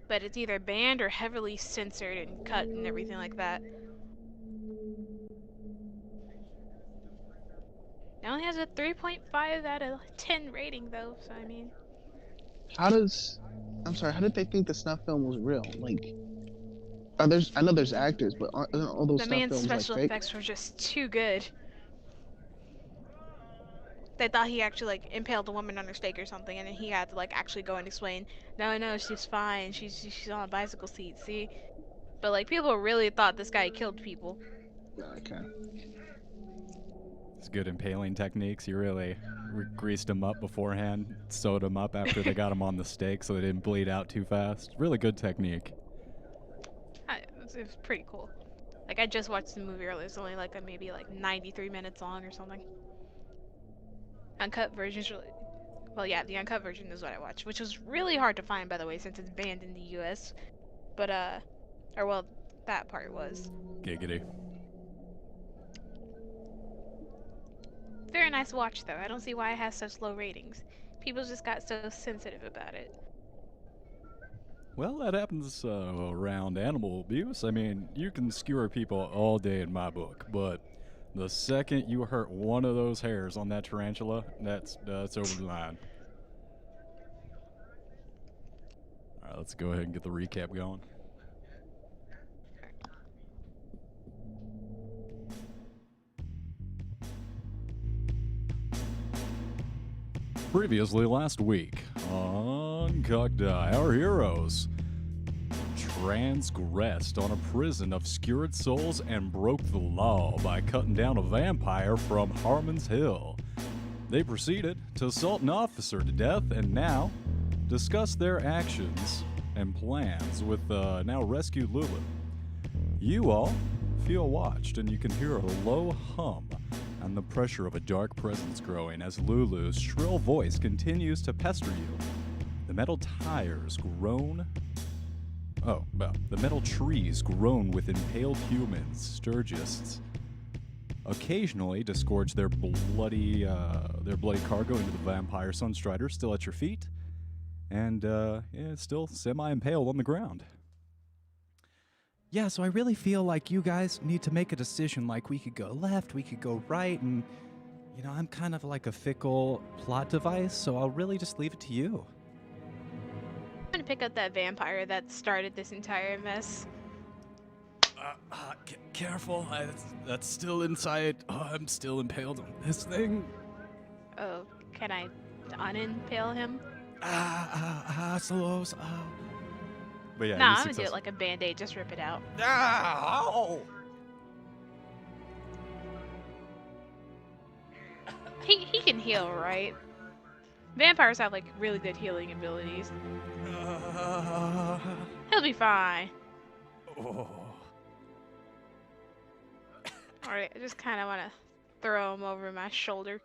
but it's either banned or heavily censored and cut and everything like that. It only has a 3.5 out of 10 rating though, so I mean. How does... I'm sorry, how did they think the snuff film was real? Like, I know there's actors, but aren't all those The snuff man's films like special fake? effects were just too good. They thought he actually like impaled a woman on her stake or something, and then he had to like actually go and explain, no, she's fine. She's on a bicycle seat. See, but like people really thought this guy killed people. Okay. It's good impaling techniques. You really greased them up beforehand, sewed them up after they got them on the stake so they didn't bleed out too fast. Really good technique. It was pretty cool. Like I just watched the movie earlier. It's only like maybe like 93 minutes long or something. Uncut version's really. Well, yeah, the uncut version is what I watched, which was really hard to find, by the way, since it's banned in the U.S. But or well, that part was. Giggity. Very nice watch, though. I don't see why it has such low ratings. People just got so sensitive about it. Well, that happens around animal abuse. I mean, you can skewer people all day in my book, but the second you hurt one of those hairs on that tarantula, that's over the line. All right, let's go ahead and get the recap going. Previously last week on Cockdie, our heroes transgressed on a prison of skewered souls and broke the law by cutting down a vampire from Harmon's Hill. They proceeded to assault an officer to death and now discuss their actions and plans with now rescued Lulu. You all feel watched and you can hear a low hum and the pressure of a dark presence growing as Lulu's shrill voice continues to pester you. The metal tires groan. Oh, well, the metal trees groan with impaled humans, sturgists, occasionally disgorge their bloody cargo into the vampire Sunstrider still at your feet, and it's still semi-impaled on the ground. Yeah, so I really feel like you guys need to make a decision. Like, we could go left, we could go right, and, you know, I'm kind of like a fickle plot device, so I'll really just leave it to you. I'm gonna pick up that vampire that started this entire mess. Careful, that's still inside. Oh, I'm still impaled on this thing. Oh, can I unimpale him? Slows. But yeah, Nah, I'm gonna do it like a band-aid, just rip it out. Ow! He can heal, right? Vampires have like really good healing abilities. He'll be fine. Oh. Alright, I just kinda wanna throw him over my shoulder.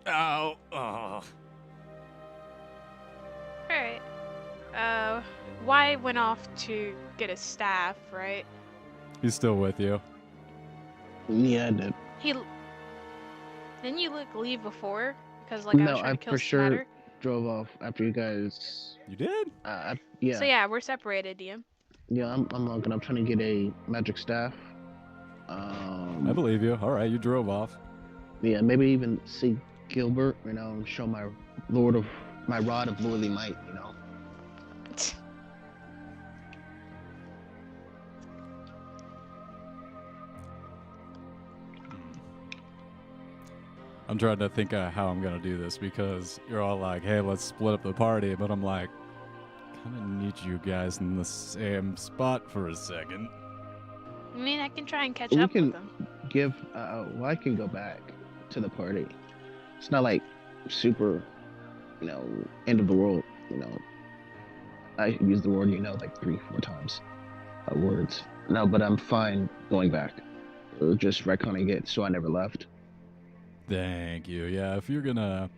Ow! Oh. Alright. Y went off to get his staff, right? He's still with you. Yeah, I did. Didn't you leave before? Because like I was trying to kill for sure Smatter. drove off after you guys. You did? Yeah. So yeah, we're separated, DM. Yeah, I'm looking. I'm trying to get a magic staff. I believe you. All right, you drove off. Yeah, maybe even see Gilbert, you know, and show my rod of lordly might, you know. I'm trying to think how I'm gonna do this because you're all like, "Hey, let's split up the party," but I'm like, kind of need you guys in the same spot for a second. I mean, I can try and catch up with them. Well, I can go back to the party. It's not like super, you know, end of the world, you know. I use the word, you know, like 3-4 times. Words. No, but I'm fine going back. Just retconning it so I never left. Thank you. Yeah, if you're gonna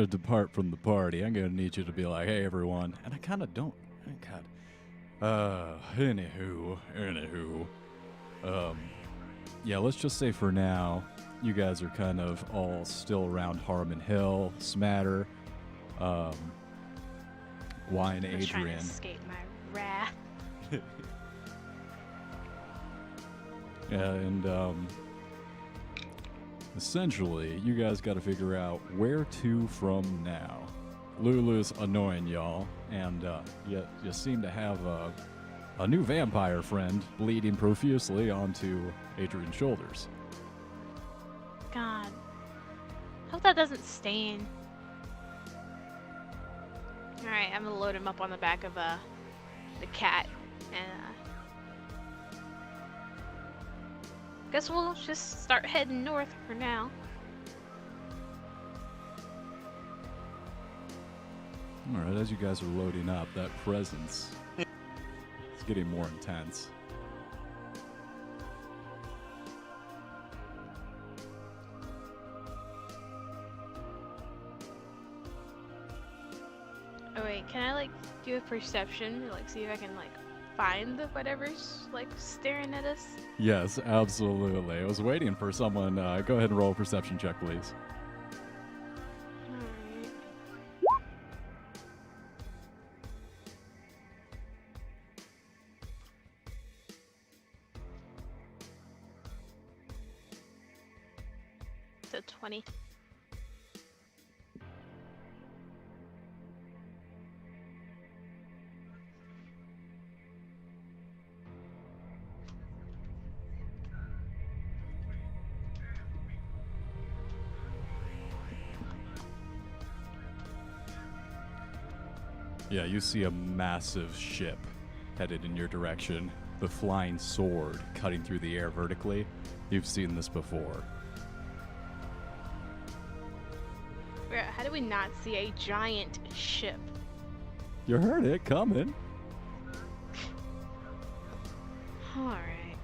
depart from the party, I'm gonna need you to be like, "Hey, everyone," and I kind of don't. God. Anywho. Yeah, let's just say for now, you guys are kind of all still around Harmon Hill, Smatter. Wine I was trying to Adrian. escape my wrath. And essentially, you guys got to figure out where to from now. Lulu's annoying y'all, and you seem to have a new vampire friend bleeding profusely onto Adrian's shoulders. God. Hope that doesn't stain. Alright, I'm gonna load him up on the back of the cat, and guess we'll just start heading north for now. Alright, as you guys are loading up, that presence is getting more intense. Oh wait, can I like do a perception, like see if I can like find whatever's like staring at us? Yes, absolutely. I was waiting for someone. Go ahead and roll a perception check, please. Alright. So 20. Yeah, you see a massive ship headed in your direction. The flying sword cutting through the air vertically. You've seen this before. How do we not see a giant ship? You heard it coming. Alright.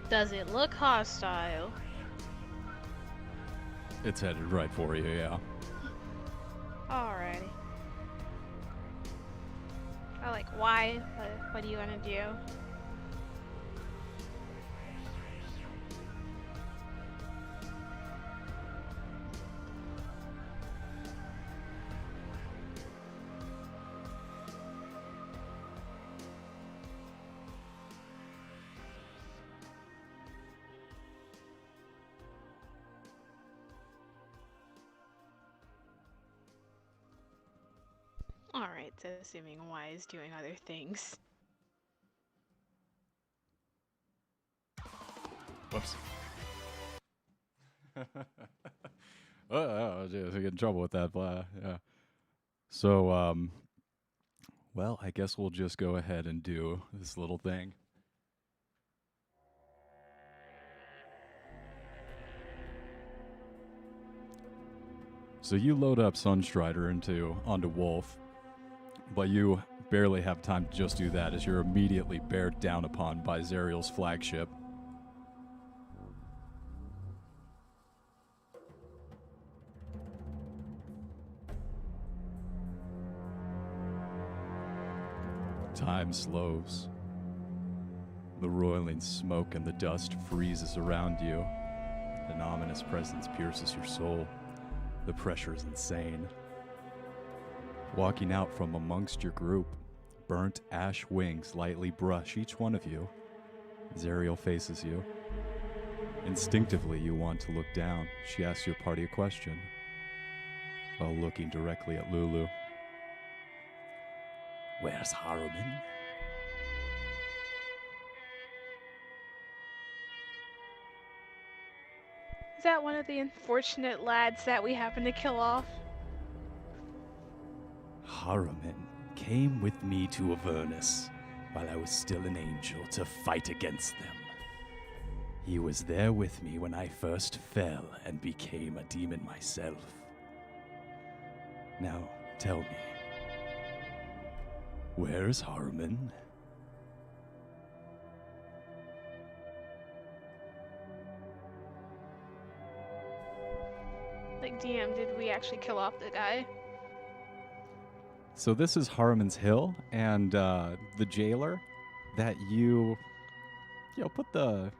Does it look hostile? It's headed right for you, yeah. Alrighty. Why? What do you want to do? Alright, so assuming Y is doing other things. Whoops. Oh, geez, I get in trouble with that. Yeah. So, well, I guess we'll just go ahead and do this little thing. So you load up Sunstrider onto Wolf, but you barely have time to just do that as you're immediately bared down upon by Zariel's flagship. Time slows. The roiling smoke and the dust freezes around you. An ominous presence pierces your soul. The pressure is insane. Walking out from amongst your group, burnt ash wings lightly brush each one of you. Zariel faces you. Instinctively, you want to look down. She asks your party a question, while looking directly at Lulu. Where's Harriman? Is that one of the unfortunate lads that we happened to kill off? Harriman came with me to Avernus while I was still an angel to fight against them. He was there with me when I first fell and became a demon myself. Now, tell me, where's Harriman? Like, DM, did we actually kill off the guy? So this is Harriman's Hill, and the jailer that you put the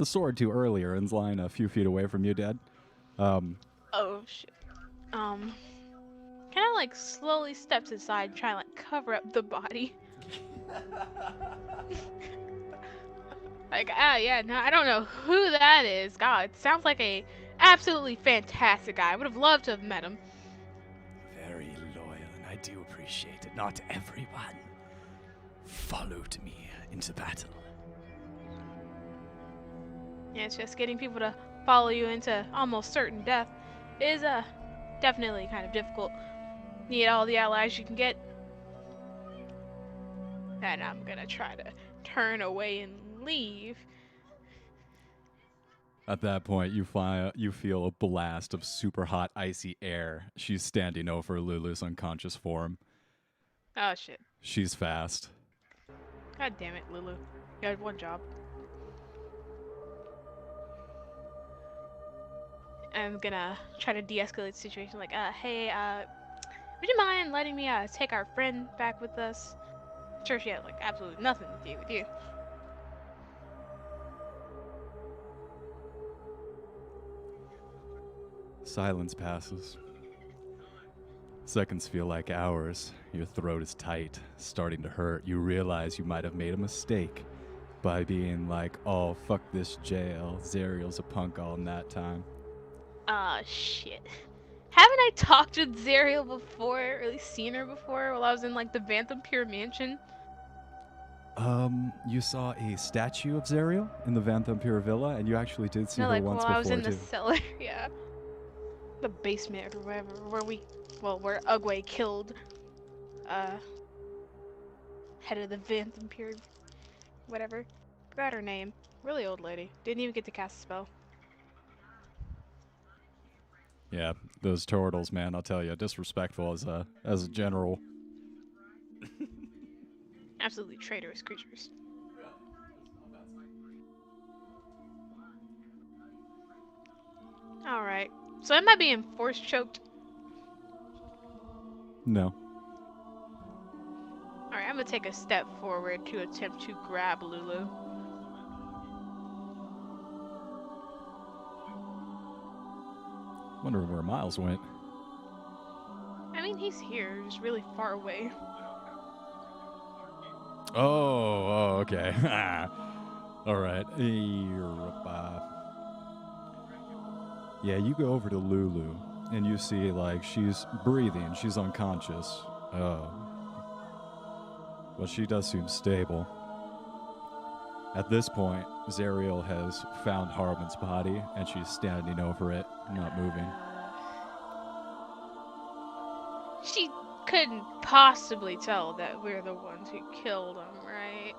sword to earlier and's lying a few feet away from you, dead. Oh shit. Can I like slowly steps aside, trying to like cover up the body. Like, yeah, no, I don't know who that is. God, it sounds like a absolutely fantastic guy. I would have loved to have met him. Very loyal, and I do appreciate it. Not everyone followed me into battle. Yeah, it's just getting people to follow you into almost certain death is definitely kind of difficult. Need all the allies you can get. And I'm gonna try to turn away and leave. At that point, you feel a blast of super hot, icy air. She's standing over Lulu's unconscious form. Oh shit. She's fast. God damn it, Lulu. You had one job. I'm gonna try to de-escalate the situation. Like, hey, would you mind letting me take our friend back with us? Sure, she had like absolutely nothing to do with you. Silence passes. Seconds feel like hours. Your throat is tight, starting to hurt. You realize you might have made a mistake by being like, oh, fuck this jail. Zariel's a punk all in that time. Shit. Haven't I talked with Zariel before, or at least seen her before, while I was in like the Vantham mansion? You saw a statue of Zariel in the Vantham Villa, and you actually did see No, her like once while before, I was in the too. cellar, yeah. The basement or whatever, where Ugwe killed, head of the Vantham whatever. Forgot her name. Really old lady. Didn't even get to cast a spell. Yeah, those turtles, man, I'll tell you, disrespectful as a general. Absolutely traitorous creatures. Alright. So am I being force choked? No. Alright, I'm gonna take a step forward to attempt to grab Lulu. Wonder where Miles went. I mean, he's here, just really far away. Oh, okay. All right. Yeah, you go over to Lulu, and you see, like, she's breathing. She's unconscious. Oh. But she does seem stable. At this point, Zariel has found Harmon's body, and she's standing over it, not moving. She couldn't possibly tell that we're the ones who killed him, right?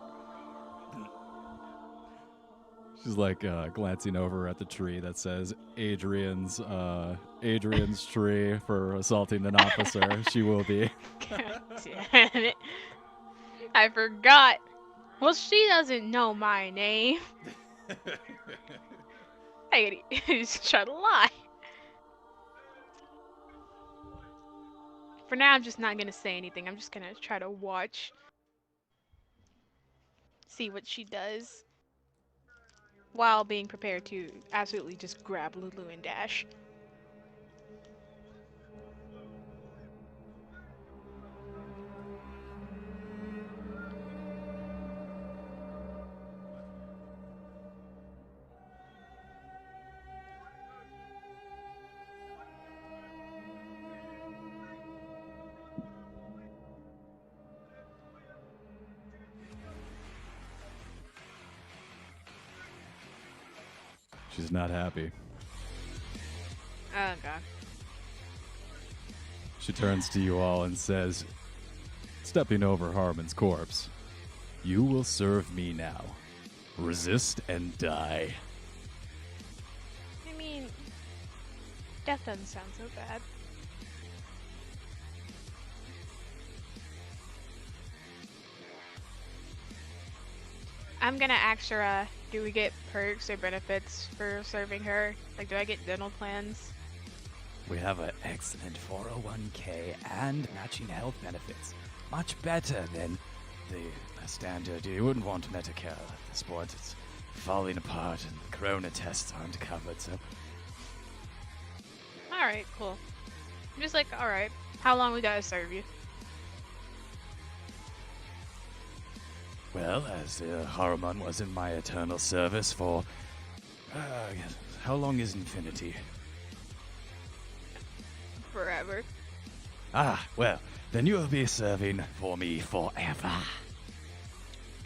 She's like glancing over at the tree that says Adrian's tree for assaulting an officer. She will be. God damn it. I forgot. Well, she doesn't know my name. I gotta just try to lie. For now, I'm just not gonna say anything. I'm just gonna try to watch. See what she does. While being prepared to absolutely just grab Lulu and dash. She's not happy. Oh god. She turns to you all and says, stepping over Harmon's corpse, "You will serve me now. Resist and die." I mean, death doesn't sound so bad. I'm gonna ask her, do we get perks or benefits for serving her? Like, do I get dental plans? We have an excellent 401k and matching health benefits. Much better than the standard. You wouldn't want Medicare at this point. It's falling apart and corona tests aren't covered, so... Alright, cool. I'm just like, all right, how long we gotta serve you? Well, as Haruman was in my eternal service for... how long is infinity? Forever. Ah, well, then you'll be serving for me forever.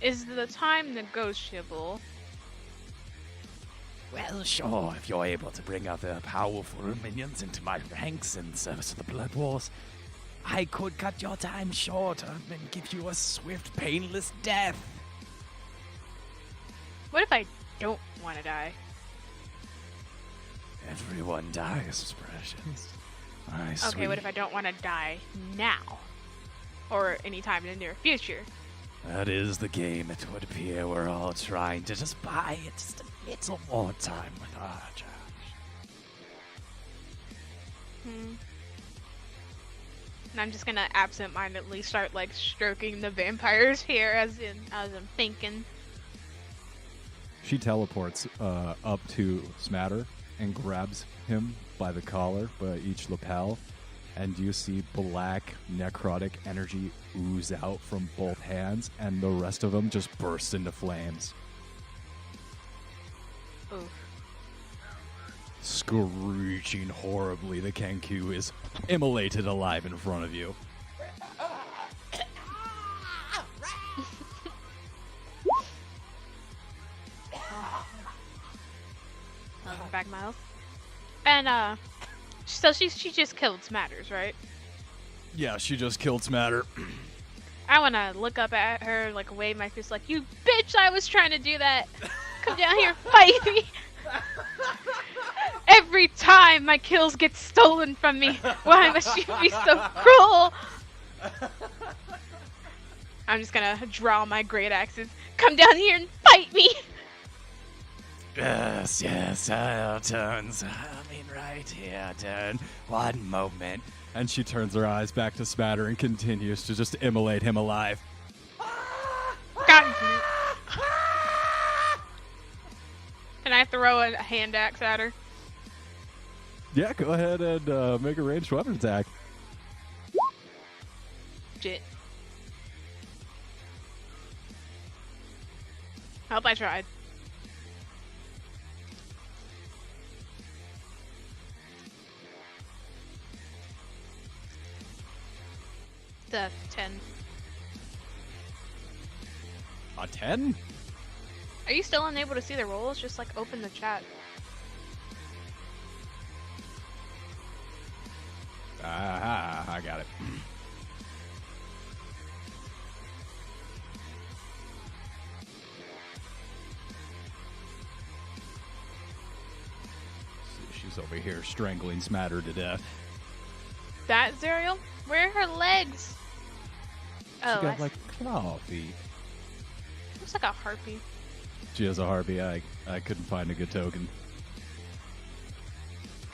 Is the time negotiable? Well, sure, if you're able to bring other powerful minions into my ranks in service of the Blood Wars, I could cut your time short and give you a swift, painless death. What if I don't want to die? Everyone dies, precious. My sweet. Okay, what if I don't want to die now? Or anytime in the near future? That is the game, it would appear. We're all trying to just buy it just a little more time with our Josh. And I'm just gonna absent-mindedly start like stroking the vampire's hair as I'm thinking. She teleports up to Smatter and grabs him by the collar, by each lapel, and you see black necrotic energy ooze out from both hands, and the rest of them just burst into flames. Oof. Screeching horribly, the Kenku is immolated alive in front of you. Back mouth. And so she just killed Smatters, right? Yeah, she just killed Smatter. I wanna look up at her, like wave my fist, like, you bitch! I was trying to do that. Come down here, fight me. Every time my kills get stolen from me, why must you be so cruel? I'm just gonna draw my great axes. Come down here and fight me. Yes, I'll turns. I mean, right here, turn. One moment. And she turns her eyes back to Smatter and continues to just immolate him alive. God. Can I throw a hand axe at her? Yeah, go ahead and make a ranged weapon attack. Shit. Hope I tried. The 10. A 10? Are you still unable to see the rolls? Just like open the chat. I got it. She's over here strangling Smatter to death. That Zerial? Where are her legs? She Oh, got like claw feet. looks like a harpy. She has a harpy. I couldn't find a good token.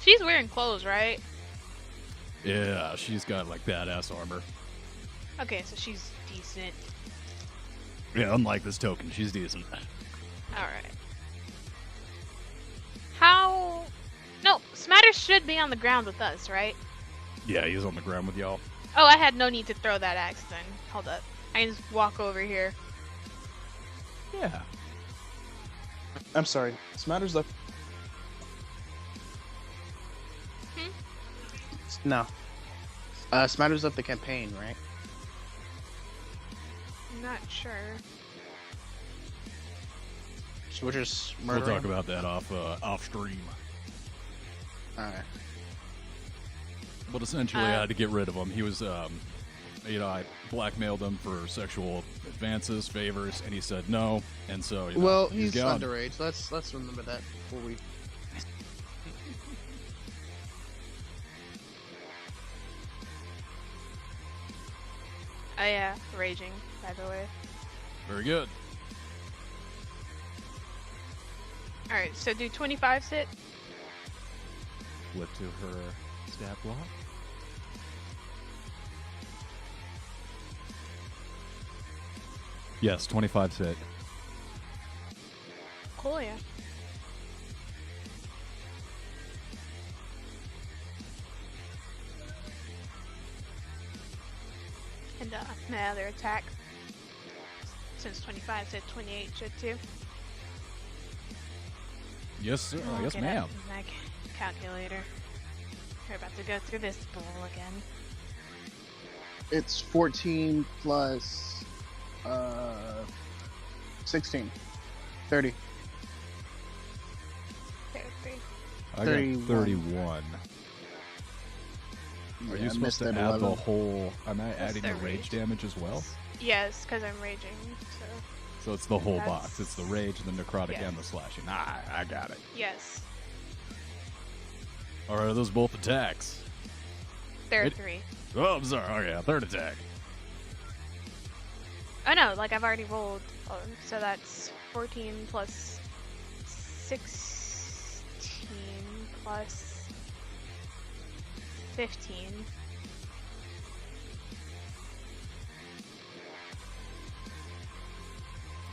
She's wearing clothes, right? Yeah, she's got like badass armor. Okay, so she's decent. Yeah, unlike this token, she's decent. Alright. How... No, Smatter should be on the ground with us, right? Yeah, he's on the ground with y'all. Oh, I had no need to throw that axe then. Hold up. I can just walk over here. Yeah. I'm sorry. Smatter's left. No. Smatter's left the campaign, right? I'm not sure. So we're just We'll murdering. talk about that off stream. Alright. But essentially, I had to get rid of him. He was, I blackmailed him for sexual advances, favors, and he said no. And so, Well, he's he's gone. underage. Let's remember that before we. Oh yeah, raging, by the way. Very good. Alright, so do 25 sit? Flip to her stat block. Yes, 25 sit. Cool, yeah. And my other attack, since 25 said 28 should too. Yes, sir. I'll Yes, get ma'am. up my calculator. We're about to go through this bull again. It's 14 plus 16. 30. 33. I got 31. 31. Are Yeah, you I supposed missed to that add the 11. whole... Am I That's adding the the rage rage. damage as well? Yes, because I'm raging. So So it's the whole That's- box. It's the rage, the necrotic, yeah. and the slashing. I got it. yes, All right, are those both attacks? there are It- 3. Oh, I'm sorry. Oh, yeah, third attack. Oh no, like I've already rolled. So that's 14 plus 16 plus 15.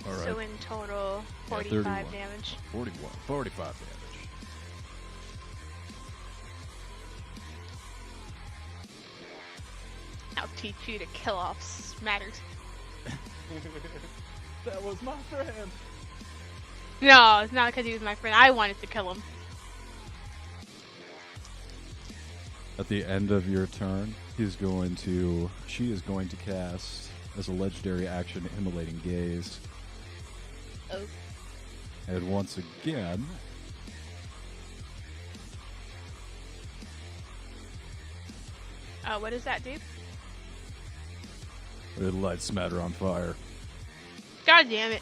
All right. So in total, Yeah, 45 31. damage. 45 damage. I'll teach you to kill off smatters. That was my friend. No, it's not because he was my friend. I wanted to kill him. At the end of your turn, she is going to cast as a legendary action Immolating Gaze. Oh. And once again, What does that do? it lights Smatter on fire. God damn it.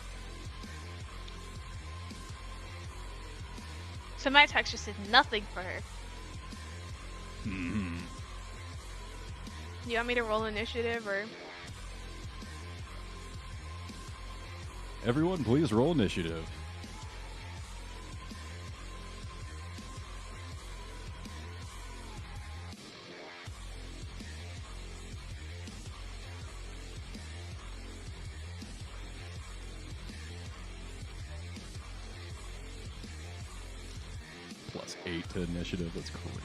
So my text just did nothing for her. Mm-hmm. You want me to roll initiative or? Everyone, please roll initiative. +8 to initiative. That's crazy.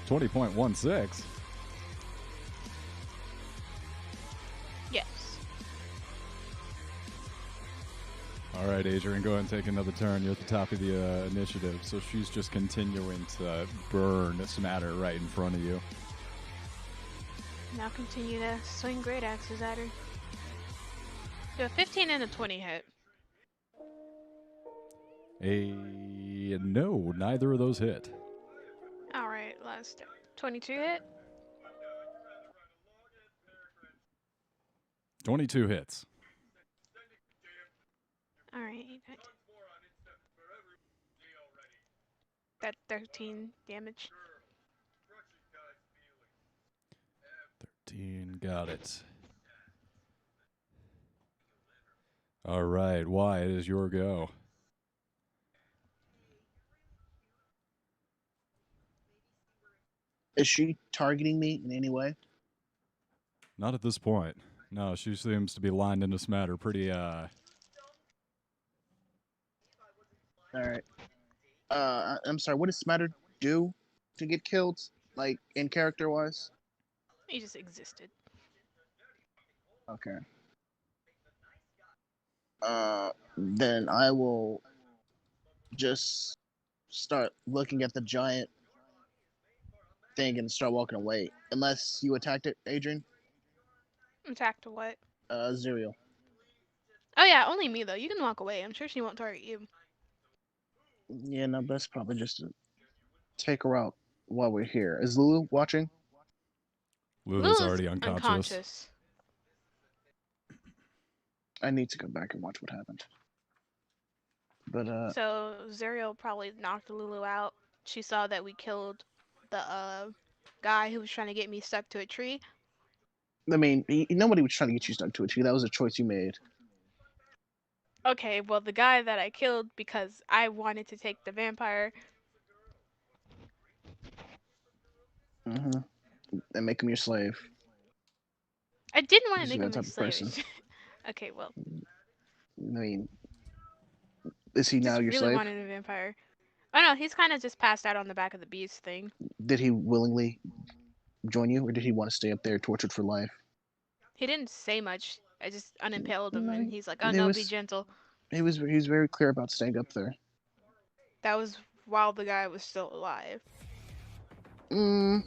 $20.16. Yes. All right, Adrian, go ahead and take another turn. You're at the top of the initiative, so she's just continuing to burn Smatter right in front of you. Now continue to swing great axes at her. Do a 15 and a 20 hit. No, neither of those hit. Alright, last 22 hit. 22 hits. Alright. That 13 damage. 13, got it. All right, Wyatt, it is your go. Is she targeting me in any way? Not at this point. No, she seems to be lined into Smatter pretty, All right. I'm sorry. What does Smatter do to get killed? Like in character wise? He just existed. Okay. Then I will just start looking at the giant thing and start walking away. Unless you attacked it, Adrian. Attack to what? Zerial. Oh yeah, only me though. You can walk away. I'm sure she won't target you. Yeah, no, best probably just to take her out while we're here. Is Lulu watching? Lulu's already unconscious. I need to go back and watch what happened. But So Zerial probably knocked Lulu out. She saw that we killed the guy who was trying to get me stuck to a tree. I mean, nobody was trying to get you stuck to a tree. That was a choice you made. Okay, well, the guy that I killed because I wanted to take the vampire. Mm-hmm. And make him your slave. I didn't want to Because make you're him that a type of person. slave. Okay, well, I mean, is he now just your really slave? wanted a vampire. Oh no, he's kind of just passed out on the back of the beast thing. Did he willingly join you, or did he want to stay up there tortured for life? He didn't say much. I just unimpaled him, No, and he's like, "Oh it no, be was gentle." he was very clear about staying up there. That was while the guy was still alive. Mm,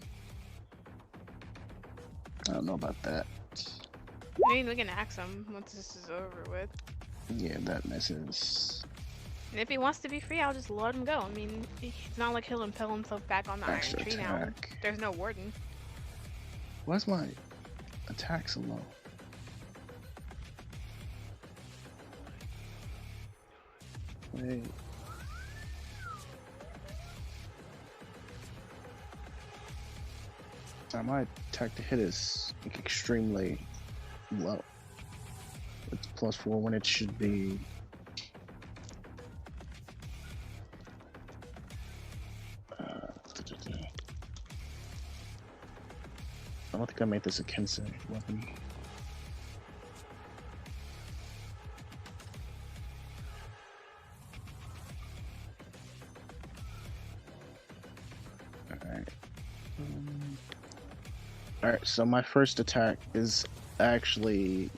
I don't know about that. I mean, we can axe him once this is over with. Yeah, that messes. And if he wants to be free, I'll just let him go. I mean, it's not like he'll impale himself back on the iron Extra tree now. attack. There's no warden. Why's my attack so low? Wait. My attack to hit is like extremely low. It's +4 when it should be. I don't think I made this a Kensei weapon. Alright. Alright, so my first attack is actually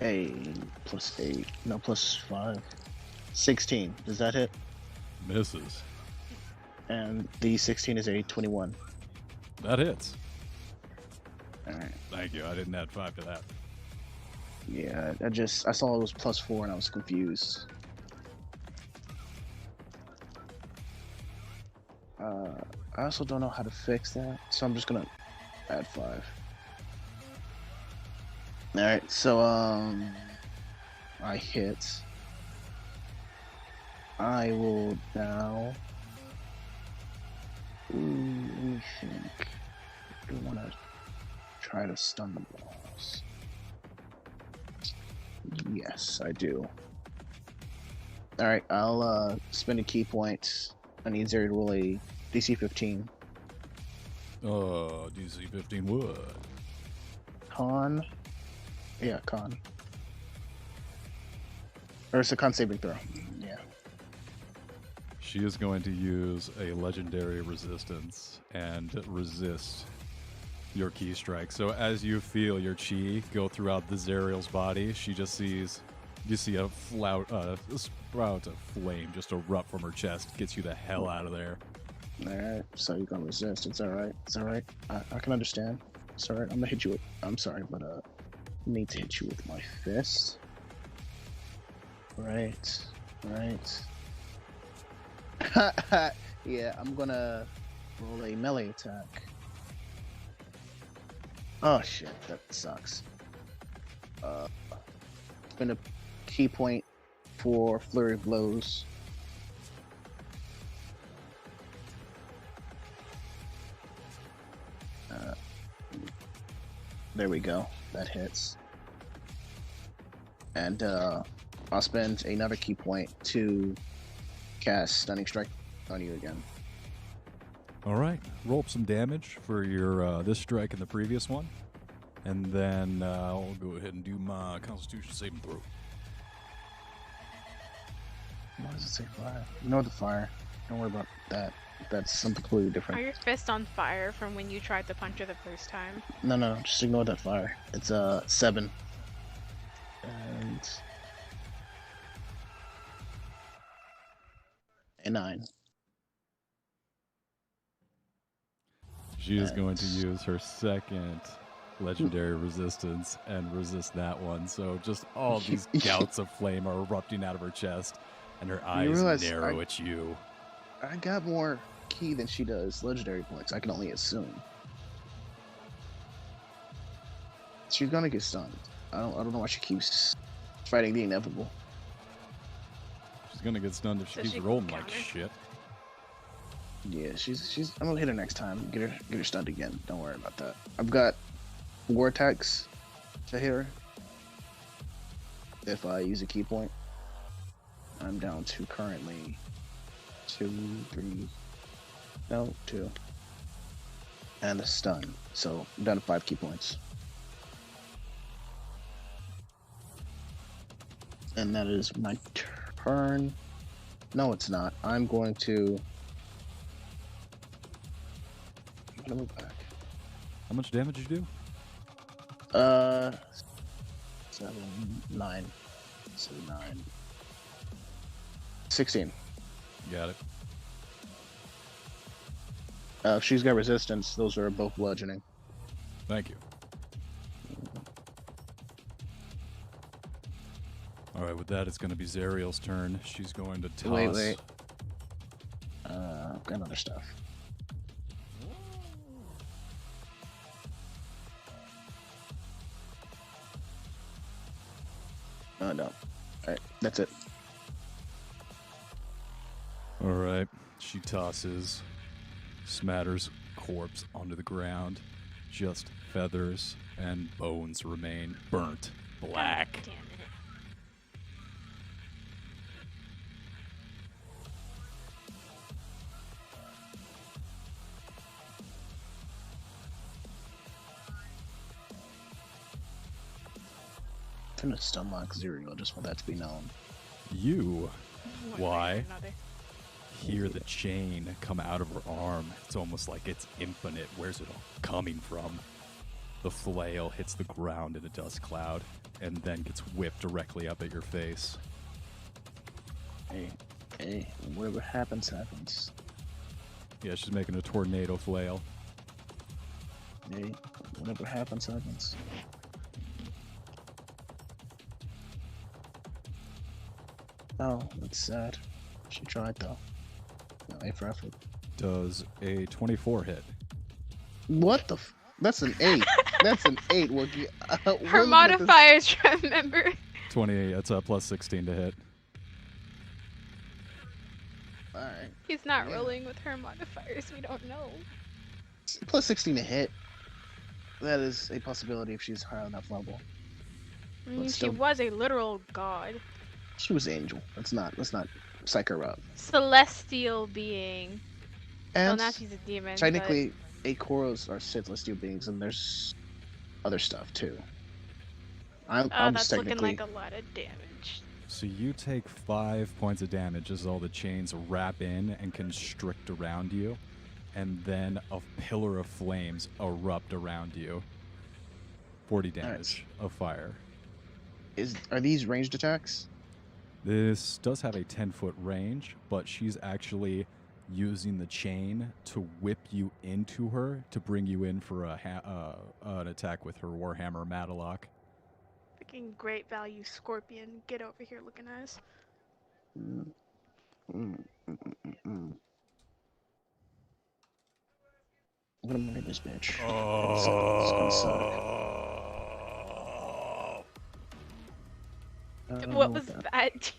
a +8. No, +5. 16. Does that hit? Misses. And the 16 is a 21. That hits. Alright. Thank you. I didn't add 5 to that. Yeah, I saw it was +4 and I was confused. I also don't know how to fix that, so I'm just gonna add 5. Alright, so I hit. I will now. Ooh, let me think. Do I want to try to stun the boss? Yes, I do. Alright, I'll spend a key point. I need Zeri to roll a DC 15. DC 15 would. Con. Yeah, con. Or it's a con saving throw. Yeah. She is going to use a legendary resistance and resist your key strike. So as you feel your chi go throughout the Zerial's body, she just sees, you see a sprout of flame just erupt from her chest, gets you the hell out of there. Alright, so you're gonna resist. It's alright. It's alright. I can understand. It's alright. I'm gonna hit you with. I'm sorry, but I need to hit you with my fist. Right. Right. Yeah, I'm gonna roll a melee attack. Oh shit, that sucks. Spend a key point for flurry of blows. There we go. That hits. And I'll spend another key point to cast Stunning Strike on you again. All right, roll up some damage for your this strike and the previous one, and then I'll go ahead and do my Constitution saving throw. What does it say? Fire. Ignore the fire. Don't worry about that. That's something completely Are different. your fists on fire from when you tried to punch her the first time? No, just ignore that fire. It's 7. And a 9. She is going to use her second legendary resistance and resist that one. So just all these gouts of flame are erupting out of her chest, and her eyes realize narrow at you. I got more key than she does legendary points. I can only assume. She's gonna get stunned. I don't know why she keeps fighting the inevitable. She's gonna get stunned if she So keeps she can rolling like counter. shit. Yeah, she's. I'm gonna hit her next time. Get her stunned again. Don't worry about that. I've got war attacks to hit her. if I use a key point. I'm down to currently 2, 3, no, 2. And a stun. So I'm down to 5 key points. And that is my turn. No, it's not. I'm going to move back. How much damage you do? 7, 9. So 9. 16. Got it. If she's got resistance, those are both bludgeoning. Thank you. Alright, with that, it's going to be Zariel's turn. She's going to toss. Wait. Got other stuff. No. Alright, that's it. Alright, she tosses Smatter's corpse onto the ground. Just feathers and bones remain burnt black. Damn it. I'm gonna stun lock Zero, just want that to be known. You One Why? way or another. hear the chain come out of her arm. It's almost like it's infinite. Where's it all coming from? The flail hits the ground in a dust cloud and then gets whipped directly up at your face. Hey, whatever happens, happens. Yeah, she's making a tornado flail. Hey, whatever happens, happens. Oh, that's sad. She tried though. No, A for effort. Does a 24 hit? What the? That's an 8. That's an 8. Wookie. Her modifiers, remember? 28. That's a plus 16 to hit. All right. He's not rolling with her modifiers. We don't know. Plus 16 to hit. That is a possibility if she's high on that level. I mean, she still- was a literal god. She was angel. Let's not psych her up. Celestial being. Well, And now she's a demon. technically, Akoros are celestial beings, and there's other stuff too. I'm that's just looking technically. like a lot of damage. So you take 5 points of damage as all the chains wrap in and constrict around you, and then a pillar of flames erupt around you. 40 damage of fire. Are these ranged attacks? This does have a 10-foot range, but she's actually using the chain to whip you into her to bring you in for an attack with her Warhammer Matalock. Freaking great value scorpion. Get over here looking at us. I'm gonna murder this bitch. It's gonna suck. I don't know What was that?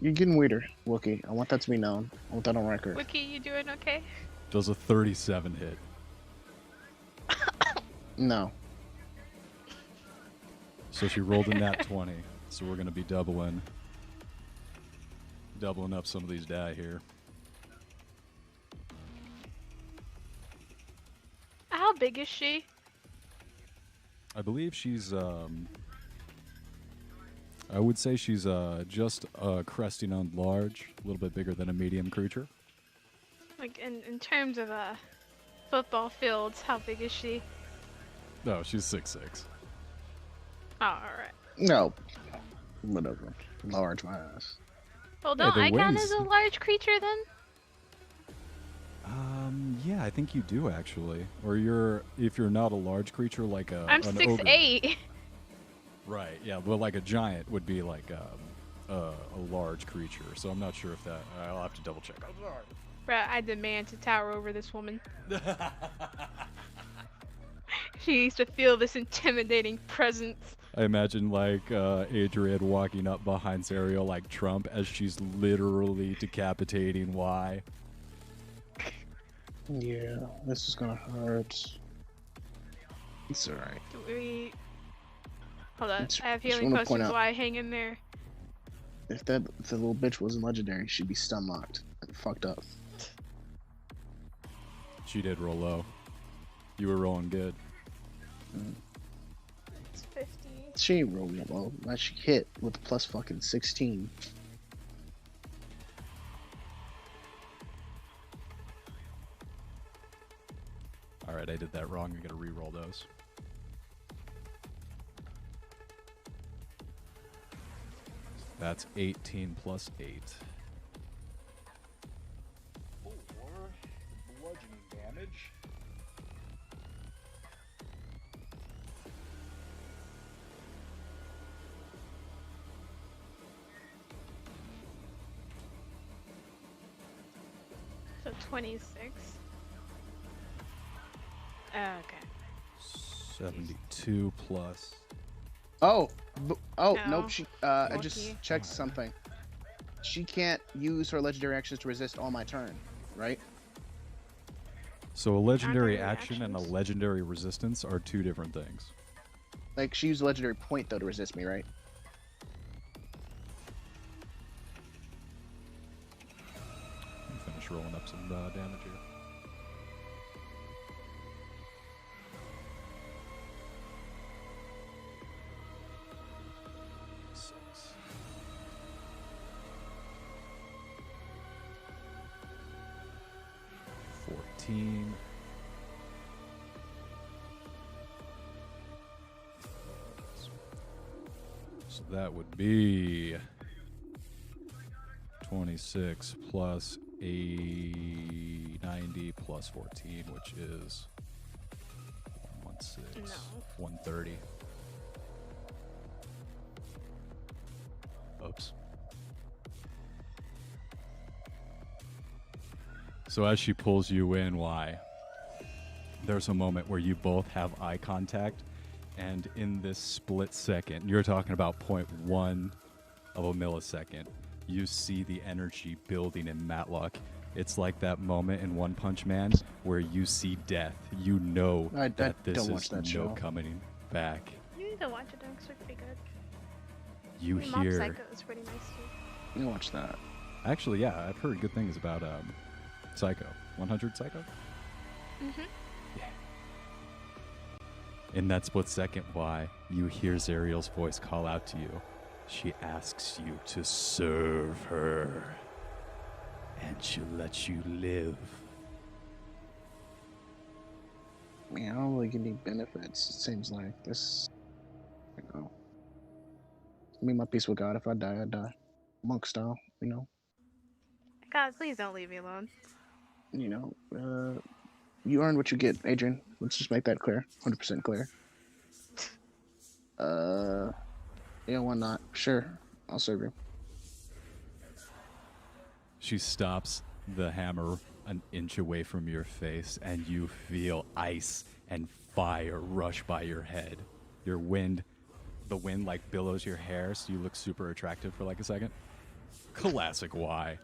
You're getting weirder, Wookie. I want that to be known. I want that on record. Wiki, you doing okay? Does a 37 hit. No. So she rolled a nat 20. So we're going to be doubling up some of these die here. How big is she? I believe she's I would say she's just cresting on large, a little bit bigger than a medium creature. Like in terms of football fields, how big is she? No, she's 6'6". Oh, alright. No. Whatever. Large my ass. Well, Yeah, don't the I count wings- as a large creature then? Yeah, I think you do actually. Or if you're not a large creature like I'm an 6'8". ogre. Right. Yeah, well, like a giant would be like a large creature. So I'm not sure if that. I'll have to double check. I'm sorry. Bruh, I demand to tower over this woman. She needs to feel this intimidating presence. I imagine like Adrian walking up behind Zariel like Trump as she's literally decapitating Y. Yeah, this is gonna hurt. It's alright. Do we... Hold on. Just I have just healing want to point potions. out, Why hang in there? if the little bitch wasn't legendary, she'd be stun locked and fucked up. She did roll low. You were rolling good. It's 50. She ain't rolling low. Why she hit with a plus fucking 16. Alright, I did that wrong. I gotta re-roll those. That's 18 plus 8. For bludgeoning damage. So 26. Okay. 72 plus. Oh, No. nope. I Lucky. just checked something. She can't use her legendary actions to resist all my turn, right? So a legendary there action and a reactions? legendary resistance are two different things. Like she used a legendary point though to resist me, right? Let me finish rolling up some damage here. Six. $14. So that would be 26 plus 90 plus 14, which is 16, No. 130. Oops. So as she pulls you in, there's a moment where you both have eye contact, and in this split second, you're talking about 0.1 of a millisecond, you see the energy building in Matlock. It's like that moment in One Punch Man where you see death. You know I that this don't is watch that no show. coming back. You need to watch it. It's pretty good. You Mob hear... Psycho is pretty nice too. You watch that. Actually, yeah, I've heard good things about Psycho. 100 Psycho? Mhm. In that split second, you hear Zariel's voice call out to you. She asks you to serve her, and she'll let you live. I mean, I don't really get any benefits. It seems like this. You know, I mean, my peace with God. If I die, I die, monk style. You know. God, please don't leave me alone. You earn what you get, Adrian. Let's just make that clear, 100% clear. Yeah, why not? Sure, I'll serve you. She stops the hammer an inch away from your face, and you feel ice and fire rush by your head. The wind like billows your hair, so you look super attractive for like a second. Classic Y.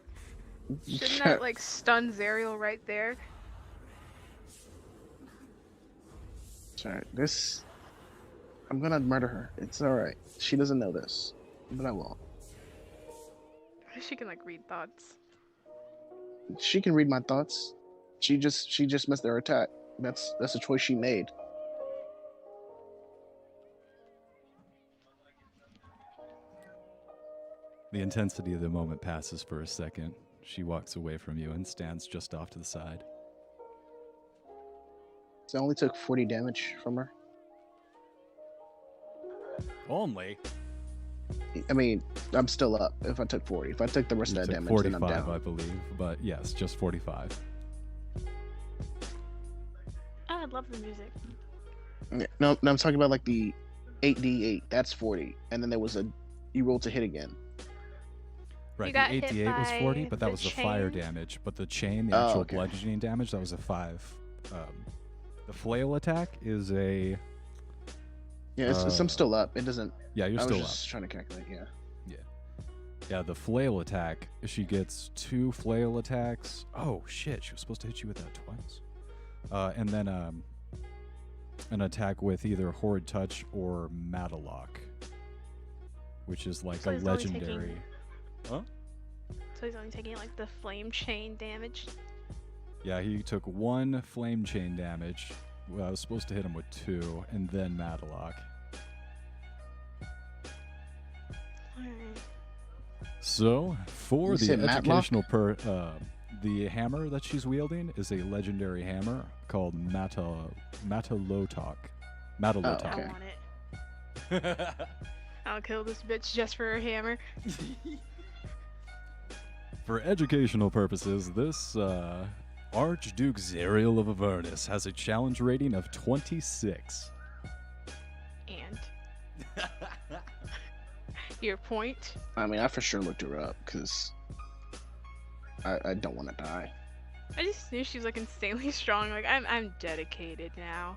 Shouldn't that like stun Zariel right there? Sorry, I'm gonna murder her. It's alright. She doesn't know this, but I will. She can like read thoughts. She can read my thoughts. She just missed her attack. That's a choice she made. The intensity of the moment passes for a second. She walks away from you and stands just off to the side. So I only took 40 damage from her. Only? I mean, I'm still up if I took 40. If I took the rest You of that took damage, 45, then I'm down. I believe. But yes, just 45. Oh, I love the music. Yeah, no, I'm talking about like the 8d8. That's 40. And then there was you rolled to hit again. Right, got the hit 8d8 was 40, by but that the was the fire chain? damage. But the chain, the Oh, actual okay. bludgeoning damage, that was a 5. The flail attack is a... Yeah, I'm still up. It doesn't. Yeah, you're I still was up. just trying to calculate. Yeah. Yeah, the flail attack, she gets 2 flail attacks. Oh, shit, she was supposed to hit you with that twice. And then an attack with either Horrid Touch or Matalock, which is like So a he's only legendary. Huh? So he's only taking like the flame chain damage. Yeah, he took 1 flame chain damage. Well, I was supposed to hit him with 2, and then Matalock. Alright. So, for You the said Matlock? educational the hammer that she's wielding is a legendary hammer called Matalotok. Matalotok. Okay. I want it. I'll kill this bitch just for her hammer. For educational purposes, this Archduke Zariel of Avernus has a challenge rating of 26. And your point? I mean, I for sure looked her up because I don't want to die. I just knew she was like insanely strong. Like I'm dedicated now.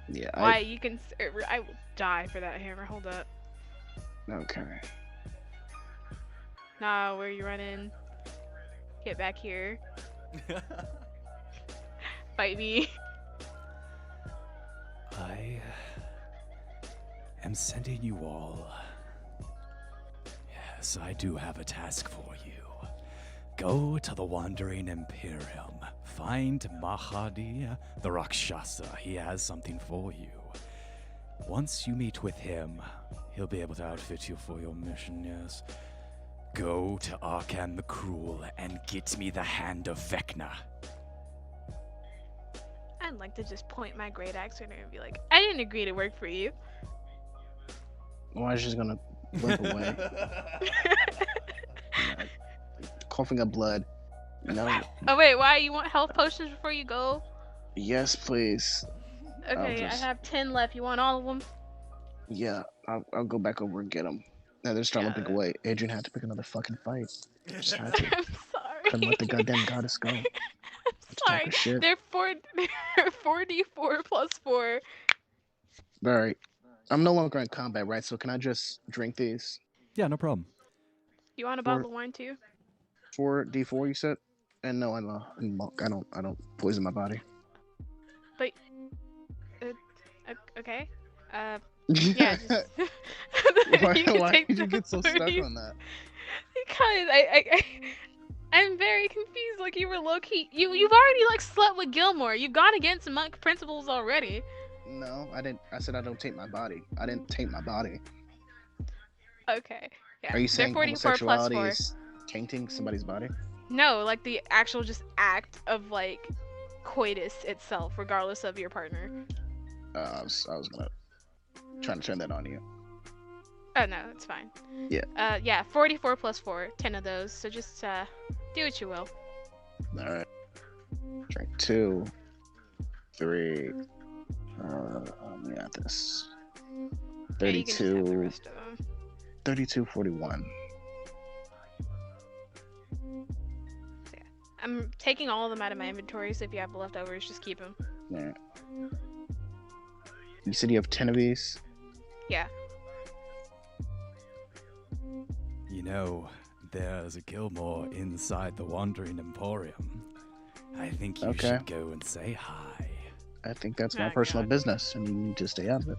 Yeah. Why you can? I will die for that hammer. Hold up. Okay. Nah, where you running? Get back here. Fight me. I am sending you all. Yes, I do have a task for you. Go to the Wandering Emporium. Find Mahadi the Rakshasa. He has something for you. Once you meet with him, he'll be able to outfit you for your mission, yes. Go to Arkan the Cruel and get me the Hand of Vecna. I'd like to just point my great axe at her and be like, I didn't agree to work for you. Why is she gonna limp away? Coughing up blood. No. Oh wait, why you want health potions before you go? Yes, please. Okay, just- I have 10 left. You want all of them? Yeah, I'll go back over and get them. Now they're starting to Yeah. pick away. Adrian had to pick another fucking fight. Just had to. I'm sorry. Couldn't let the goddamn goddess go. I'm Talk sorry. her shit. They're 4d4 plus 4. All right. I'm no longer in combat, right? So can I just drink these? Yeah, no problem. You want a Four- bottle of wine too? 4d4, you said? And no, I'm a monk. I don't poison my body. But okay. Yeah. Just, why you can why take did you the get so stuck 40. on that? Because I'm very confused. Like you were low key. You've already like slept with Gilmore. You've gone against monk principles already. No, I didn't. I said I don't taint my body. I didn't taint my body. Okay. Yeah. Are you They're saying 44 plus homosexuality 4. is tainting somebody's body? No, like the actual just act of like coitus itself, regardless of your partner. I was trying to turn that on you. Oh no, it's fine. Yeah. Yeah, 44 plus 4, 10 of those. So just do what you will. All right. Drink 2, 3. Let me add this. Yeah, you can just have the 32, rest of them. 32, 41. I'm taking all of them out of my inventory, so if you have leftovers, just keep them. Yeah. You said you have 10 of these? Yeah. You know, there's a Gilmore inside the Wandering Emporium. I think you Okay. should go and say hi. I think that's my Oh, personal God. business, and you need to stay out of it.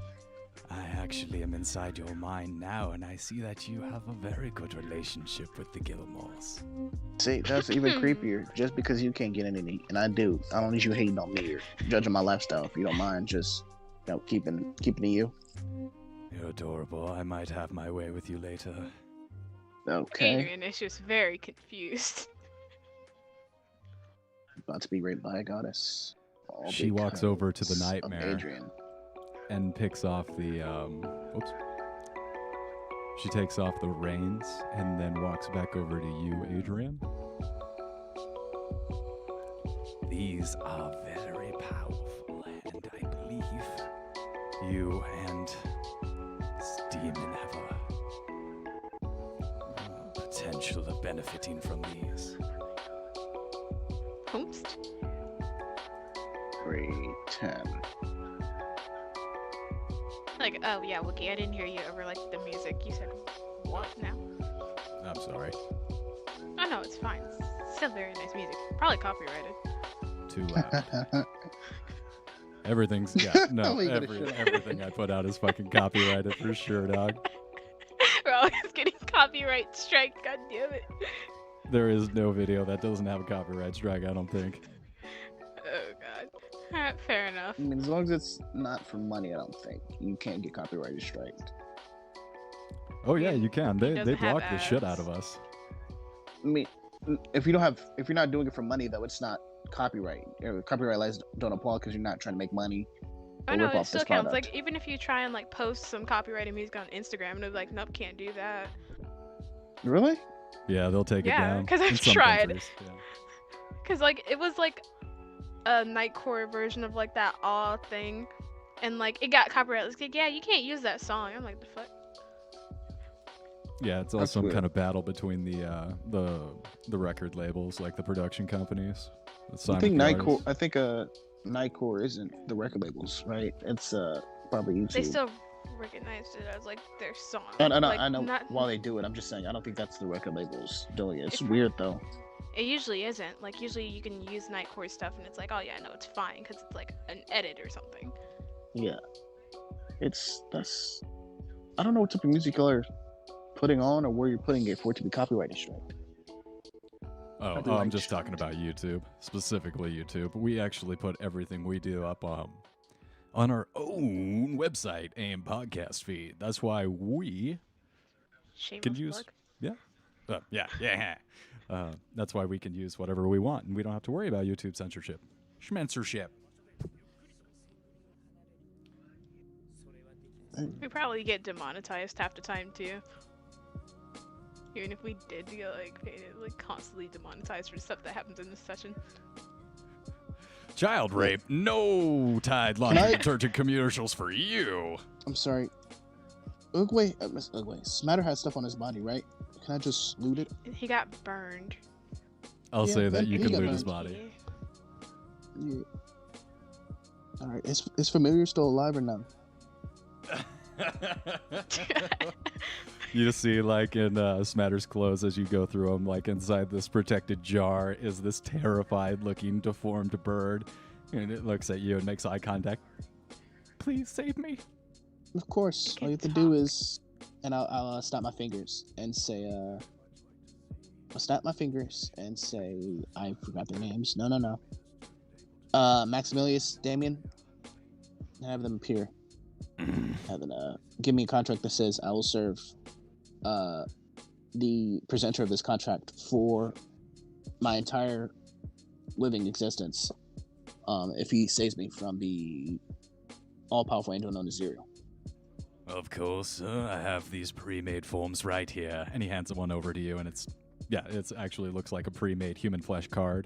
I actually am inside your mind now, and I see that you have a very good relationship with the Gilmores. See, that's even creepier. Just because you can't get any, and I do. I don't need you hating on me or judging my lifestyle. If you don't mind, just keeping it you. You're adorable. I might have my way with you later. Okay. Adrian is just very confused. About to be raped by a goddess. All She walks over to the because of nightmare. Adrian. And picks off the oops. She takes off the reins and then walks back over to you, Adrian. These are very powerful, and I believe you and this demon have a potential of benefiting from these. Oops. 3, 10. Like, oh yeah, Wookie, I didn't hear you over like the music. You said what now? I'm sorry. Oh no, it's fine. It's still very nice music. Probably copyrighted. Too loud. Everything's Oh, you gotta shut up. everything I put out is fucking copyrighted for sure, dog. We're always getting copyright strike. God damn it. There is no video that doesn't have a copyright strike, I don't think. Oh god. Alright, fair enough. I mean, as long as it's not for money, I don't think you can't get copyrighted striked. Oh yeah, you can. They doesn't have block the shit out ads. of us. I mean, if you're not doing it for money, though, it's not copyright. Copyright laws don't apply because you're not trying to make money. Oh or no, rip it off still this counts. product. Like, even if you try and like post some copyrighted music on Instagram and it's like, nope, can't do that. Really? Yeah, they'll take it Yeah, down. 'cause I've in some tried. countries, yeah. Cause like, it was like a nightcore version of like that awe thing. And like, it got copyrighted. It's like, yeah, you can't use that song. I'm like, the fuck? Yeah, it's all That's some weird. kind of battle between the record labels, like the production companies. that sign I think with the Nightcore. artists. I think Nightcore isn't the record labels, right? It's probably YouTube. They still recognized it as like their song. I know. Like, I know. not- While they do it, I'm just saying I don't think that's the record labels doing it. It's It's weird though. It usually isn't. Like, usually you can use Nightcore stuff and it's like, oh yeah, no, it's fine because it's like an edit or something. Yeah. That's. I don't know what type of music y'all are putting on or where you're putting it for it to be copyrighted strike. Oh, do I'm like just to- talking about YouTube, specifically YouTube. We actually put everything we do up on our own website and podcast feed. That's why we Shameless can use. plug. Yeah. That's why we can use whatever we want, and we don't have to worry about YouTube censorship. Schmensorship. We probably get demonetized half the time too. Even if we did get like paid, like constantly demonetized for stuff that happens in this session. Child rape. No Tide laundry I- detergent commercials for you. I'm sorry. Ugwe, Miss Ugwe, Smatter has stuff on his body, right? Can I just loot it? He got burned. I'll Yeah, say that then you he can got loot his burned. body. Yeah. All right. Is Familiar still alive or no? You just see, like, in Smatter's clothes as you go through them, like, inside this protected jar is this terrified-looking, deformed bird. And it looks at you and makes eye contact. Please save me. Of course. All you have to Can do talk. is, and I'll snap my fingers and say, I'll snap my fingers and say, I forgot their names. No. Maximilius, Damien, and have them appear. Have them give me a contract that says I will serve the presenter of this contract for my entire living existence if he saves me from the all-powerful angel known as Zero. Of course, I have these pre-made forms right here. And he hands one over to you, and it's actually looks like a pre-made human flesh card.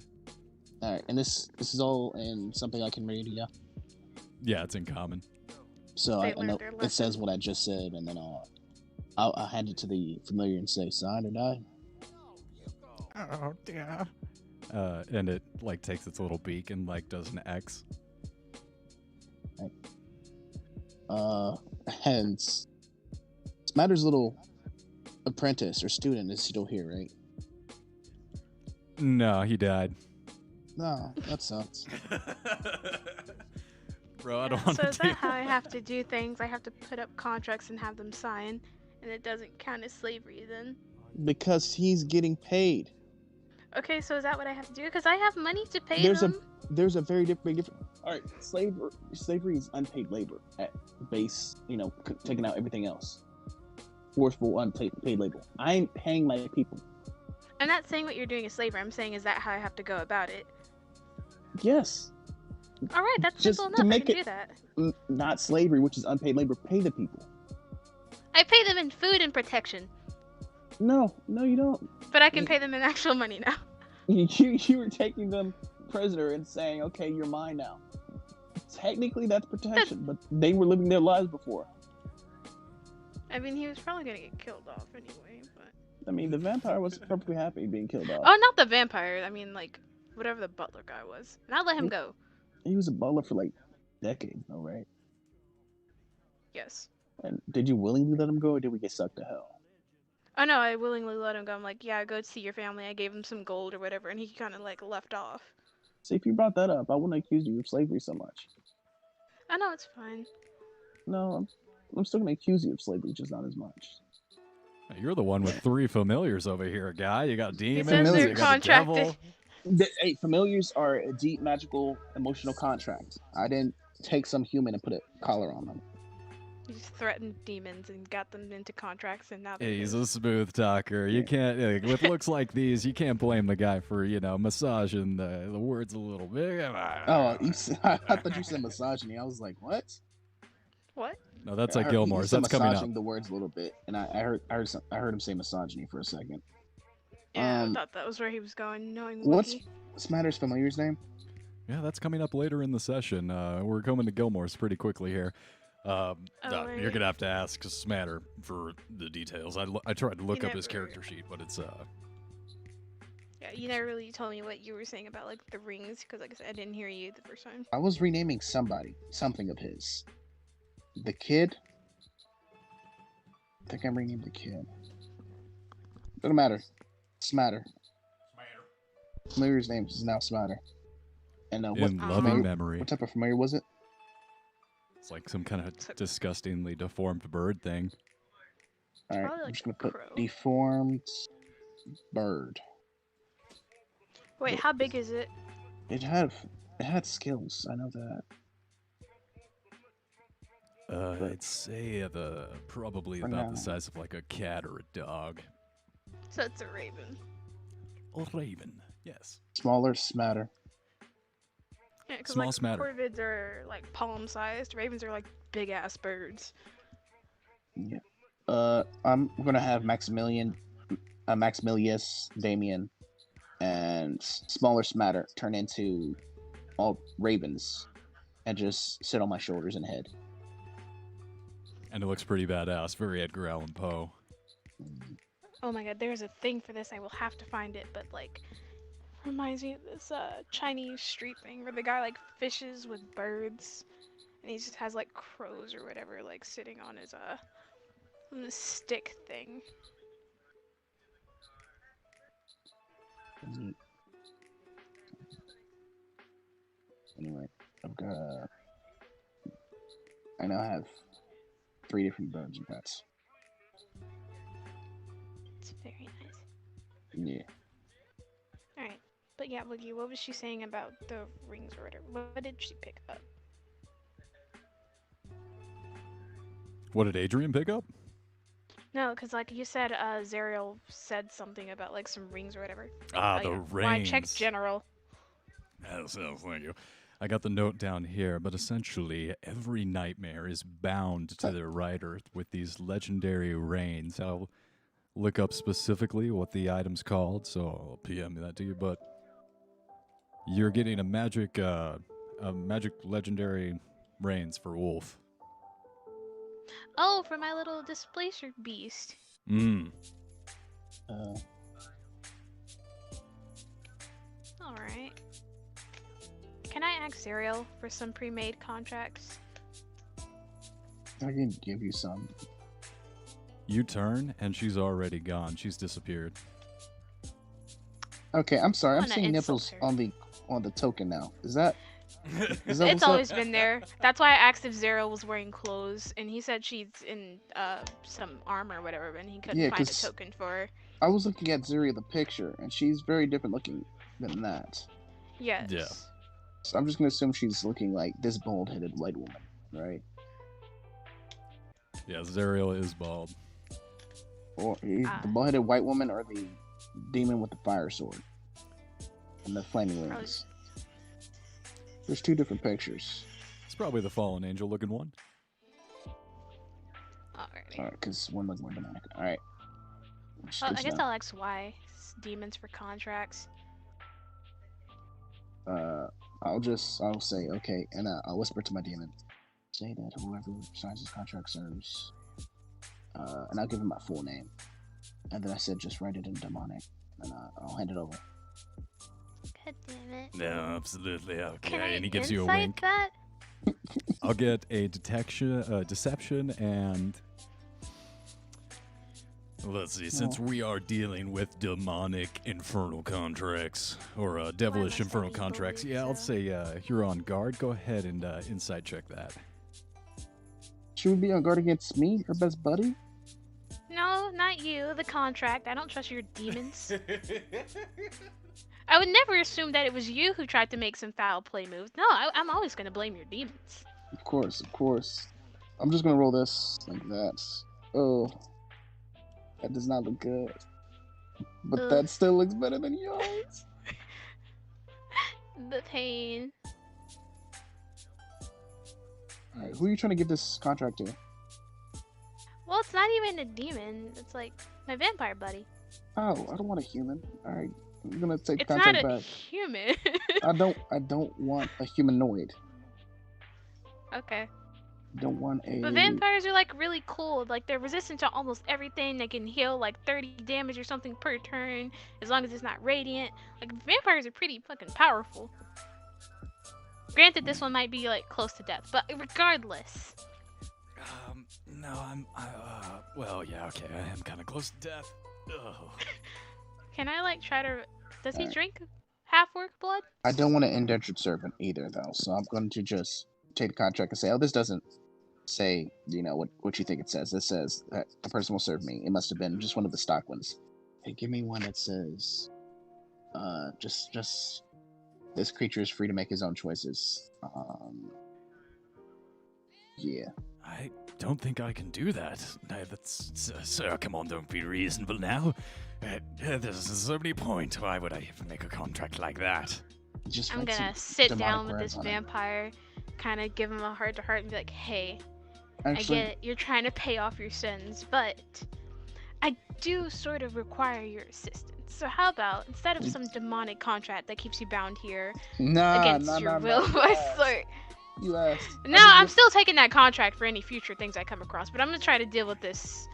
All right, and this is all in something I can read, yeah. Yeah, it's in common. So They I know learned their it says what I just said, and then I'll hand it to the familiar and say, "Sign or die." Oh dear. And it like takes its little beak and like does an X. And Smatter's little apprentice or student is still here, right? No, he died. No, that sucks. Bro, I don't Yeah, want so to is do that how I have to do things? I have to put up contracts and have them sign, and it doesn't count as slavery then? Because he's getting paid. Okay, so is that what I have to do? Because I have money to pay There's them. There's a very big difference. All right, slavery is unpaid labor at base. Taking out everything else. Forceful unpaid labor. I'm paying my people. I'm not saying what you're doing is slavery. I'm saying, is that how I have to go about it? Yes. All right, that's Just simple to enough. I make can it- do that. Not slavery, which is unpaid labor. Pay the people. I pay them in food and protection, No, you don't. but I can pay them in actual money now. You were taking them prisoner and saying, "Okay, you're mine now." Technically, that's protection, but they were living their lives before. I mean, he was probably gonna get killed off anyway, but... I mean, the vampire was perfectly happy being killed off. Oh, not the vampire. I mean, like, whatever the butler guy was. And I'd let him go. He was a butler for like decades, though, right? Yes. And did you willingly let him go, or did we get sucked to hell? Oh no, I willingly let him go. I'm like, yeah, go see your family. I gave him some gold or whatever, and he kind of like left off. See, if you brought that up, I wouldn't accuse you of slavery so much. I know it's fine. No, I'm still gonna accuse you of slavery, just not as much. You're the one with 3 familiars over here, guy. You got He says demons, they're you got the contracted. devil. Hey, familiars are a deep, magical, emotional contract. I didn't take some human and put a collar on them. He just threatened demons and got them into contracts, and now they're He's his. a smooth talker. You Yeah. can't, with looks like these, you can't blame the guy for, massaging the words a little bit. Oh, I thought you said misogyny. I was like, what? What? No, that's I like heard, he Gilmore's. said That's coming up. massaging the words a little bit, and I heard him say misogyny for a second. Yeah, I thought that was where he was going, knowing What's Wookiee. Smatter's familiar's name? Yeah, that's coming up later in the session. We're coming to Gilmore's pretty quickly here. No, right. you're gonna have to ask Smatter for the details. I tried to look up his character sheet, but it's Yeah, you never really told me what you were saying about like the rings, because like I said, I didn't hear you the first time. I was renaming something of his. The kid? I think I'm renaming the kid. Doesn't matter. Smatter. Familiar's name is now Smatter. And what in loving familiar- memory. What type of familiar was it? It's like some kind of disgustingly deformed bird thing. Alright, Probably I'm like just a gonna put crow. deformed bird. Wait, how big is it? It had skills, I know that. I'd say probably For about now. the size of like a cat or a dog. So it's a raven. Or raven, yes. Smaller, Smatter. Yeah, because Small like smatter. corvids are like palm-sized. Ravens are like big-ass birds. Yeah. I'm gonna have Maximilius, Damien, and smaller Smatter turn into all ravens and just sit on my shoulders and head. And it looks pretty badass. Very Edgar Allan Poe. Oh my god, there's a thing for this. I will have to find it, but like reminds me of this Chinese street thing where the guy like fishes with birds and he just has like crows or whatever like sitting on his on this stick thing. Neat. Anyway, I now have 3 different birds and pets. It's very nice. Yeah. Alright. But yeah, Woogie, what was she saying about the rings or whatever? What did she pick up? What did Adrian pick up? No, because like you said, Zariel said something about like some rings or whatever. Ah, Oh, the yeah. rings. Why check general? Yes, thank you. I got the note down here, but essentially every nightmare is bound to their writer with these legendary reigns. I'll look up specifically what the item's called, so I'll PM that to you, but you're getting a magic legendary reigns for Wolf. Oh, for my little displacer beast. Mm. Alright. Can I ask Zariel for some pre-made contracts? I can give you some. You turn, and she's already gone. She's disappeared. Okay, I'm sorry. I'm Wanna seeing insult nipples her. on the token now. Is that It's what's always up? been there. That's why I asked if Zariel was wearing clothes, and he said she's in some armor or whatever, and he couldn't Yeah, find a 'cause- token for her. I was looking at Zuri the picture, and she's very different looking than that. Yes. Yeah. So I'm just gonna assume she's looking like this bald-headed white woman, right? Yeah, Zariel is bald. Or Ah. the bald-headed white woman, or the demon with the fire sword and the flaming Probably- rings. There's 2 different pictures. It's probably the fallen angel looking one. Alrighty. All right, because one looks more demonic. All right. Well, I guess I'll ask why. Demons for contracts. I'll say okay, and I'll whisper to my demon, say that whoever signs this contract serves, and I'll give him my full name, and then I said just write it in demonic, and I'll hand it over. God damn it. No, absolutely okay. Can I And he gives you a insight wink. that? I'll get a deception, and Let's see, since we are dealing with demonic infernal contracts, or devilish must I infernal be contracts, believed yeah, I'll so? say you're on guard. Go ahead and insight check that. Should we be on guard against me, her best buddy? No, not you. The contract. I don't trust your demons. I would never assume that it was you who tried to make some foul play moves. No, I'm always gonna blame your demons. Of course, of course. I'm just gonna roll this like that. Oh, that does not look good. But Ugh. that still looks better than yours. The pain. Alright, who are you trying to give this contract to? Well, it's not even a demon. It's like my vampire buddy. Oh, I don't want a human. Alright, I'm gonna take the It's not contract a back. human. I don't want a humanoid. Okay. I don't want a. But vampires are like really cool. Like they're resistant to almost everything. They can heal like 30 damage or something per turn, as long as it's not radiant. Like vampires are pretty fucking powerful. Granted, this one might be like close to death, but regardless. No, well, yeah, okay, I am kind of close to death. Ugh. Can I like try to? Does he Alright. drink half-orc blood? I don't want an indentured servant either, though. So I'm going to just take the contract and say, "Oh, this doesn't say, what you think it says. This says that the person will serve me. It must have been just one of the stock ones. Hey, give me one that says, just this creature is free to make his own choices. Yeah. I don't think I can do that. Sir, come on, don't be reasonable now. There's so many points. Why would I even make a contract like that? Just I'm write gonna some sit demonic down with words this on it. vampire, kind of give him a heart-to-heart and be like, hey, Actually, I get it, you're trying to pay off your sins, but I do sort of require your assistance. So how about, instead of some demonic contract that keeps you bound here against your will, I swear. You asked. No, I'm still taking that contract for any future things I come across, but I'm gonna try to deal with this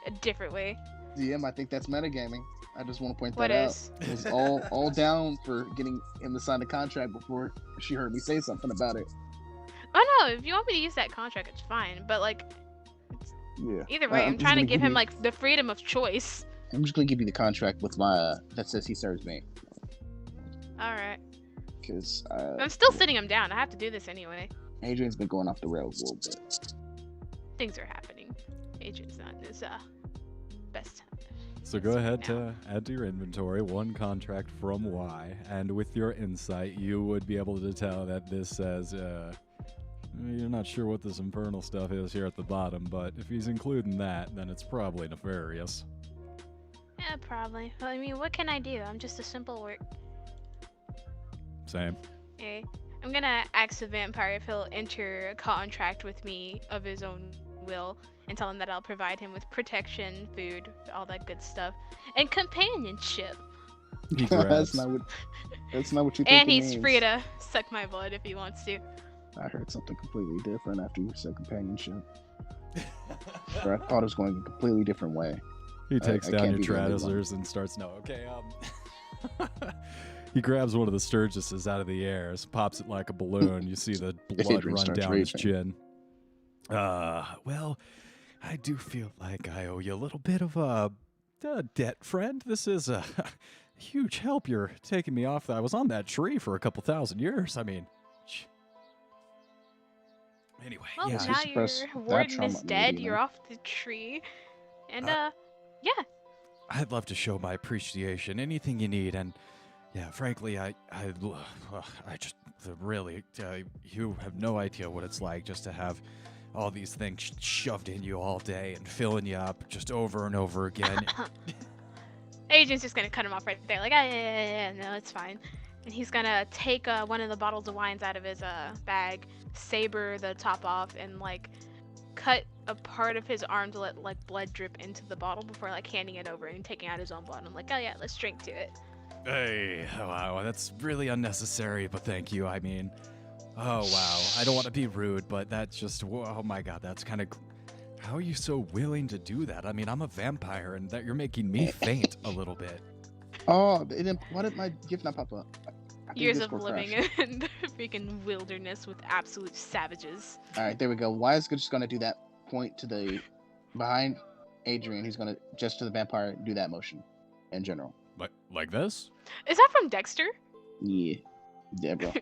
a different way. DM, I think that's metagaming. I just want to point What that is? out. It was all down for getting him to sign the contract before she heard me say something about it. Oh no, if you want me to use that contract, it's fine. But like, Yeah. either way, I'm just trying to gonna give him you- like the freedom of choice. I'm just gonna give you the contract with my that says he serves me, All right. because I'm still sitting him down. I have to do this anyway. Adrian's been going off the rails a little bit. Things are happening. Agent's not in his best time. So go ahead to add to your inventory one contract from Y, and with your insight, you would be able to tell that this says, you're not sure what this infernal stuff is here at the bottom, but if he's including that, then it's probably nefarious. Yeah, probably. Well, I mean, what can I do? I'm just a simple work. Same. Okay. I'm gonna ask the vampire if he'll enter a contract with me of his own will, and tell him that I'll provide him with protection, food, all that good stuff, and companionship. He that's grabs. not what you think. And it he's means. free to suck my blood if he wants to. I heard something completely different after you said companionship. Or I thought it was going a completely different way. He takes I down can't your be the only one. trousers and starts. No, okay. He grabs one of the Sturgises out of the air, pops it like a balloon. You see the blood Adrian run starts down his raging. chin. Well, I do feel like I owe you a little bit of a debt, friend. This is a huge help. You're taking me off. I was on that tree for a couple thousand years. I mean, anyway, Well, yeah. now suppress your that warden trauma is in you, dead. you You're know? off the tree, and yeah. I'd love to show my appreciation. Anything you need, and yeah, frankly, I just really, you have no idea what it's like just to have all these things shoved in you all day and filling you up just over and over again. Agent's just gonna cut him off right there, like, yeah, no, it's fine. And he's gonna take one of the bottles of wines out of his bag, saber the top off, and like cut a part of his arm to let like blood drip into the bottle before like handing it over and taking out his own blood. I'm like, oh yeah, let's drink to it. Hey, wow, that's really unnecessary, but thank you. I mean, oh wow, I don't want to be rude, but that's just, oh my god, that's kind of, how are you so willing to do that? I mean, I'm a vampire, and that you're making me faint a little bit. Oh, why did my gift not pop up? I think Years of Discord living crashed. in the freaking wilderness with absolute savages. All right, there we go. Why is just going to do that point to the behind Adrian. He's gonna just to the vampire do that motion, in general. Like this? Is that from Dexter? Yeah, Deborah.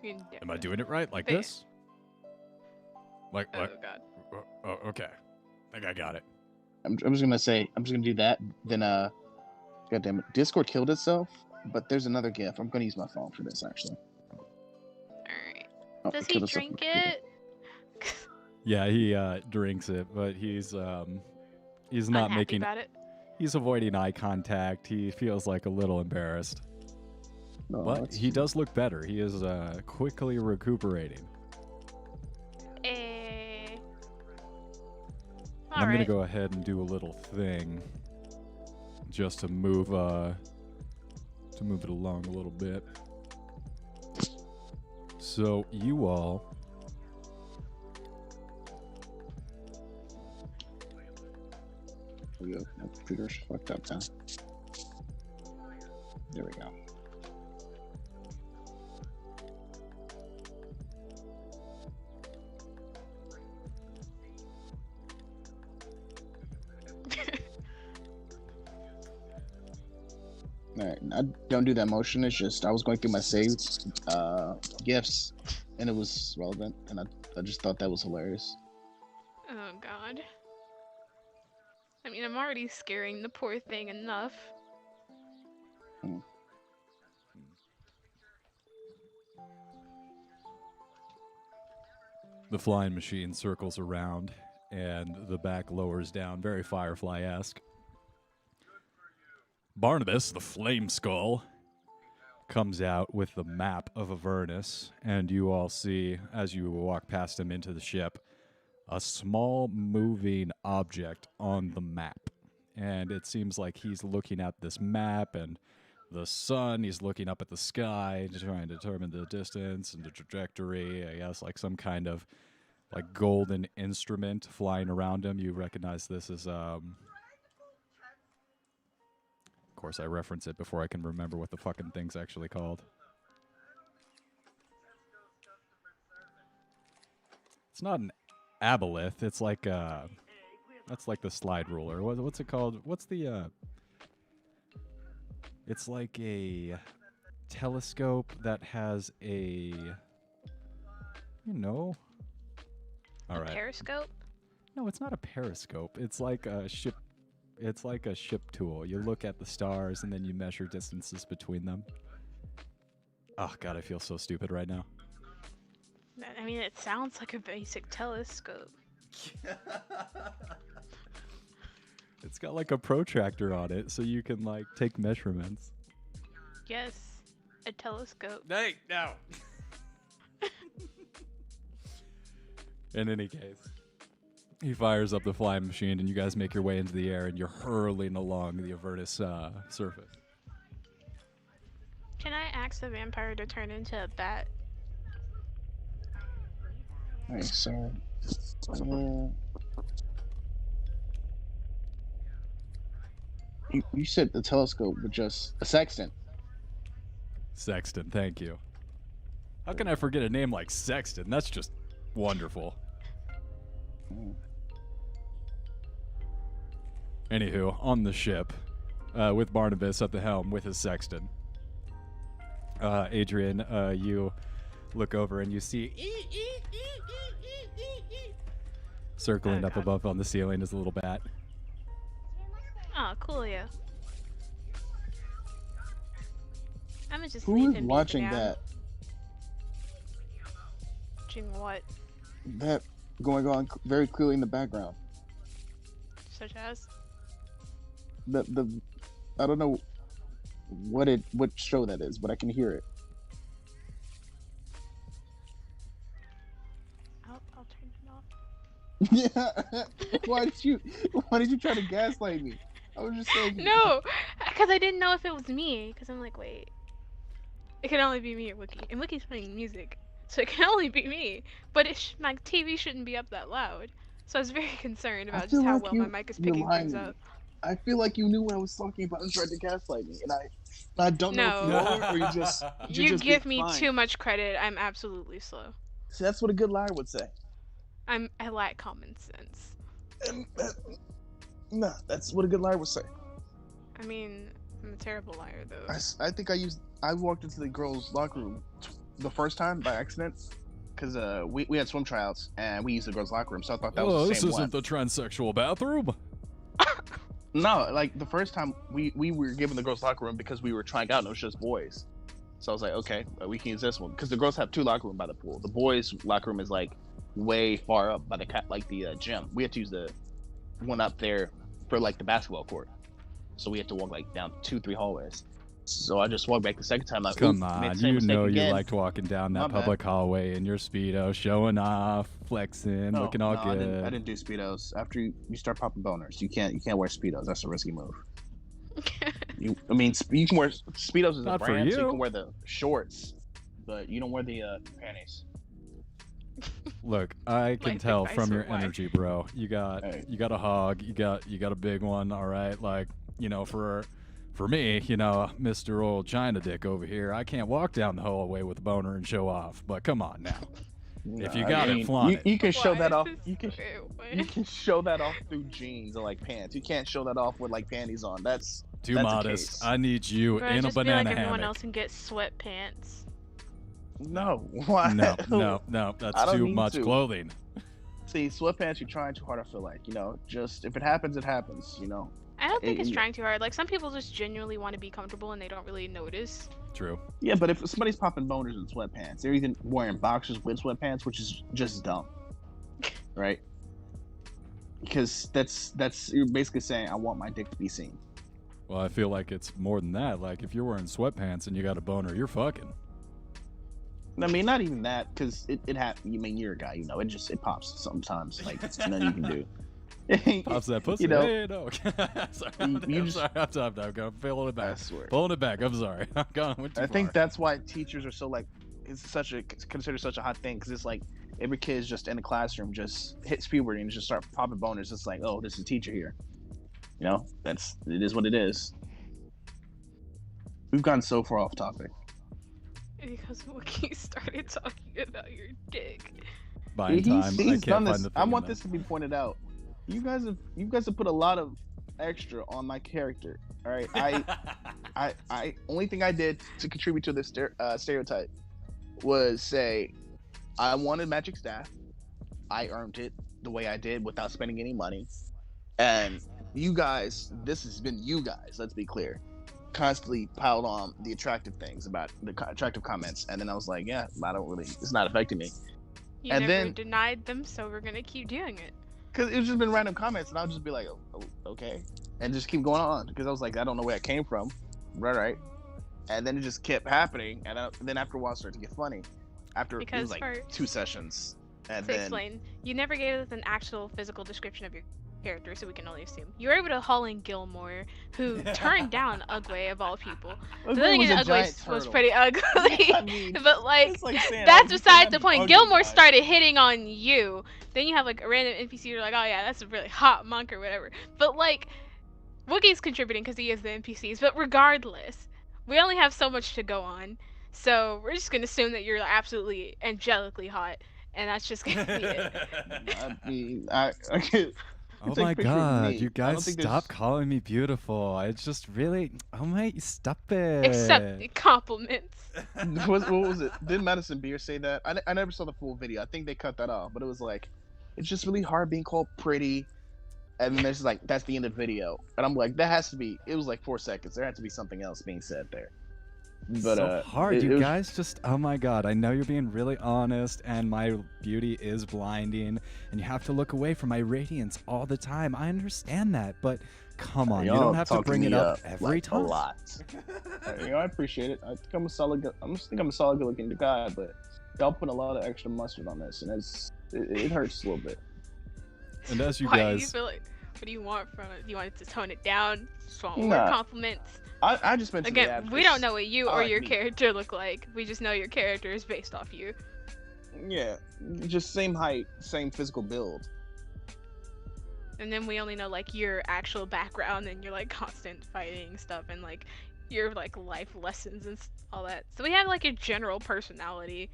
Am I doing it right? Like Fair. this? Like Oh god. Oh, okay. I think I got it. I'm just gonna do that. Then God damn it, Discord killed itself. But there's another GIF. I'm gonna use my phone for this actually. Alright. Oh, Does it he killed itself drink on the computer. it? Yeah, he drinks it, but he's not Unhappy making. about it. He's avoiding eye contact. He feels like a little embarrassed, No, but that's- he does look better. He is quickly recuperating. Eh. And I'm gonna Alright. go ahead and do a little thing, just to move it along a little bit. So you all. There we go. My computer's fucked up now. There we go. Alright, I don't do that motion. It's just I was going through my saved gifts, and it was relevant, and I just thought that was hilarious. Oh god. I mean, I'm already scaring the poor thing enough. The flying machine circles around, and the back lowers down, very Firefly-esque. Barnabas, the flame skull, comes out with the map of Avernus, and you all see, as you walk past him into the ship, a small moving object on the map. And it seems like he's looking at this map and the sun. He's looking up at the sky, trying to determine the distance and the trajectory. I guess like some kind of like golden instrument flying around him. You recognize this as of course I reference it before I can remember what the fucking thing's actually called. It's not an aboleth. It's like that's like the slide ruler. What's it called? What's the It's like a telescope that has a all right. Periscope? No, it's not a periscope. It's like a ship. It's like a ship tool. You look at the stars and then you measure distances between them. Oh god, I feel so stupid right now. I mean, it sounds like a basic telescope. It's got like a protractor on it, so you can like take measurements. Yes, a telescope. Hey, no. In any case, he fires up the flying machine, and you guys make your way into the air, and you're hurling along the Avernus surface. Can I ask the vampire to turn into a bat? Alright, so you said the telescope with just a sextant. Sexton, thank you. How can I forget a name like Sexton? That's just wonderful. Anywho, on the ship, with Barnabas at the helm with his sexton. Adrian, you look over and you see circling Oh, up God. above on the ceiling is a little bat. Oh, coolio. I'm gonna just Who leave is him watching beat down. that? Watching what? That going on very clearly in the background. Such as? The I don't know what show that is, but I can hear it. I'll turn it off. Yeah. Why did you try to gaslight me? I was just saying. No, because I didn't know if it was me. Because I'm like, wait, it can only be me or Wookie, and Wookie's playing music, so it can only be me. But my TV shouldn't be up that loud, so I was very concerned about just how well my mic is picking things up. I feel like you knew what I was talking about and tried to gaslight me, and I don't know if you No. are or you just You just give being me fine. too much credit. I'm absolutely slow. See, that's what a good liar would say. I lack common sense. And Nah, that's what a good liar would say. I mean, I'm a terrible liar though. I think I walked into the girls' locker room the first time by accident because we had swim tryouts and we used the girls' locker room, so I thought that was the this same isn't one. the transsexual bathroom. No, like the first time we were given the girls' locker room because we were trying out and it was just boys. So I was like, okay, we can use this one because the girls have 2 locker rooms by the pool. The boys' locker room is like way far up by the gym. We had to use the one up there for like the basketball court. So we had to walk like down 2-3 hallways. So I just walked back the second time. Like, Come on, you know you liked walking down that My public hallway in your Speedo, showing off, flexing, looking all good. I didn't do Speedos. After you start popping boners, you can't wear Speedos. That's a risky move. You can wear Speedos as a brand, so you can wear the shorts, but you don't wear the panties. Look, I can tell from your why. energy, bro. You got a hog. You got a big one. All right, like for me, Mr. Old China Dick over here, I can't walk down the hallway with a boner and show off. But come on now, if you got it, flaunt it. You can show that off. You You can show that off through jeans or like pants. You can't show that off with like panties on. That's too modest. I need you Bro, in a just banana be like everyone hammock. else and get sweatpants. No, why? No, that's too much clothing. See, sweatpants, you're trying too hard. I feel like just if it happens, it happens. I don't think it's trying too hard. Like some people just genuinely want to be comfortable and they don't really notice. True. Yeah, but if somebody's popping boners in sweatpants, they're even wearing boxers with sweatpants, which is just dumb, right? Because that's you're basically saying I want my dick to be seen. Well, I feel like it's more than that. Like if you're wearing sweatpants and you got a boner, you're fucking. I mean, not even that, because it happens. You're a guy, it pops sometimes. Like, there's nothing you can do. Pops that pussy. Hey, no. Sorry, I'm pulling it back. I swear. Pulling it back. I'm sorry. I'm gone. Went too I think far. that's why teachers are so like, it's considered such a hot thing, because it's like every kid's just in the classroom just hits puberty and just start popping boners. It's like, oh, this is a teacher here. It is what it is. We've gone so far off topic. Because Wookie started talking about your dick. Buying time. He's done this. I want this to be pointed out. You guys have put a lot of extra on my character. All right, I only thing I did to contribute to this stereotype was say I wanted magic staff. I earned it the way I did without spending any money. And you guys, this has been you guys. Let's be clear. Constantly piled on the attractive things about the attractive comments, and then I was like, yeah, it's not affecting me. You And never then- denied them, so we're gonna keep doing it. Because it's just been random comments, and I'll just be like, oh, okay, and just keep going on, because I was like, I don't know where it came from, right, and then it just kept happening, and then after a while it started to get funny. It was like 2 sessions, and then explain, you never gave us an actual physical description of your character, so we can only assume you were able to haul in Gilmore, who turned down Ugway of all people. The thing in Ugway was pretty ugly. I mean, but like saying, that's oh, you besides think the I'm point. ugly, Gilmore guys. started hitting on you. Then you have like a random NPC. You're like, oh yeah, that's a really hot monk or whatever. But like, Wookie's contributing because he is the NPCs. But regardless, we only have so much to go on. So we're just gonna assume that you're absolutely angelically hot, and that's just gonna be it. I mean, okay. Oh Take a my picture of god, me. you I don't guys think stop there's- calling me beautiful. It's just really. Oh my, stop it. Except the compliments. what was it? Did Madison Beer say that? I never saw the full video. I think they cut that off, but it was like, it's just really hard being called pretty. And then there's like, that's the end of the video. And I'm like, that has to be, it was like 4 seconds. There had to be something else being said there. But so hard, it you was- guys just. Oh my god, I know you're being really honest, and my beauty is blinding, and you have to look away from my radiance all the time. I understand that, but come on, you Y'all don't have to talking bring it me up every like, time. a lot. I appreciate it. I think I'm a solid good looking guy, but y'all put a lot of extra mustard on this, and it hurts a little bit. And as you Why do you guys, feel like? What do you want from it? Do you want it to tone it down? Just want more Nah. compliments? I just mentioned Again, we don't know what you or like your me. character look like. We just know your character is based off you. Yeah, just same height, same physical build. And then we only know like your actual background and your like constant fighting stuff and like your like life lessons and all that. So we have like your general personality.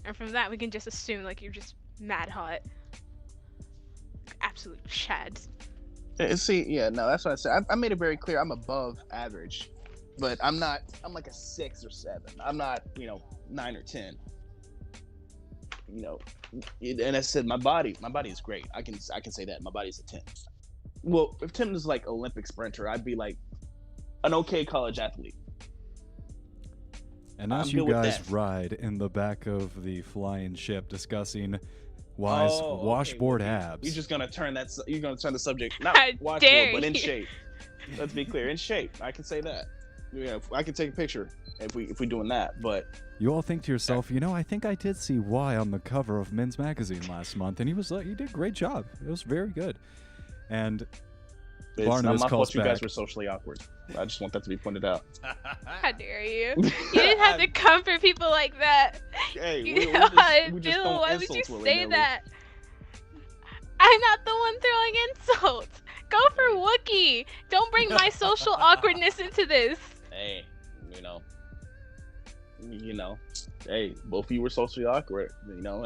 And from that we can just assume like you're just mad hot. Absolute chads. See, yeah, no, that's what I said. I made it very clear. I'm above average, but I'm not. I'm like a 6 or 7. I'm not, 9 or 10. You know, and I said my body is great. I can say that my body's a 10. Well, if Tim is like Olympic sprinter, I'd be like an okay college athlete. And as I'm you good with guys that. ride in the back of the flying ship discussing Okay, washboard well, abs. You're just gonna turn that. You're gonna turn the subject not How dare washboard, but in you. shape. Let's be clear, in shape. I can say that. Yeah, I can take a picture if we doing that. But You all think to yourself, I think I did see Y on the cover of Men's Magazine last month, and he was like, you did a great job. It was very good. And it's not Barnabas my calls fault you guys back. were socially awkward. I just want that to be pointed out. How dare you? You didn't have to comfort people like that. Hey, You we know how I just feel. don't Why would you insult say willy-nilly. that? I'm not the one throwing insults. Go for Wookiee. Don't bring my social awkwardness into this. Hey, hey, both of you were socially awkward. And I y'all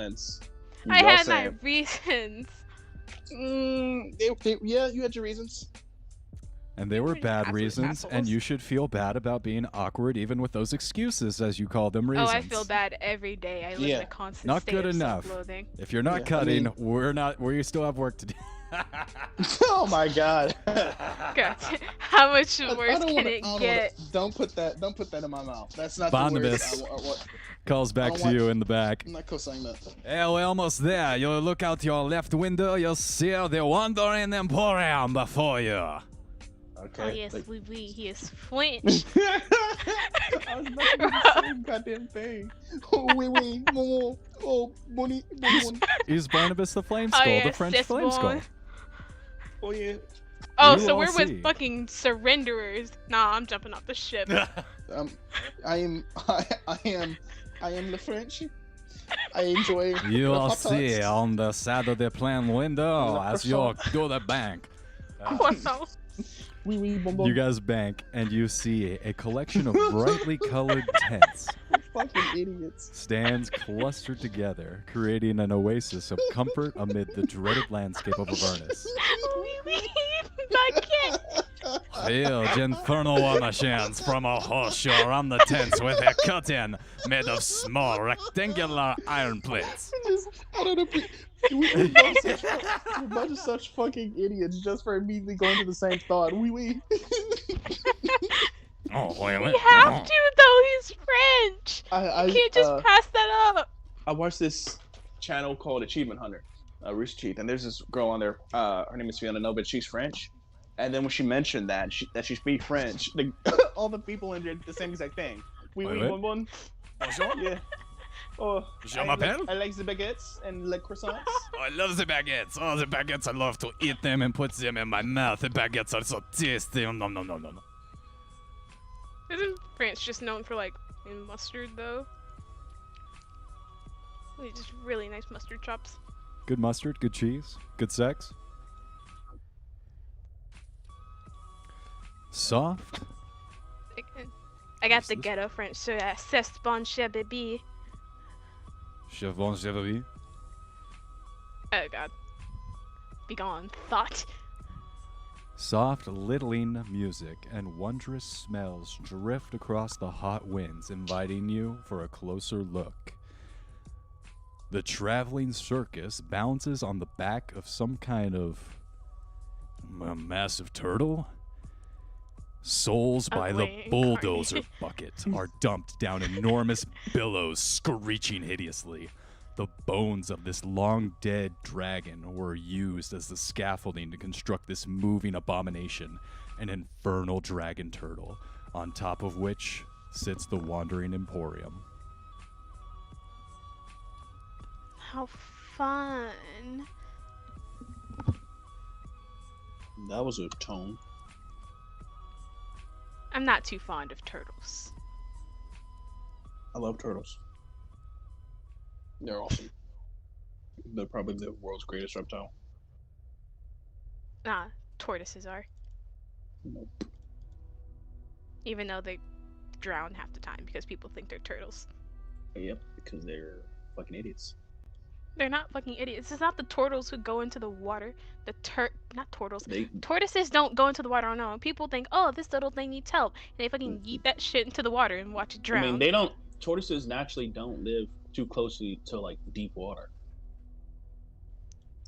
had my saying, reasons. yeah, you had your reasons. And they were We're just bad absolute reasons, and assholes. you should feel bad about being awkward even with those excuses, as you call them, reasons. Oh, I feel bad every day. I live in Yeah. a constant Not state good of enough. self-loathing. If you're not Yeah, I cutting, mean- we still have work to do. Oh my god. God, how much I worse don't can wanna- it I don't get? wanna- don't put that in my mouth. That's not Barnabas. the words Calls back don't to want- you in the back. I'm not co-signing that. Hey, we're almost there. You look out your left window, you'll see the Wandering Emporium before you. Okay. Oh yes, like- he is French. I was about to do the same goddamn thing. Oh, oui, oh, money. He's Barnabas the Flame Oh, Skull, yeah, the French c'est Flame Skull. bon. Oh yeah. Oh, You so all we're see. with fucking surrenderers. Nah, I'm jumping off the ship. I am the French. I enjoy. You the will hot see dogs. on the side of the plane window Le as you croissant. go to the bank. Croissant. Oui, bonbon. You guys bank, and you see a collection of brightly colored tents fucking idiots. stands clustered together, creating an oasis of comfort amid the dreaded landscape of Avernus. Oui, oui, baguette. Huge infernal war machines from a horseshoe around the tents with a curtain made of small rectangular iron plates. I don't know. We're both such fucking idiots just for immediately going to the same thought. Oui. Oh, wait, We have to though. He's French. I You can't just pass that up. I watched this channel called Achievement Hunter, Rooster Teeth, and there's this girl on there. Her name is Fiona, but she's French. And then when she mentioned that she speaks French, all the people in there did the same exact thing. Oui, Wait. bonbon. Bonjour. Yeah. Oh, Je m'appelle? I like the baguettes and the croissants. Oh, I love the baguettes. Oh, the baguettes, I love to eat them and put them in my mouth. The baguettes are so tasty. No. Isn't France just known for like mustard though? Just really nice mustard chops. Good mustard, good cheese, good sex. Soft. I got What's the this? ghetto French, so yeah, c'est bon chez baby. Chevron chevalier. Oh god. Be gone, thought. Soft, littling music and wondrous smells drift across the hot winds, inviting you for a closer look. The traveling circus bounces on the back of some kind of massive turtle. Souls by the Ugly bulldozer incarnate. bucket are dumped down enormous billows, screeching hideously. The bones of this long-dead dragon were used as the scaffolding to construct this moving abomination, an infernal dragon turtle, on top of which sits the Wandering Emporium. How fun. That was a tone. I'm not too fond of turtles. I love turtles. They're awesome. They're probably the world's greatest reptile. Nah, tortoises are. Nope. Even though they drown half the time because people think they're turtles. Yep, because they're fucking idiots. They're not fucking idiots. It's not the turtles who go into the water. Not turtles. They Tortoises don't go into the water on their own. People think, oh, this little thing needs help, and they fucking yeet that shit into the water and watch it drown. I mean, they don't. Tortoises naturally don't live too closely to like deep water.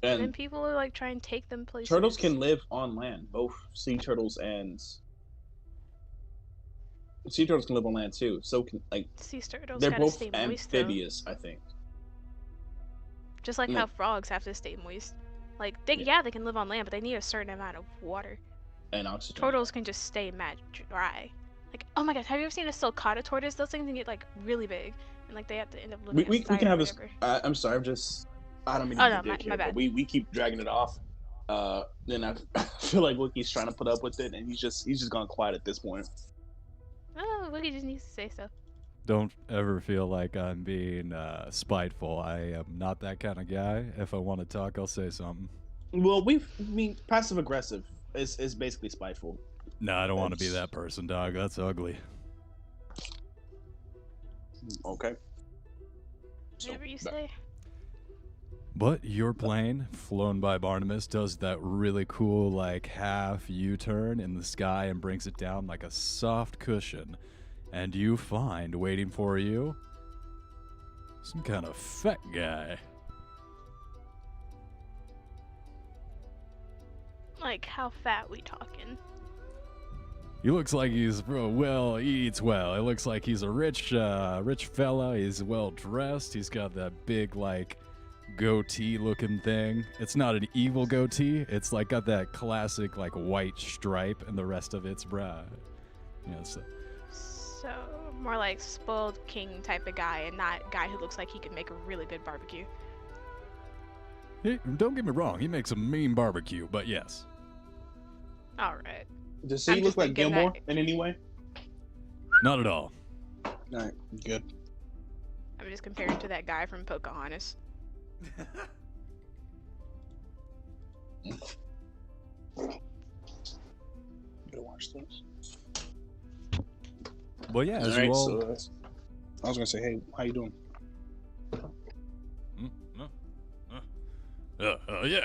And then And people are like try and take them places. turtles can live on land. Both sea turtles and sea turtles can live on land too. So can like Sea turtles they're gotta both stay moist, though. amphibious, I think. Just like No. how frogs have to stay moist. Like they can live on land, but they need a certain amount of water. And oxygen. Turtles can just stay dry. Like, oh my god, have you ever seen a sulcata tortoise? Those things can get like really big, and like they have to end up living We outside can or have this. whatever. I'm sorry. I don't mean to Oh, be no, a dick my here, bad. but we keep dragging it off. Then I feel like Wookiee's trying to put up with it, and he's just gone quiet at this point. Oh, Wookie just needs to say so. Don't ever feel like I'm being spiteful. I am not that kind of guy. If I want to talk, I'll say something. Well, passive aggressive is basically spiteful. No, I don't want to be That's- that person, dog. That's ugly. Okay. So, Whatever you say. But your plane, flown by Barnabas, does that really cool, like, half U-turn in the sky and brings it down like a soft cushion. And you find, waiting for you, some kind of fat guy. Like, how fat we talking? He looks like he's, he eats well. It looks like he's a rich fella. He's well dressed. He's got that big, like, goatee looking thing. It's not an evil goatee. It's like got that classic, like, white stripe, and the rest of it's brown. Yeah, So, more like spoiled king type of guy, and not guy who looks like he could make a really good barbecue. Don't get me wrong. He makes a mean barbecue, but yes. Alright. Does I'm he just look like thinking Gilmore that- in any way? Not at all. All right, good. I'm just comparing to that guy from Pocahontas. Gotta watch this. Well, yeah, as All right, you all... so I was gonna say, hey, how you doing? Yeah,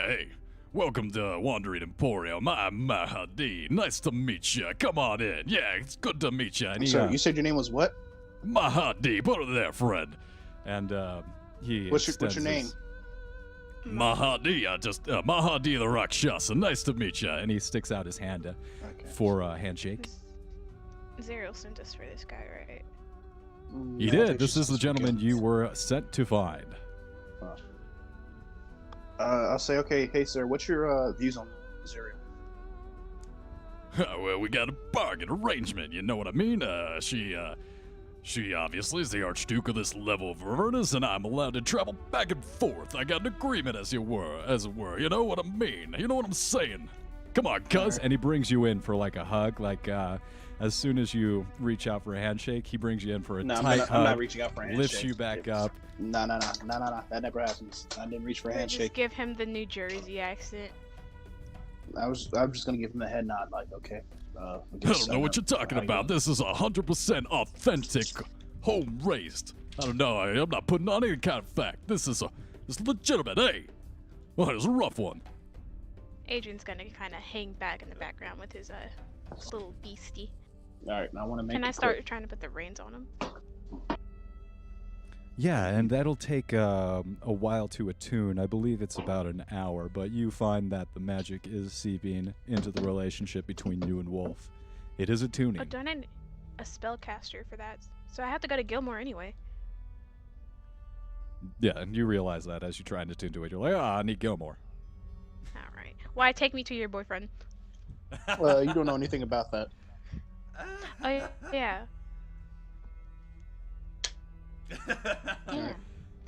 hey. Welcome to Wandering Emporium. I'm Mahadi. Nice to meet you. Come on in. Yeah, it's good to meet you. And he, Sorry, you said your name was what? Mahadi, put it there, friend. And he What's your extends name? his- Mahadi, Mahadi the Rakshasa. Nice to meet you. And he sticks out his hand Okay. for a handshake. Zero sent us for this guy, right? He No, I did. think This she's is the supposed to be gentleman good. you were sent to find. I'll say, okay, hey sir, what's your views on Zuriel? Well, we got a bargain arrangement, you know what I mean? She obviously is the Archduke of this level of Avernus, and I'm allowed to travel back and forth. I got an agreement, as it were. You know what I mean? You know what I'm saying? Come on, cuz. And he brings you in for like a hug. Like, as soon as you reach out for a handshake, he brings you in for a No, tight I'm hug, not reaching out for a handshake. lifts you back It's- up. No. That never happens. I didn't reach for a Or just handshake. give him the New Jersey accent. I'm just gonna give him a head nod, like, okay. I don't know what you're talking about. This is 100% authentic, home raised. I don't know. I'm not putting on any kind of fact. This is legitimate. Hey, well, it's a rough one. Adrian's gonna kind of hang back in the background with his little beastie. All right, now I want to make. Can it I start quick. trying to put the reins on him? Yeah, and that'll take a while to attune. I believe it's about an hour, but you find that the magic is seeping into the relationship between you and Wolf. It is attuning. Oh, don't I need a spellcaster for that? So I have to go to Gilmore anyway. Yeah, and you realize that as you try and attune to it. You're like, I need Gilmore. Alright. Why take me to your boyfriend? You don't know anything about that. Oh, yeah. Yeah.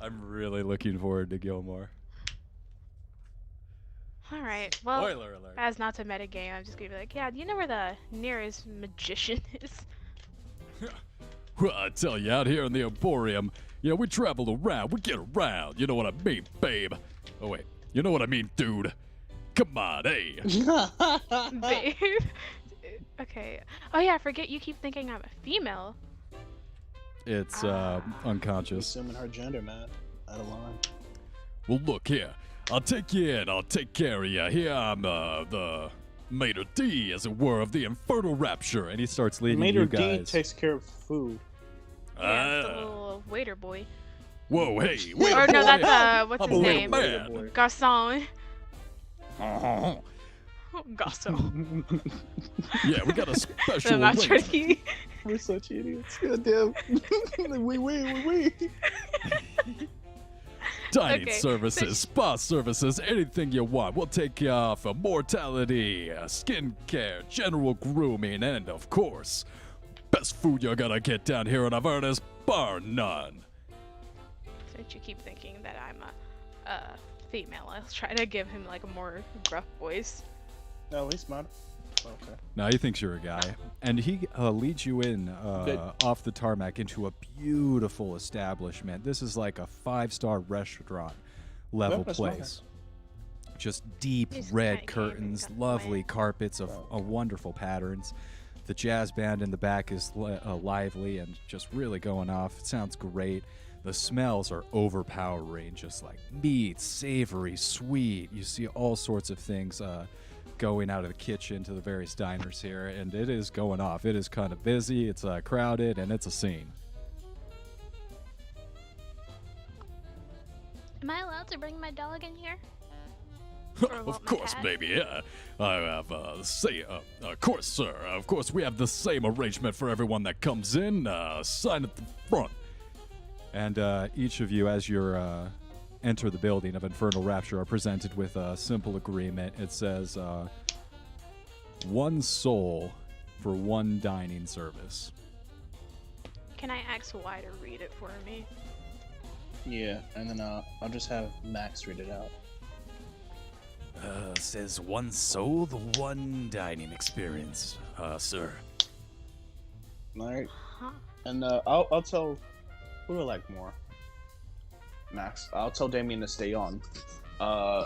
I'm really looking forward to Gilmore. Alright. Well, Spoiler alert. as not to metagame, I'm just gonna be like, yeah, do you know where the nearest magician is? Well, I tell you, out here in the Emporium, we travel around, we get around. You know what I mean, babe? Oh, wait. You know what I mean, dude? Come on, hey. Babe. Okay. Oh yeah, I forget you keep thinking I'm a female. It's Ah. unconscious. Assuming her gender, man. Out of line. Well, look here. I'll take you in. I'll take care of you. Here I'm the Mater D, as it were, of the Infernal Rapture. And he starts leading Mater you D guys. takes care of food. Yeah, the little waiter boy. Whoa, hey, wait Or a no, minute. that's what's I'm his a little name? man. Garçon. Uh-huh. Garçon. Yeah, we got a special The maître arrangement. d'. We're such idiots. Goddamn. we. Dining Okay, services, spa services, anything you want. We'll take care of mortality, skincare, general grooming, and of course, best food you're gonna get down here in Avernus, bar none. Since you keep thinking that I'm a female, I'll try to give him like a more gruff voice. No, at least mine. Okay. Now he thinks you're a guy, and he leads you in Good. off the tarmac into a beautiful establishment. This is like a 5-star restaurant level That's fine. place. Just deep Just red kinda came and curtains, got lovely away. carpets of wonderful patterns. The jazz band in the back is lively and just really going off. It sounds great. The smells are overpowering, just like meat, savory, sweet. You see all sorts of things going out of the kitchen to the various diners here, and it is going off. It is kind of busy, it's crowded, and it's a scene. Am I allowed to bring my dog in here? Of course, baby, yeah. I have, of course, sir. Of course, we have the same arrangement for everyone that comes in. Sign at the front. And each of you, as you're enter the building of Infernal Rapture, are presented with a simple agreement. It says, 1 soul for 1 dining service. Can I ask why to read it for me? Yeah, and then I'll just have Max read it out. Says 1 soul, the 1 dining experience, sir. All right. Huh? And I'll tell. Who do I like more? Max. I'll tell Damien to stay on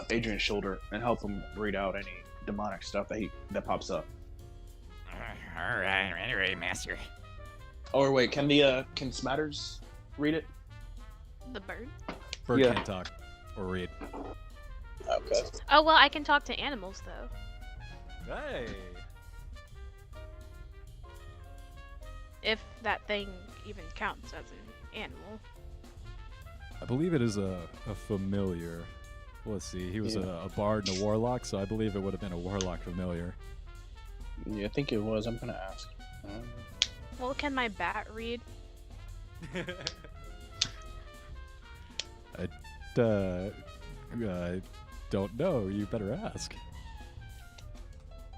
Adrian's shoulder and help him read out any demonic stuff that pops up. All right, master. Or wait, can Smatters read it? The bird? Bird Yeah. can't talk or read. Okay. Oh, well, I can talk to animals, though. Hey! If that thing even counts as an animal. I believe it is a familiar. Let's see, he was a bard and a warlock, so I believe it would have been a warlock familiar. Yeah, I think it was. I'm gonna ask. Well, can my bat read? I don't know. You better ask.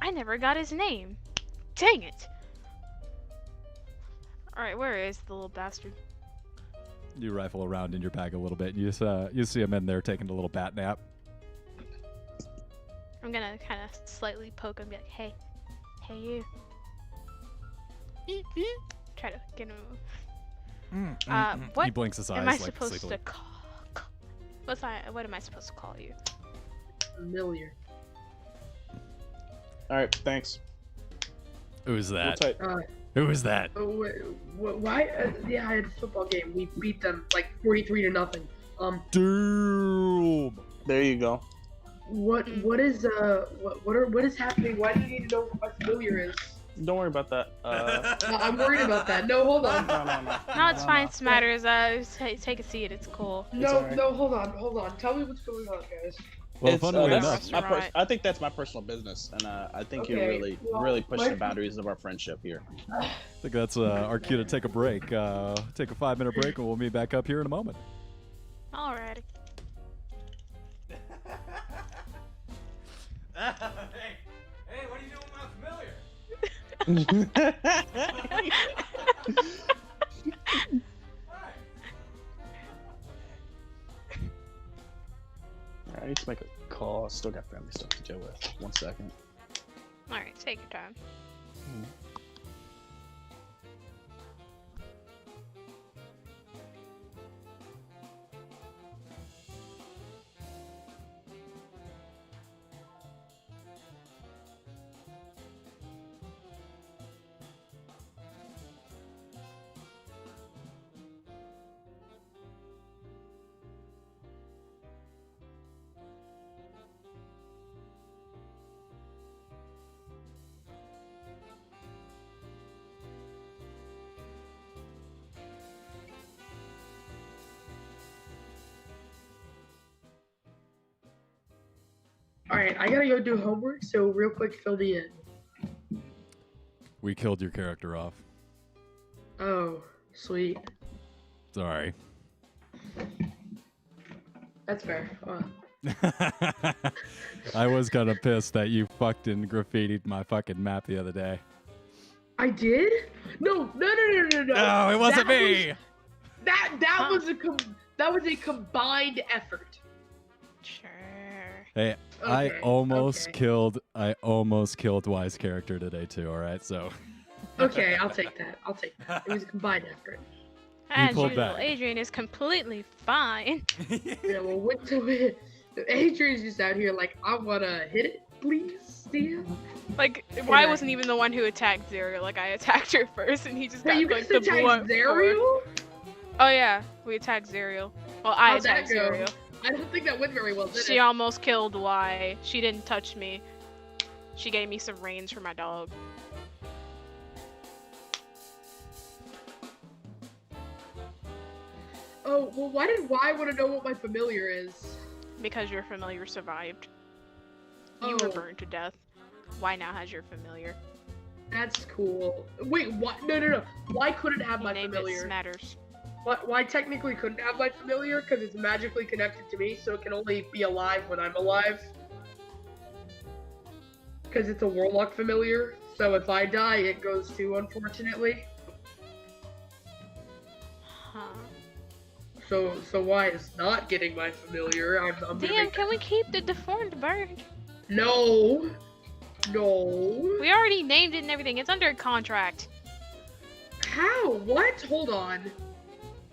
I never got his name. Dang it. Alright, where is the little bastard? You rifle around in your bag a little bit. You see him in there taking a little bat nap. I'm gonna kind of slightly poke him and be like, hey you. Try to get him. What He blinks his eyes am I like supposed sleepily. to call? What am I supposed to call you? Familiar. All right. Thanks. Who's that? We'll take- Who is that? Oh, wait, why? Yeah, I had a football game. We beat them like 43-0. Doom! There you go. What is what is happening? Why do you need to know what my familiar is? Don't worry about that. I'm worried about that. No, hold on. No, it's fine, Smatters. Take a seat. It's cool. No, alright. no, hold on. Tell me what's going on, guys. Well, It's, funnily that's enough, my I think that's my personal business, and I think you're Okay, really pushing my- the boundaries of our friendship here. I think that's our cue to take a break. Take a 5-minute break, and we'll meet back up here in a moment. Alrighty. Hey, what are you doing with my familiar? I need to make a call. I still got family stuff to deal with. 1 second. Alright, take your time. Alright, I gotta go do homework, so real quick, fill me in. We killed your character off. Oh, sweet. Sorry. That's fair. I was kind of pissed that you fucking graffitied my fucking map the other day. I did? No. No, it wasn't me. That was a combined effort. Sure. Hey, I almost killed Y's character today too. All right, so. Okay, I'll take that. It was a combined effort. As pulled usual, back. Adrian is completely fine. Yeah, well, what to it? Adrian's just out here like, I wanna hit it, please, dear. Like, Y wasn't even the one who attacked Zero. Like, I attacked her first, and he just got Hey, you like guys the blunt attacked Zerial? Oh yeah, we attacked Zerial. Well, I How'd that attacked go? Zerial. I don't think that went very well, did She it? almost killed Y. She didn't touch me. She gave me some reins for my dog. Oh, well, why did Y want to know what my familiar is? Because your familiar survived. You were Oh. burned to death. Y now has your familiar. That's cool. Wait, what? No. Why couldn't have He my named familiar? it Smatters. Why technically couldn't have my familiar? Because it's magically connected to me, so it can only be alive when I'm alive. Because it's a warlock familiar, so if I die, it goes too, unfortunately. Huh. So why is not getting my familiar? I'm gonna Damn, make can we keep the deformed bird? No. We already named it and everything. It's under contract. How? What? Hold on.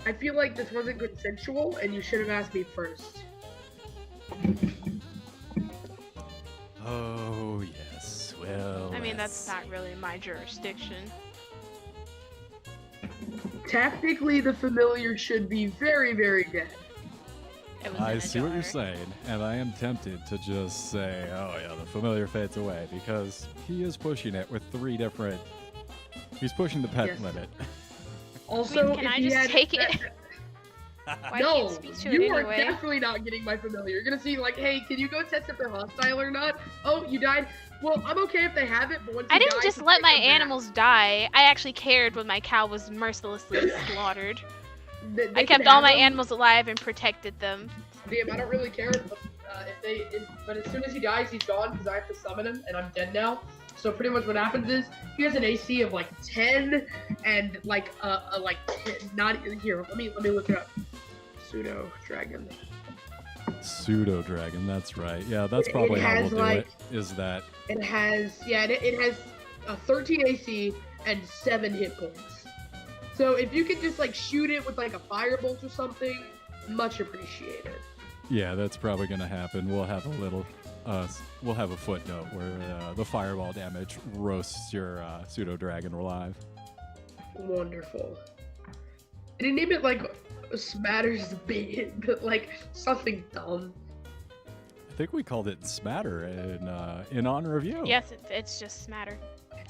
I feel like this wasn't consensual, and you should have asked me first. Oh yes. Well. I mean, that's let's not really my jurisdiction. Technically, the familiar should be very, very dead. It was I in a see what you're jar. saying, and I am tempted to just say, oh yeah, the familiar fades away, because he is pushing it with 3 different... He's pushing the pet Yes. limit. Also, Can if I he just had take it? Why no, can't speak to it you are anyway? definitely not getting my familiar. You're gonna see like, hey, can you go test if they're hostile or not? Oh, you died. Well, I'm okay if they have it, but once I you didn't die, just you let take my them back. animals die. I actually cared when my cow was mercilessly slaughtered. They I can kept all have my them. animals alive and protected them. Damn, I don't really care but as soon as he dies, he's gone because I have to summon him, and I'm dead now. So pretty much what happens is he has an AC of like 10 and like 10, not here. Let me look it up. Pseudo dragon. Pseudo dragon, that's right. Yeah, that's It probably how we'll has, do like- it. Is that It has it has a 13 AC and 7 hit points. So if you could just like shoot it with like a firebolt or something, much appreciated. yeah, that's probably gonna happen. We'll have a little, we'll have a footnote where the fireball damage roasts your pseudo dragon alive. Wonderful. Did he name it like Smatters Bait, but like something dumb? I think we called it Smatter in honor of you. Yes, it's just Smatter.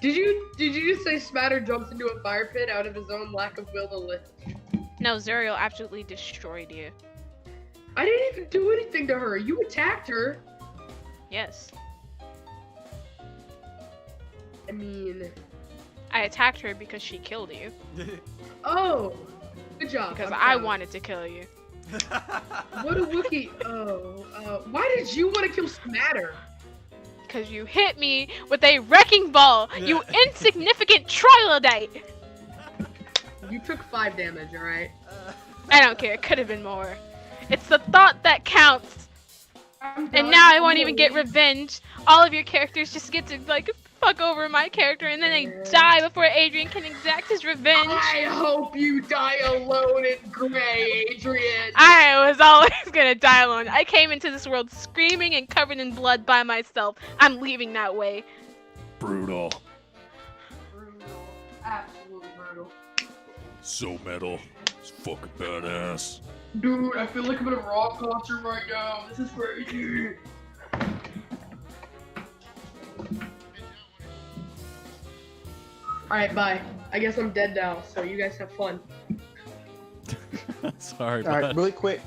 Did you just say Smatter jumps into a fire pit out of his own lack of will to live? No, Zuriel absolutely destroyed you. I didn't even do anything to her. You attacked her. Yes. I mean, I attacked her because she killed you. oh, good job. Because I'm I proud. wanted to kill you. What a Wookiee. Oh, why did you want to kill Smatter? Because you hit me with a wrecking ball, you insignificant troglodyte! You took 5 damage, alright? I don't care, it could have been more. It's the thought that counts. And now I won't even get revenge. All of your characters just get to, like, fuck over my character and then they die before Adrian can exact his revenge. I hope you die alone in gray, Adrian. I was always gonna die alone. I came into this world screaming and covered in blood by myself. I'm leaving that way. Brutal. Brutal. Absolutely brutal. So metal. It's fucking badass. Dude, I feel like I'm in a rock concert right now. This is crazy. Alright, bye. I guess I'm dead now, so you guys have fun. Sorry, All right, bud. really quick.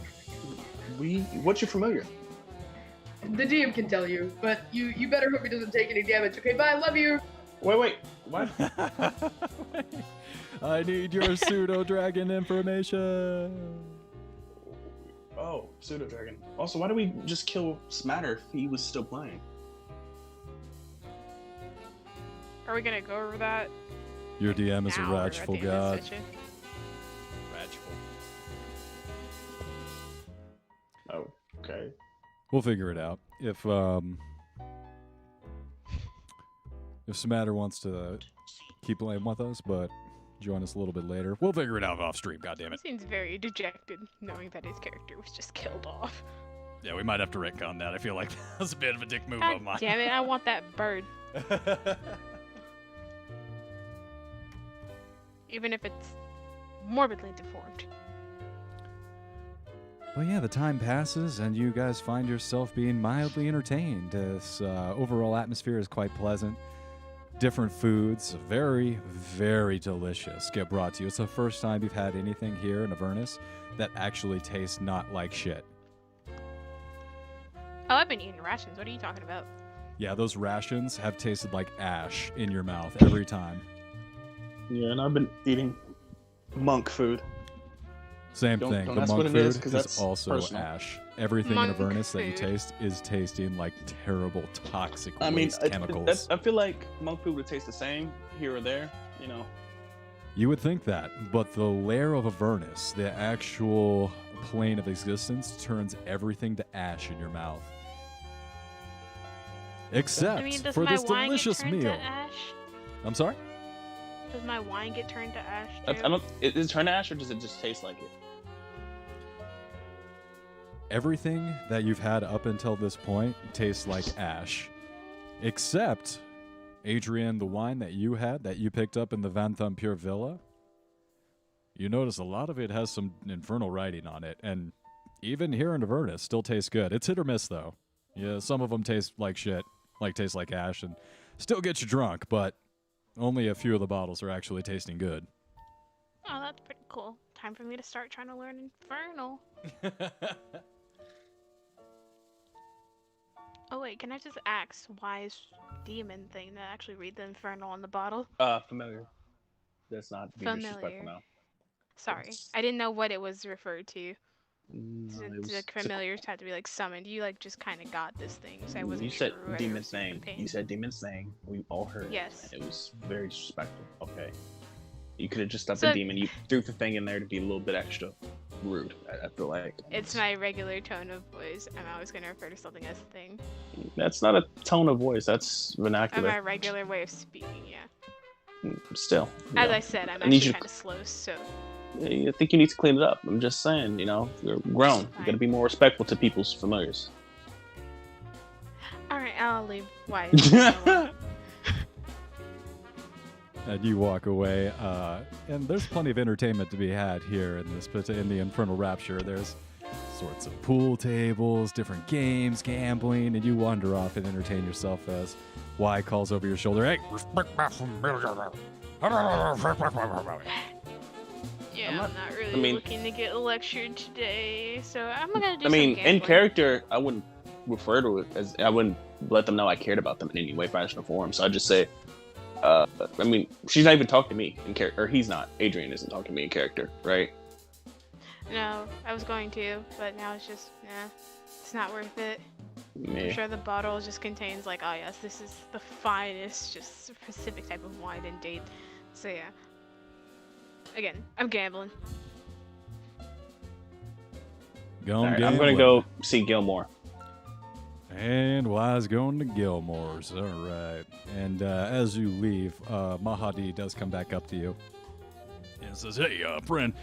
What's your familiar? The DM can tell you, but you better hope he doesn't take any damage. Okay, bye, love you. Wait, what? I need your pseudo dragon information. Oh, pseudo dragon. Also, why do we just kill Smatter if he was still playing? Are we gonna go over that? Your DM is a now or at wrathful the end of god. the session? Oh, okay. We'll figure it out. If Smatter wants to keep playing with us, but join us a little bit later, we'll figure it out off stream. God damn He it. seems very dejected, knowing that his character was just killed off. Yeah, we might have to retcon that. I feel like that was a bit of a dick move God of mine. damn it! I want that bird, even if it's morbidly deformed. Well, yeah, the time passes, and you guys find yourself being mildly entertained. This overall atmosphere is quite pleasant. Different foods, very, very delicious, get brought to you. It's the first time you've had anything here in Avernus that actually tastes not like shit. Oh, I've been eating rations. What are you talking about? Yeah, those rations have tasted like ash in your mouth every time. Yeah, and I've been eating monk food. Same Don't thing. The ask monk what it food is, 'cause that's also personal. ash. Everything Monk in Avernus that you food. taste is tasting like terrible, toxic I mean, waste chemicals. I feel like monk food would taste the same here or there, you know. You would think that, but the lair of Avernus, the actual plane of existence, turns everything to ash in your mouth. Except I mean, does for my this wine delicious get turned meal. to ash? I'm sorry? Does my wine get turned to ash? I Too? don't. Is it turned to ash or does it just taste like it? Everything that you've had up until this point tastes like ash. Except, Adrian, the wine that you had, that you picked up in the Van Thumpure Villa, you notice a lot of it has some infernal writing on it, and even here in Avernus, still tastes good. It's hit or miss, though. Yeah, some of them taste like shit, taste like ash, and still get you drunk, but only a few of the bottles are actually tasting good. Oh, that's pretty cool. Time for me to start trying to learn Infernal. Oh wait, can I just ask wise demon thing to actually read the Infernal on the bottle? Familiar. That's not to be Familiar. disrespectful now. Sorry, I didn't know what it was referred to. No, it was, The familiars had to be like summoned. You like just kind of got this thing, so I wasn't you said sure. demon's name. You said demon's name. We all heard Yes. it. And it was very disrespectful. Okay. You could have just stuck So- the demon. You threw the thing in there to be a little bit extra rude. I feel like. It's my regular tone of voice. I'm always gonna refer to something as a thing. That's not a tone of voice. That's Or vernacular. my regular way of speaking, yeah. Still. you As know. I said, I'm I need actually you to- kind of slow, so. I think you need to clean it up. I'm just saying, you know, you're grown. You gotta be more respectful to people's familiars. Alright, I'll leave. Why? And you walk away, and there's plenty of entertainment to be had here in the Infernal Rapture. There's sorts of pool tables, different games, gambling, and you wander off and entertain yourself as Y calls over your shoulder, "Hey, respect my familiar." Yeah, I'm I'm not- not really I mean- looking to get lectured today, so I'm gonna do I mean, some in gambling. character, I wouldn't refer to it as I wouldn't let them know I cared about them in any way, fashion, or form. So I'd just say, I mean, she's not even talking to me in character, or he's not. Adrian isn't talking to me in character, right? No, I was going to, but now it's just, nah, it's not worth it. I'm Yeah. sure the bottle just contains like, oh yes, this is the finest, just specific type of wine and date. So yeah. Again, I'm gambling. All right, I'm gonna go see Gilmore. And Y's going to Gilmore's. All right. And as you leave, Mahadi does come back up to you and says, "Hey, friend,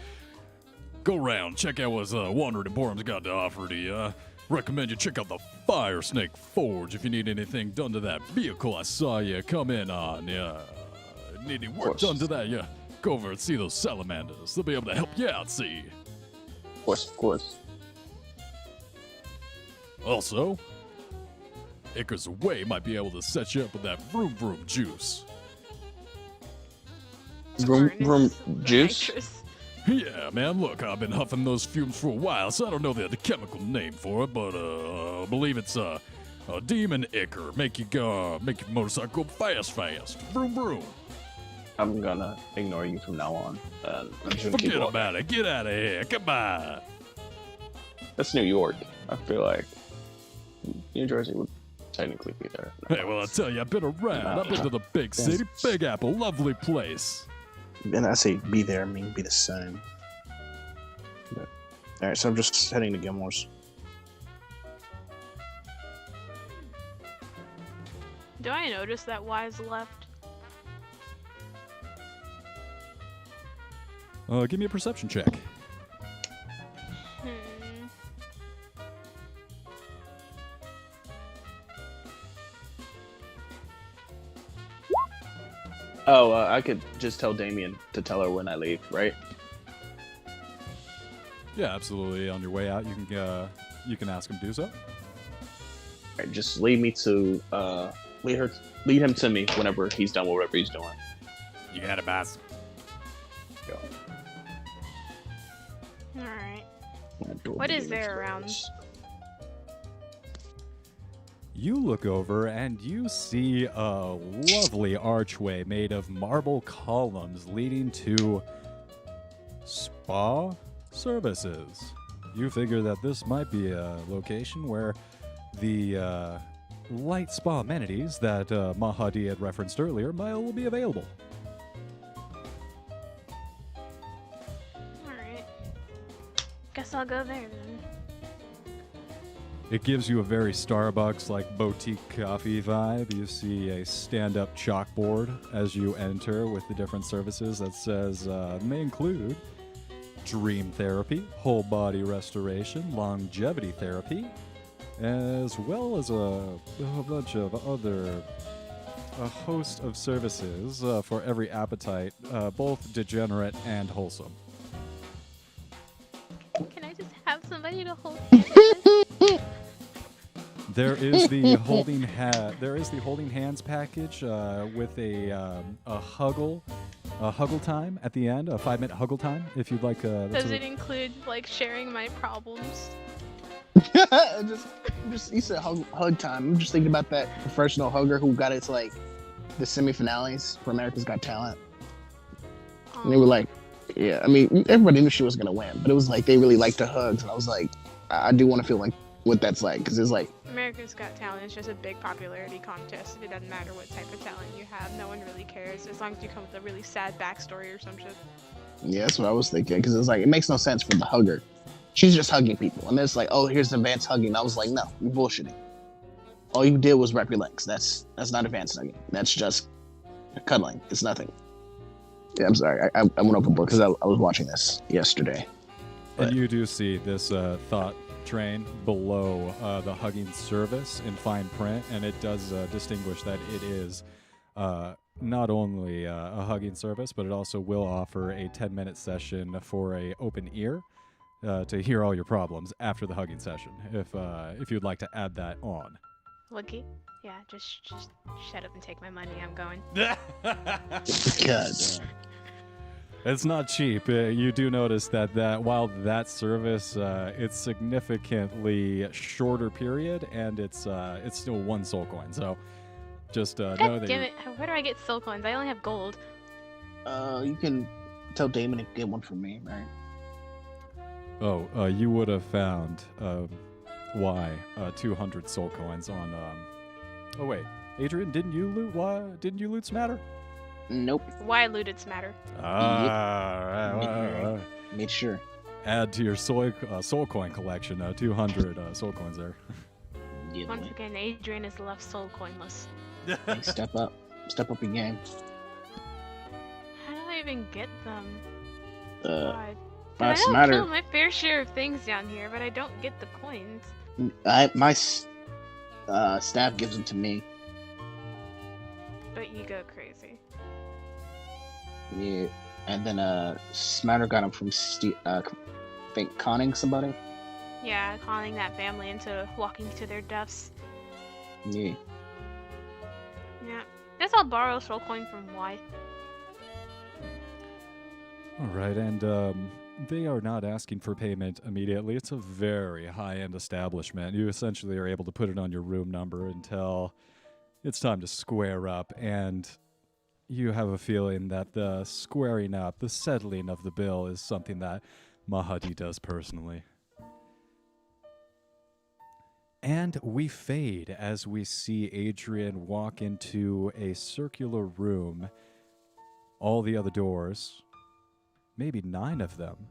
go around, check out what Wandering Emporium's got to offer to you. Recommend you check out the Fire Snake Forge if you need anything done to that vehicle I saw you come in on. Yeah, need any work course. done to that? Yeah, go over and see those salamanders. They'll be able to help you out, see. Of course. Also, Acres Away might be able to set you up with that vroom vroom juice." Vroom Furnace, juice. nitrous. Yeah, man, look, I've been huffing those fumes for a while, so I don't know the chemical name for it, but I believe it's a demon ichor. Make your motorcycle go fast. Vroom, vroom. I'm gonna ignore you from now on. I'm just gonna keep Forget walking. about it. Get out of here. Come on. That's New York. I feel like New Jersey would technically be there. Hey, well, I tell you, I've been around. I've been to the big city, Big Apple, lovely place. And I say be there, I mean be the same. Alright, so I'm just heading to Gilmore's. Do I notice that Wise left? Give me a perception check. Oh, I could just tell Damien to tell her when I leave, right? Yeah, absolutely. On your way out, you can ask him to do so. Alright, just lead him to me whenever he's done with whatever he's doing. You got it, boss. Go. Alright. What is there around? You look over and you see a lovely archway made of marble columns leading to spa services. You figure that this might be a location where the light spa amenities that Mahadi had referenced earlier will be available. Alright. Guess I'll go there then. It gives you a very Starbucks-like boutique coffee vibe. You see a stand-up chalkboard as you enter with the different services that says may include dream therapy, whole body restoration, longevity therapy, as well as a bunch of a host of services for every appetite, both degenerate and wholesome. Can I just have somebody to hold hands with? There is the holding hands package with a huggle time at the end, a 5-minute huggle time if you'd like. Does it include like sharing my problems? just you said hug time. I'm just thinking about that professional hugger who got it to like the semifinales for America's Got Talent, and they were like, yeah, I mean everybody knew she was gonna win, but it was like they really liked the hugs, and I was like, I do want to feel like what that's like, because it's like America's Got Talent is just a big popularity contest. It doesn't matter what type of talent you have. No one really cares as long as you come with a really sad backstory or some shit. yeah, that's what I was thinking, because it's like it makes no sense for the hugger. She's just hugging people, and it's like, oh, here's advanced hugging. I was like, no, you're bullshitting. All you did was wrap your legs. That's not advanced hugging. That's just cuddling. It's nothing. Yeah, I'm sorry. I went overboard because I was watching this yesterday. And you do see this thought train below the hugging service in fine print, and it does distinguish that it is not only a hugging service, but it also will offer a 10-minute session for a open ear to hear all your problems after the hugging session, if you'd like to add that on. Lucky? Yeah, just shut up and take my money. I'm going. God damn. It's not cheap. You do notice that while that service, it's significantly shorter period, and it's still 1 soul coin. So just know God that. damn it! Where do I get soul coins? I only have gold. You can tell Damon to get one for me, right? Oh, you would have found 200 soul coins on. Oh wait, Adrian, didn't you loot? Why didn't you loot Smatter? Nope. Why looted Smatter? Right. Made sure. Add to your soul coin collection 200 soul coins there. Yeah, Once again, Adrian is left soul coinless. hey, step up your game. How do I even get them? Uh, God. I don't Smatter. kill my fair share of things down here, but I don't get the coins. My staff gives them to me. But you go crazy. Yeah, and then Smatter got them from I think conning somebody. Yeah, calling that family into walking to their deaths. Yeah. Yeah. Guess I'll borrow a soul coin from Y. All right, and they are not asking for payment immediately. It's a very high-end establishment. You essentially are able to put it on your room number until it's time to square up, and you have a feeling that the squaring up, the settling of the bill is something that Mahadi does personally. And we fade as we see Adrian walk into a circular room. All the other doors, maybe 9 of them,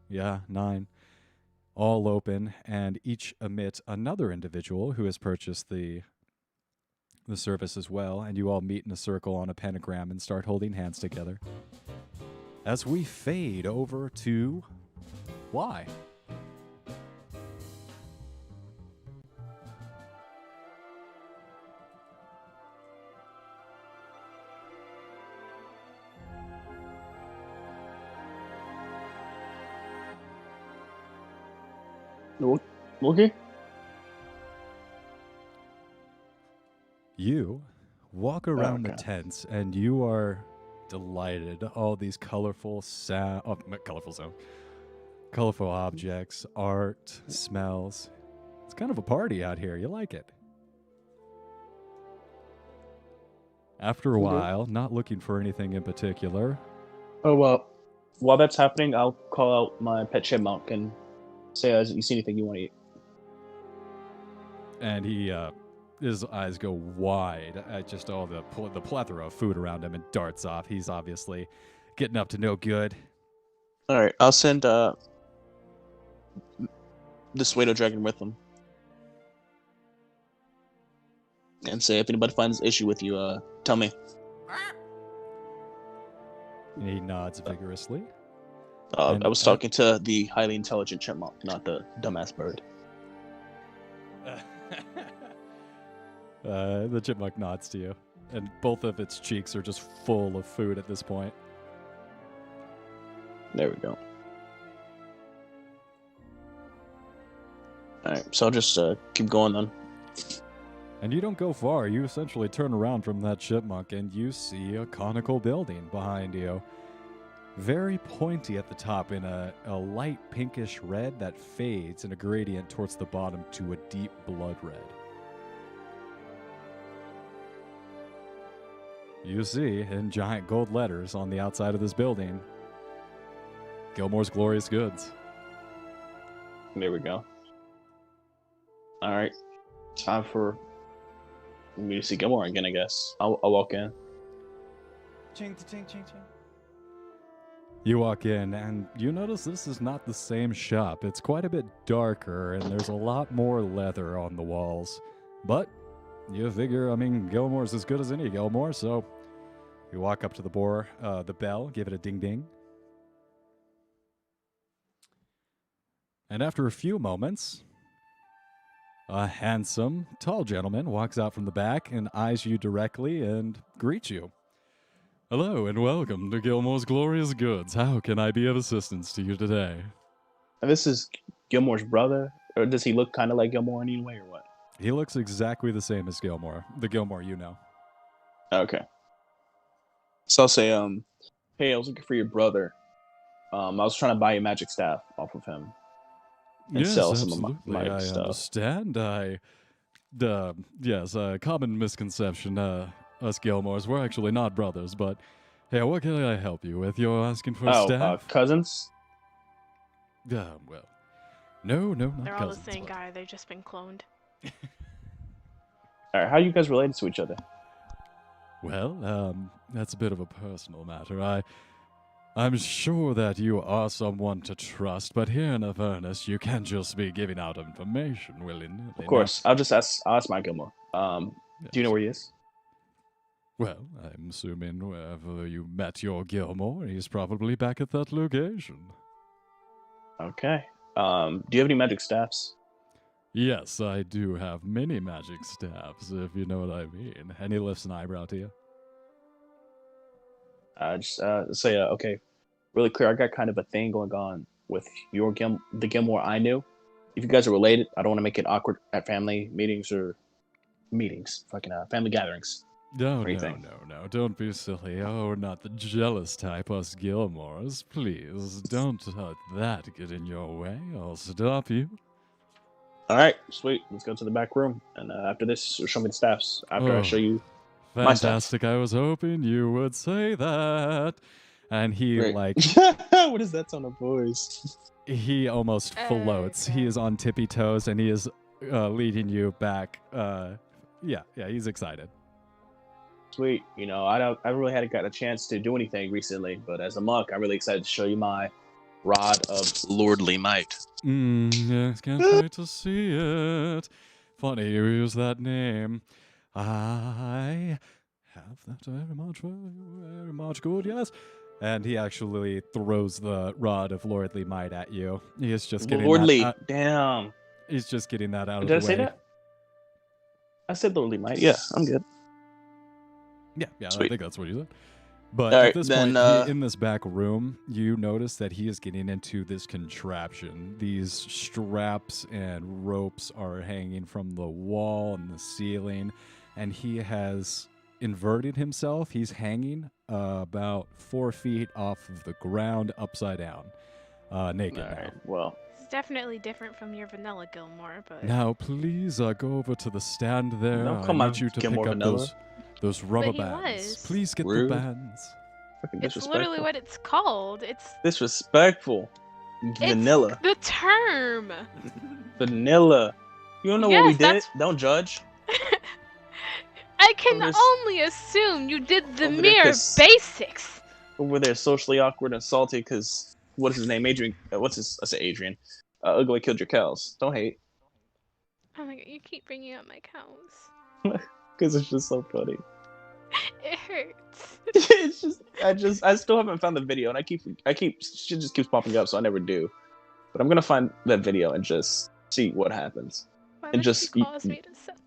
yeah, 9, all open, and each emit another individual who has purchased the service as well, and you all meet in a circle on a pentagram and start holding hands together. As we fade over to why? Okay. You walk around the Okay. tents and you are delighted. All these colorful colorful objects, art, smells. It's kind of a party out here. You like it. After a Okay. while, not looking for anything in particular, Oh, well, while that's happening, I'll call out my pet chipmunk and say, you see anything you want to eat? and his eyes go wide at just all the plethora of food around him and darts off. He's obviously getting up to no good. All right, I'll send this Wado dragon with him, and say if anybody finds issue with you, tell me. And he nods vigorously. I was talking to the highly intelligent chipmunk, not the dumbass bird. The chipmunk nods to you, and both of its cheeks are just full of food at this point. There we go. All right, so I'll just keep going then. And you don't go far. You essentially turn around from that chipmunk and you see a conical building behind you. Very pointy at the top in a light pinkish red that fades in a gradient towards the bottom to a deep blood red. You see, in giant gold letters on the outside of this building, Gilmore's Glorious Goods. There we go. All right, time for me to see Gilmore again, I guess. I'll walk in. Ching, ching, ching, ching. You walk in, and you notice this is not the same shop. It's quite a bit darker, and there's a lot more leather on the walls. But you figure, Gilmore's as good as any Gilmore, so you walk up to the bell, give it a ding-ding. And after a few moments, a handsome, tall gentleman walks out from the back and eyes you directly and greets you. Hello and welcome to Gilmore's Glorious Goods. How can I be of assistance to you today? And this is Gilmore's brother, or does he look kind of like Gilmore in any way, or what? He looks exactly the same as Gilmore, the Gilmore you know. Okay. So I'll say, hey, I was looking for your brother. I was trying to buy a magic staff off of him. And Yes, sell some absolutely. of my I stuff. understand. Yes, a common misconception. Us Gilmores, we're actually not brothers, but hey, what can I help you with? You're asking for staff? Cousins? Well, no, not They're all cousins. the same but- guy. They've just been cloned. All right, how are you guys related to each other? Well, that's a bit of a personal matter. I'm sure that you are someone to trust, but here in Avernus, you can't just be giving out information willy-nilly. Of course, I'll ask my Gilmore. Do you know where he is? Well, I'm assuming wherever you met your Gilmore, he's probably back at that location. Okay. Do you have any magic staffs? Yes, I do have many magic staffs, if you know what I mean. And he lifts an eyebrow to you. Just say, okay, really clear. I got kind of a thing going on with the Gilmore I knew. If you guys are related, I don't want to make it awkward at family meetings or family gatherings. No, What do you no, think? no. Don't be silly. Oh, we're not the jealous type, us Gilmores. Please, don't let that get in your way. I'll stop you. All right, sweet. Let's go to the back room, and after this, show me the staffs. After I show Oh, you my stuff. Fantastic. I was hoping you would say that. And he, Great. like, What is that tone of voice? he almost floats. He is on tippy toes, and he is leading you back. Yeah, he's excited. Sweet. You know, I really hadn't got a chance to do anything recently, but as a monk, I'm really excited to show you my rod of lordly might. Yes, can't wait to see it. Funny you use that name. I have that very much good, yes. And he actually throws the rod of lordly might at you. He is just getting Lordly, that out, damn. he's just getting that out of Did I the say way. that? I said lordly might. Yeah, I'm good. Yeah, I Sweet. think that's what he said. But All at right, this then, point, in this back room, you notice that he is getting into this contraption. These straps and ropes are hanging from the wall and the ceiling, and he has inverted himself. He's hanging about 4 feet off of the ground, upside down, naked All now. right, well, It's definitely different from your vanilla Gilmore, but Now, please go over to the stand there. Don't I call my need you to pick Gilmore up vanilla. those rubber he bands. was. Please get Rude. the bands. fucking it's disrespectful. literally what it's called. It's Disrespectful. Vanilla. the term. Vanilla. You don't know what we Yes, did? that's- Don't judge. I can Over s- only assume you did the over there, mere 'cause- basics. Over there, socially awkward and salty because what is his name? Adrian. What's his? I say Adrian. Ugly killed your cows. Don't hate, Oh my god, you keep bringing up my cows. because it's just so funny. It hurts. It's just I still haven't found the video, and shit just keeps popping up, so I never do. But I'm gonna find that video and just see what happens. Why And must just- you cause me to suffer?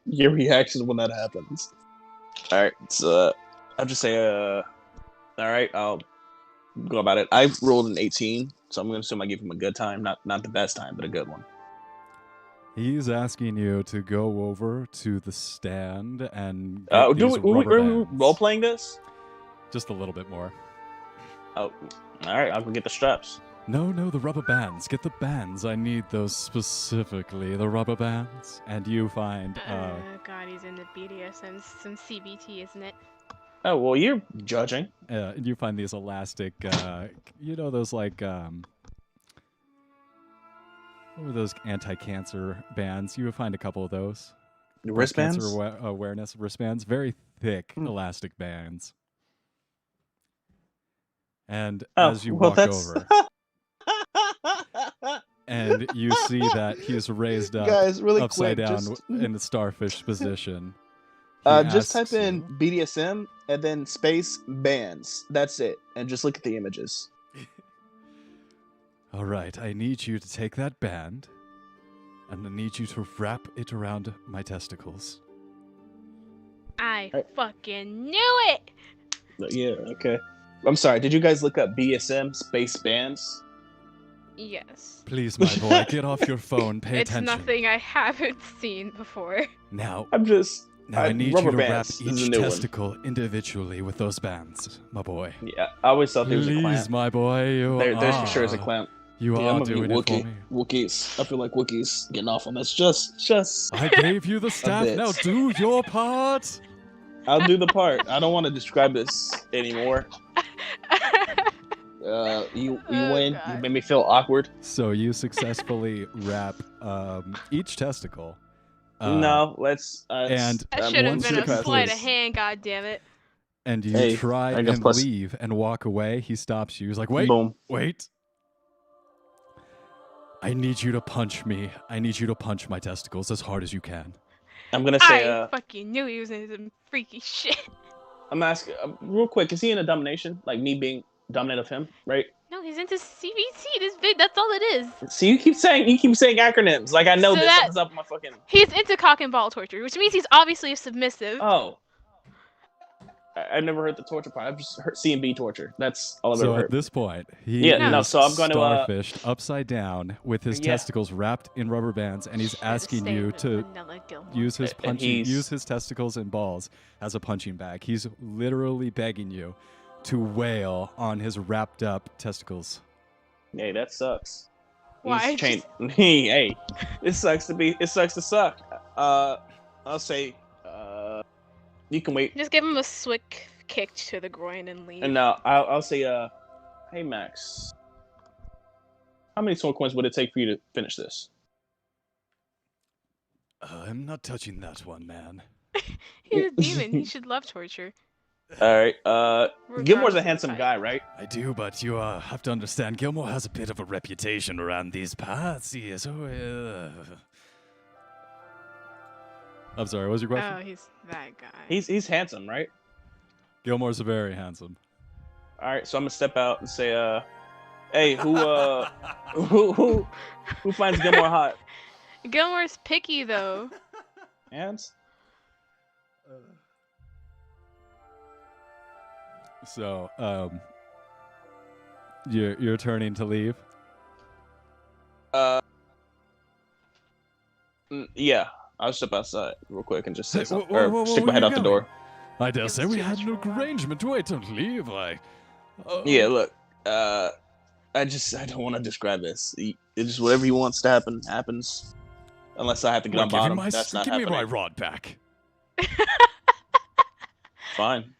Your reaction when that happens. All right, so I'll just say, all right, I'll go about it. I rolled an 18, so I'm gonna assume I give him a good time, not the best time, but a good one. He's asking you to go over to the stand and get Do these we rubber bands. role playing this? Just a little bit more. Oh, all right, I'll go get the straps. No, the rubber bands. Get the bands. I need those specifically. The rubber bands. And you find, God, he's into BDSM, some CBT, isn't it? Oh well, you're judging. you find these elastic, you know, those like, what were those anti-cancer bands? You would find a couple of those. Breast Wristbands. Cancer awareness wristbands. Very thick Hmm. elastic bands. And Oh, as you well, walk that's- over, and you see that he's raised up Guys, really upside quick, down just, in the starfish position. He just asks type in you- BDSM and then space bands. That's it, and just look at the images. All right, I need you to take that band, and I need you to wrap it around my testicles. I Right. fucking knew it! Yeah, okay. I'm sorry. Did you guys look up BSM space bands? Yes. Please, my boy, get off your phone. Pay It's attention. nothing I haven't seen before. Now, I'm just. I need you rubber to wrap bands. This is a each new one. testicle individually with those bands, my boy. Yeah, I always thought there was a Please, clamp. my boy, you There's are. for sure is a clamp. You Yeah, are I'm gonna doing be it for Wookiee. me. Wookiees. I feel like Wookiees getting off on this. Just. I gave you the staff. bit. Now do your part. I'll do the part. I don't want to describe this anymore. You Oh, win. God. You made me feel awkward. So you successfully wrap each testicle. No, let's. and That Um, should have once been you're a complete- sleight of hand, goddammit. And you Hey, try I guess and plus- leave and walk away. He stops you. He's like, wait, Boom. wait. I need you to punch me. I need you to punch my testicles as hard as you can. I'm gonna say. I fucking knew he was into some freaky shit. I'm asking real quick. Is he in a domination? Like me being dominant of him, right? No, he's into CBT. This big. That's all it is. See, you keep saying acronyms. Like I know So this. that- Something's up with my fucking. He's into cock and ball torture, which means he's obviously submissive. Oh. I've never heard the torture part. I've just heard C&B torture. That's all I've So ever at heard. this point, he Yeah, no, is so I'm going to, starfished upside down with his Yeah. testicles wrapped in rubber bands, and he's Should've asking stayed you with to Vanilla Gilmore. use his And use his testicles and balls as a punching bag. He's literally begging you to wail on his wrapped up testicles. Hey, that sucks. Why? He's chained. Hey, it sucks to suck. I'll say, you can wait. Just give him a swift kick to the groin and leave. And now I'll say, hey Max, how many soul coins would it take for you to finish this? I'm not touching that one, man. He's a demon. He should love torture. All right. Regardless Gilmore's of a the handsome fight. guy, right? I do, but you have to understand, Gilmore has a bit of a reputation around these parts. He is, I'm sorry, what was your question? Oh, he's that guy. He's handsome, right? Gilmore's very handsome. All right. So I'm gonna step out and say, hey, who finds Gilmore hot? Gilmore's picky though. Hands? So, you're turning to leave. Yeah. I'll step outside real quick and just say Hey, something, whoa, or whoa, whoa, stick my where head you out the going? door. I dare Gives say we too had much an room. arrangement. Wait, don't leave. Yeah. Look. I don't want to describe this. It's just whatever he wants to happen happens, unless I have to get on Look, give me bottom. my, That's not give me happening. my rod back. Fine.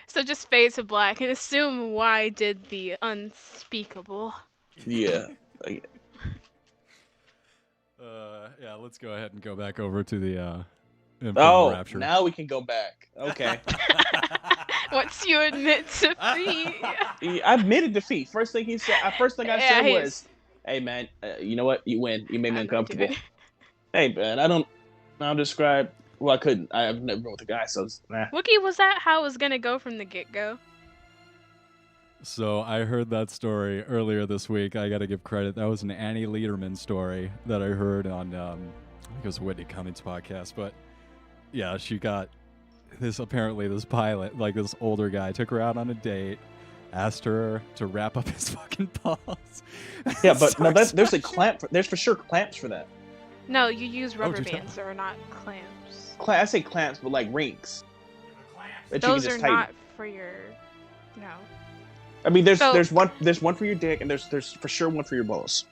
So just fade to black and assume Y did the unspeakable. Yeah. Yeah, let's go ahead and go back over to the Infernal Rapture. Now we can go back. Okay. Once you admit to defeat. I admitted defeat. First thing I said he was, is. "Hey man, you know what? You win. You made me I'm gonna do uncomfortable." it. Hey man, I'll describe. Well, I couldn't. I've never been with a guy, so nah. Wookie, was that how it was gonna go from the get-go? So I heard that story earlier this week. I got to give credit. That was an Annie Lederman story that I heard on, I think it was Whitney Cummings' podcast. But yeah, she got this pilot, like this older guy, took her out on a date, asked her to wrap up his fucking balls. Yeah, but no, there's a clamp. There's for sure clamps for that. No, you use rubber just bands or not clamps. I say clamps, but like rings. That you can Those just are tighten. not for your. No. I mean, there's So- one for your dick, and there's for sure one for your balls.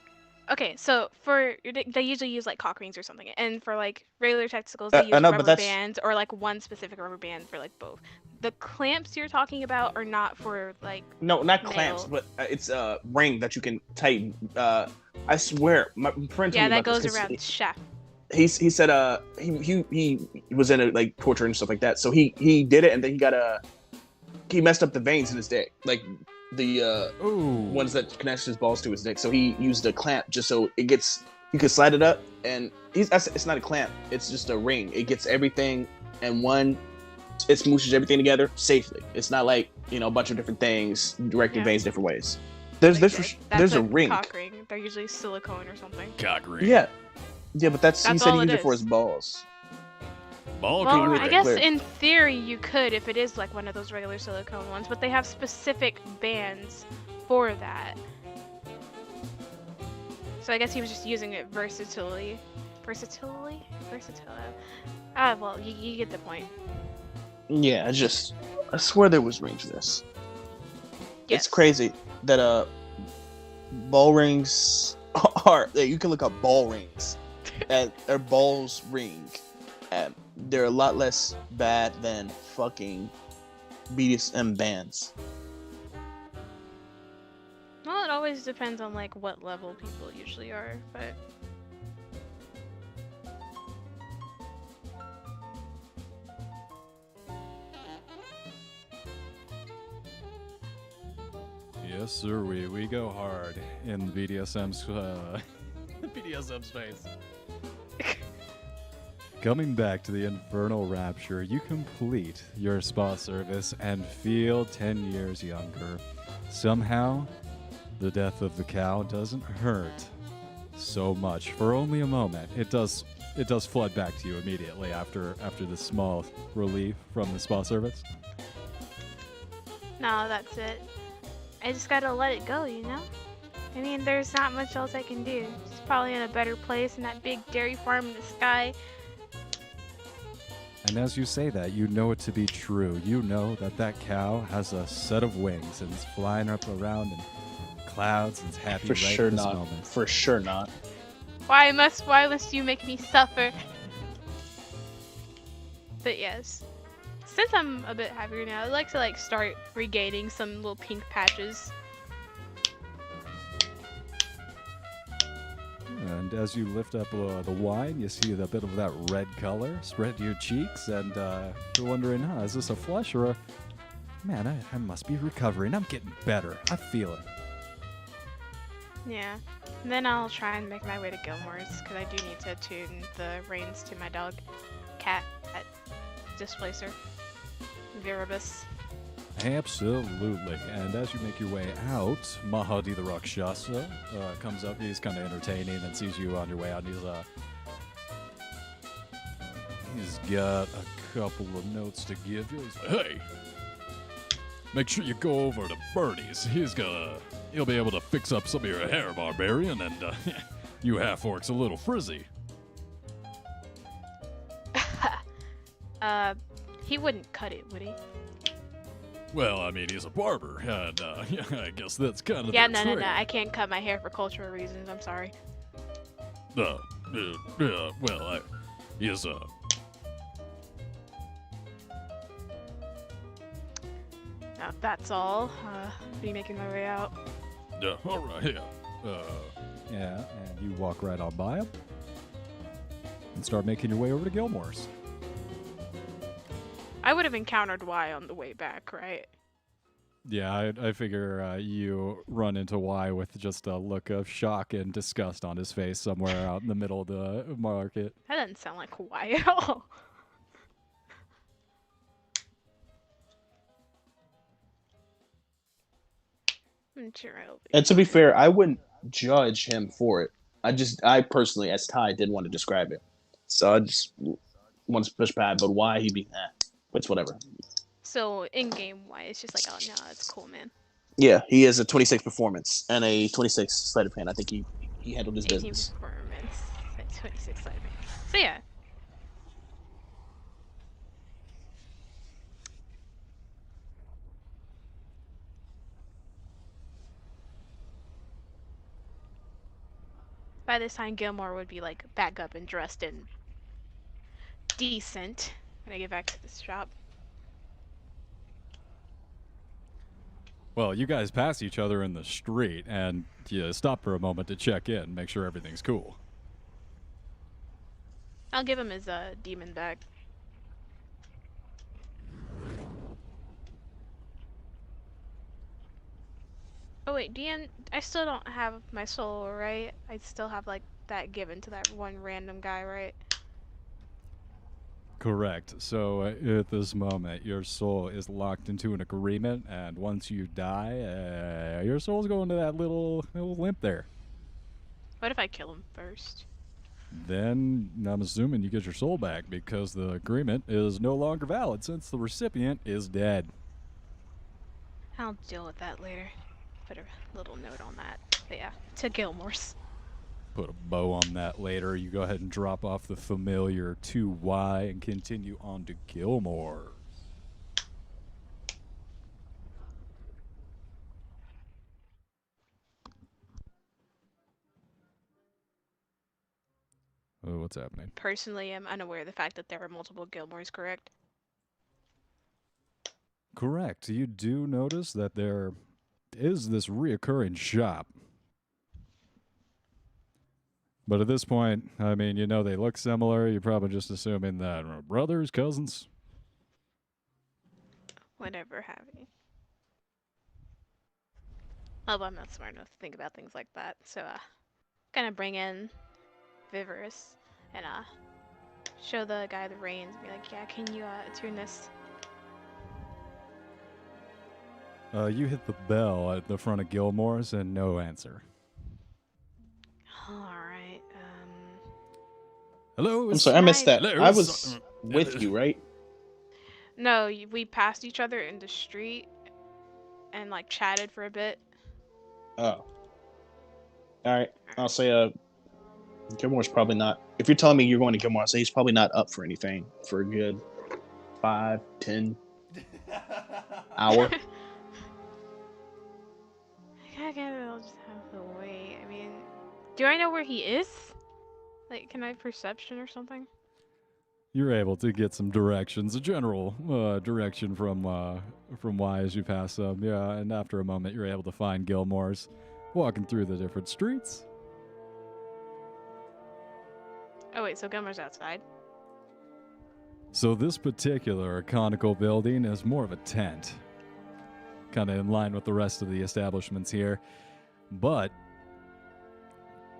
Okay, so for your dick, they usually use like cock rings or something, and for like regular testicles, they use I know, but rubber that's- bands or like one specific rubber band for like both. The clamps you're talking about are not for like. No, not Nail. clamps, but it's a ring that you can tighten. I swear, my friend told Yeah, me that about goes this 'cause around the shaft. he said he was into like torture and stuff like that, so he did it, and then he messed up the veins in his dick, like the ones that connects his balls to his dick. So he used a clamp just so you could slide it up, and it's not a clamp, it's just a ring. It gets everything in one. It smooshes everything together safely. It's not like a bunch of different things directing Yeah. veins different ways. There's a ring. Cock ring. They're usually silicone or something. Cock ring. Yeah, but he That's said all he used it it for is. his balls. Ball Well, cock make I it ring. guess clear. in theory you could if it is like one of those regular silicone ones, but they have specific bands for that. So I guess he was just using it versatilely. Versatile? Well, you get the point. Yeah, I swear there was rings for this. Yes. It's crazy that ball rings are. You can look up ball rings, and or balls ring, and they're a lot less bad than fucking BDSM bands. Well, it always depends on like what level people usually are, but Yes, sir. We go hard in the BDSM BDSM space. Coming back to the Infernal Rapture, you complete your spa service and feel 10 years younger. Somehow, the death of the cow doesn't hurt so much for only a moment. It does flood back to you immediately after the small relief from the spa service. No, that's it. I just gotta let it go, you know? I mean, there's not much else I can do. It's probably in a better place in that big dairy farm in the sky. And as you say that, you know it to be true. You know that that cow has a set of wings and is flying up around in clouds and is happy For right sure at this not. moment. For sure not. Why must you make me suffer? But yes. Since I'm a bit happier now, I'd like to like start regaining some little pink patches. And as you lift up the wine, you see a bit of that red color spread to your cheeks, and you're wondering, is this a flush or a... Man, I must be recovering. I'm getting better. I feel it. Yeah. And then I'll try and make my way to Gilmore's, because I do need to tune the reins to my dog, Cat, at Displacer, Viribus. Absolutely. And as you make your way out, Mahadi the Rakshasa comes up. He's kind of entertaining and sees you on your way out. And he's got a couple of notes to give you. He's like, hey, make sure you go over to Bernie's. He'll be able to fix up some of your hair, barbarian, and you half-orcs a little frizzy. He wouldn't cut it, would he? Well, I mean, he's a barber, and I guess that's kind of Yeah, their no, trade. I can't cut my hair for cultural reasons. I'm sorry. Well, he is Now, if that's all, be making my way out. Yeah, all right, yeah. Yeah, and you walk right on by him and start making your way over to Gilmore's. I would have encountered Y on the way back, right? Yeah, I figure you run into Y with just a look of shock and disgust on his face somewhere out in the middle of the market. That doesn't sound like Y at all. I'm sure it'll be And to be fine. fair, I wouldn't judge him for it. I personally, as Ty, didn't want to describe it. So I just want to push back, but why he'd be, it's whatever. So, in-game Y, it's just like, oh, no, it's cool, man. Yeah, he has a 26 performance and a 26 sleight of hand. I think he handled his 18 business. performance, 26 side. So, yeah. By this time, Gilmore would be, like, back up and dressed and decent when I get back to the shop. Well, you guys pass each other in the street, and you stop for a moment to check in, make sure everything's cool. I'll give him his demon back. Oh wait, DM, I still don't have my soul, right? I still have like that given to that one random guy, right? Correct. So at this moment, your soul is locked into an agreement, and once you die, your soul's going to that little limp there. What if I kill him first? Then I'm assuming you get your soul back because the agreement is no longer valid since the recipient is dead. I'll deal with that later. Put a little note on that. But yeah, to Gilmore's. Put a bow on that later. You go ahead and drop off the familiar 2Y and continue on to Gilmore. Oh, what's happening? Personally, I'm unaware of the fact that there are multiple Gilmores, correct? Correct. You do notice that there is this reoccurring shop. But at this point, I mean, you know they look similar. You're probably just assuming that brothers, cousins. Whatever have you. Oh, but I'm not smart enough to think about things like that. So, gonna bring in Viverus and show the guy the reins and be like, yeah, can you tune this? You hit the bell at the front of Gilmore's and no answer. Alright, Hello? I'm sorry, I missed that. Hello, I was with you, right? No, we passed each other in the street, and like chatted for a bit. Oh. Alright. I'll say Gilmore's probably not. If you're telling me you're going to Gilmore, I'll say he's probably not up for anything for a good 5-10 hour. I guess I'll just have to wait. I mean, do I know where he is? Like, can I have perception or something? You're able to get some directions, a general direction from Y as you pass them. Yeah, and after a moment, you're able to find Gilmore's walking through the different streets. Oh wait, so Gilmore's outside. So this particular conical building is more of a tent, kind of in line with the rest of the establishments here. But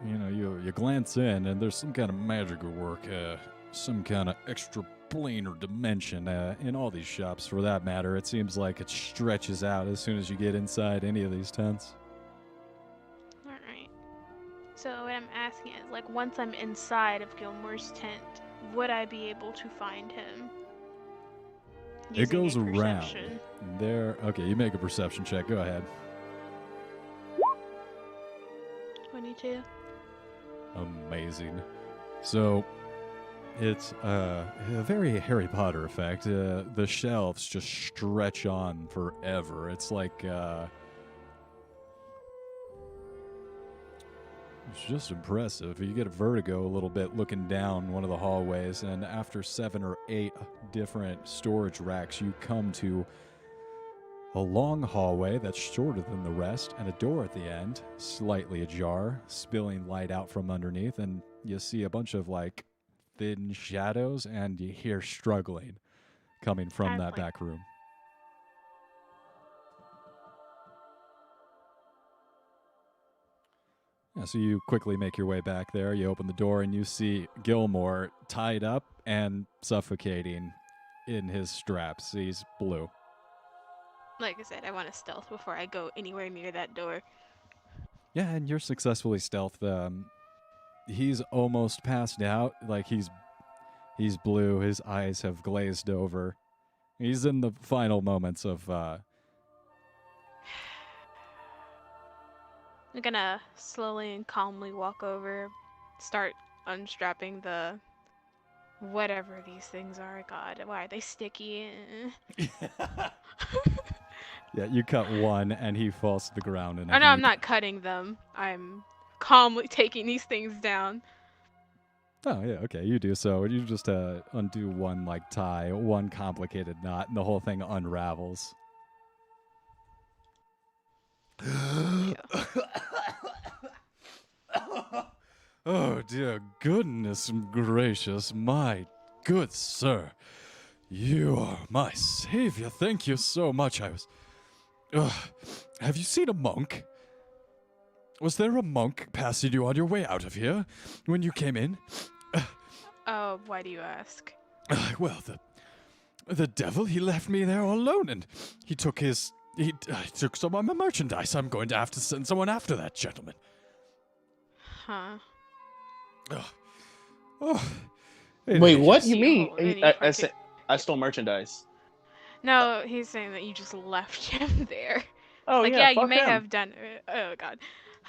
you know, you glance in, and there's some kind of magical work, some kind of extra planar dimension in all these shops. For that matter, it seems like it stretches out as soon as you get inside any of these tents. Alright. So what I'm asking is, like, once I'm inside of Gilmore's tent, would I be able to find him? It goes Using a around. perception? There. Okay, you make a perception check. Go ahead. 22. Amazing. So, it's a very Harry Potter effect. The shelves just stretch on forever. It's like it's just impressive. You get a vertigo a little bit looking down one of the hallways, and after 7 or 8 different storage racks, you come to a long hallway that's shorter than the rest, and a door at the end, slightly ajar, spilling light out from underneath, and you see a bunch of, like, thin shadows, and you hear struggling coming from that back room. Yeah, so you quickly make your way back there. You open the door, and you see Gilmore tied up and suffocating in his straps. He's blue. Like I said, I want to stealth before I go anywhere near that door. Yeah, and you're successfully stealthed. He's almost passed out. Like, he's blue. His eyes have glazed over. He's in the final moments of... I'm gonna slowly and calmly walk over, start unstrapping the... whatever these things are. God, why are they sticky? Yeah, you cut one, and he falls to the ground. And Oh no, I'm not cutting them. I'm calmly taking these things down. Oh, yeah, okay, you do so. You just undo one, like, tie, one complicated knot, and the whole thing unravels. Oh, dear goodness gracious, my good sir. You are my savior. Thank you so much. Have you seen a monk? Was there a monk passing you on your way out of here when you came in? Oh, why do you ask? Well, the devil, he left me there all alone, and he took took some of my merchandise. I'm going to have to send someone after that gentleman. Huh. Wait, what? You You mean? hold any I stole merchandise. No, he's saying that you just left him there. Oh, like, yeah, you fuck may him. have done it. Oh, God.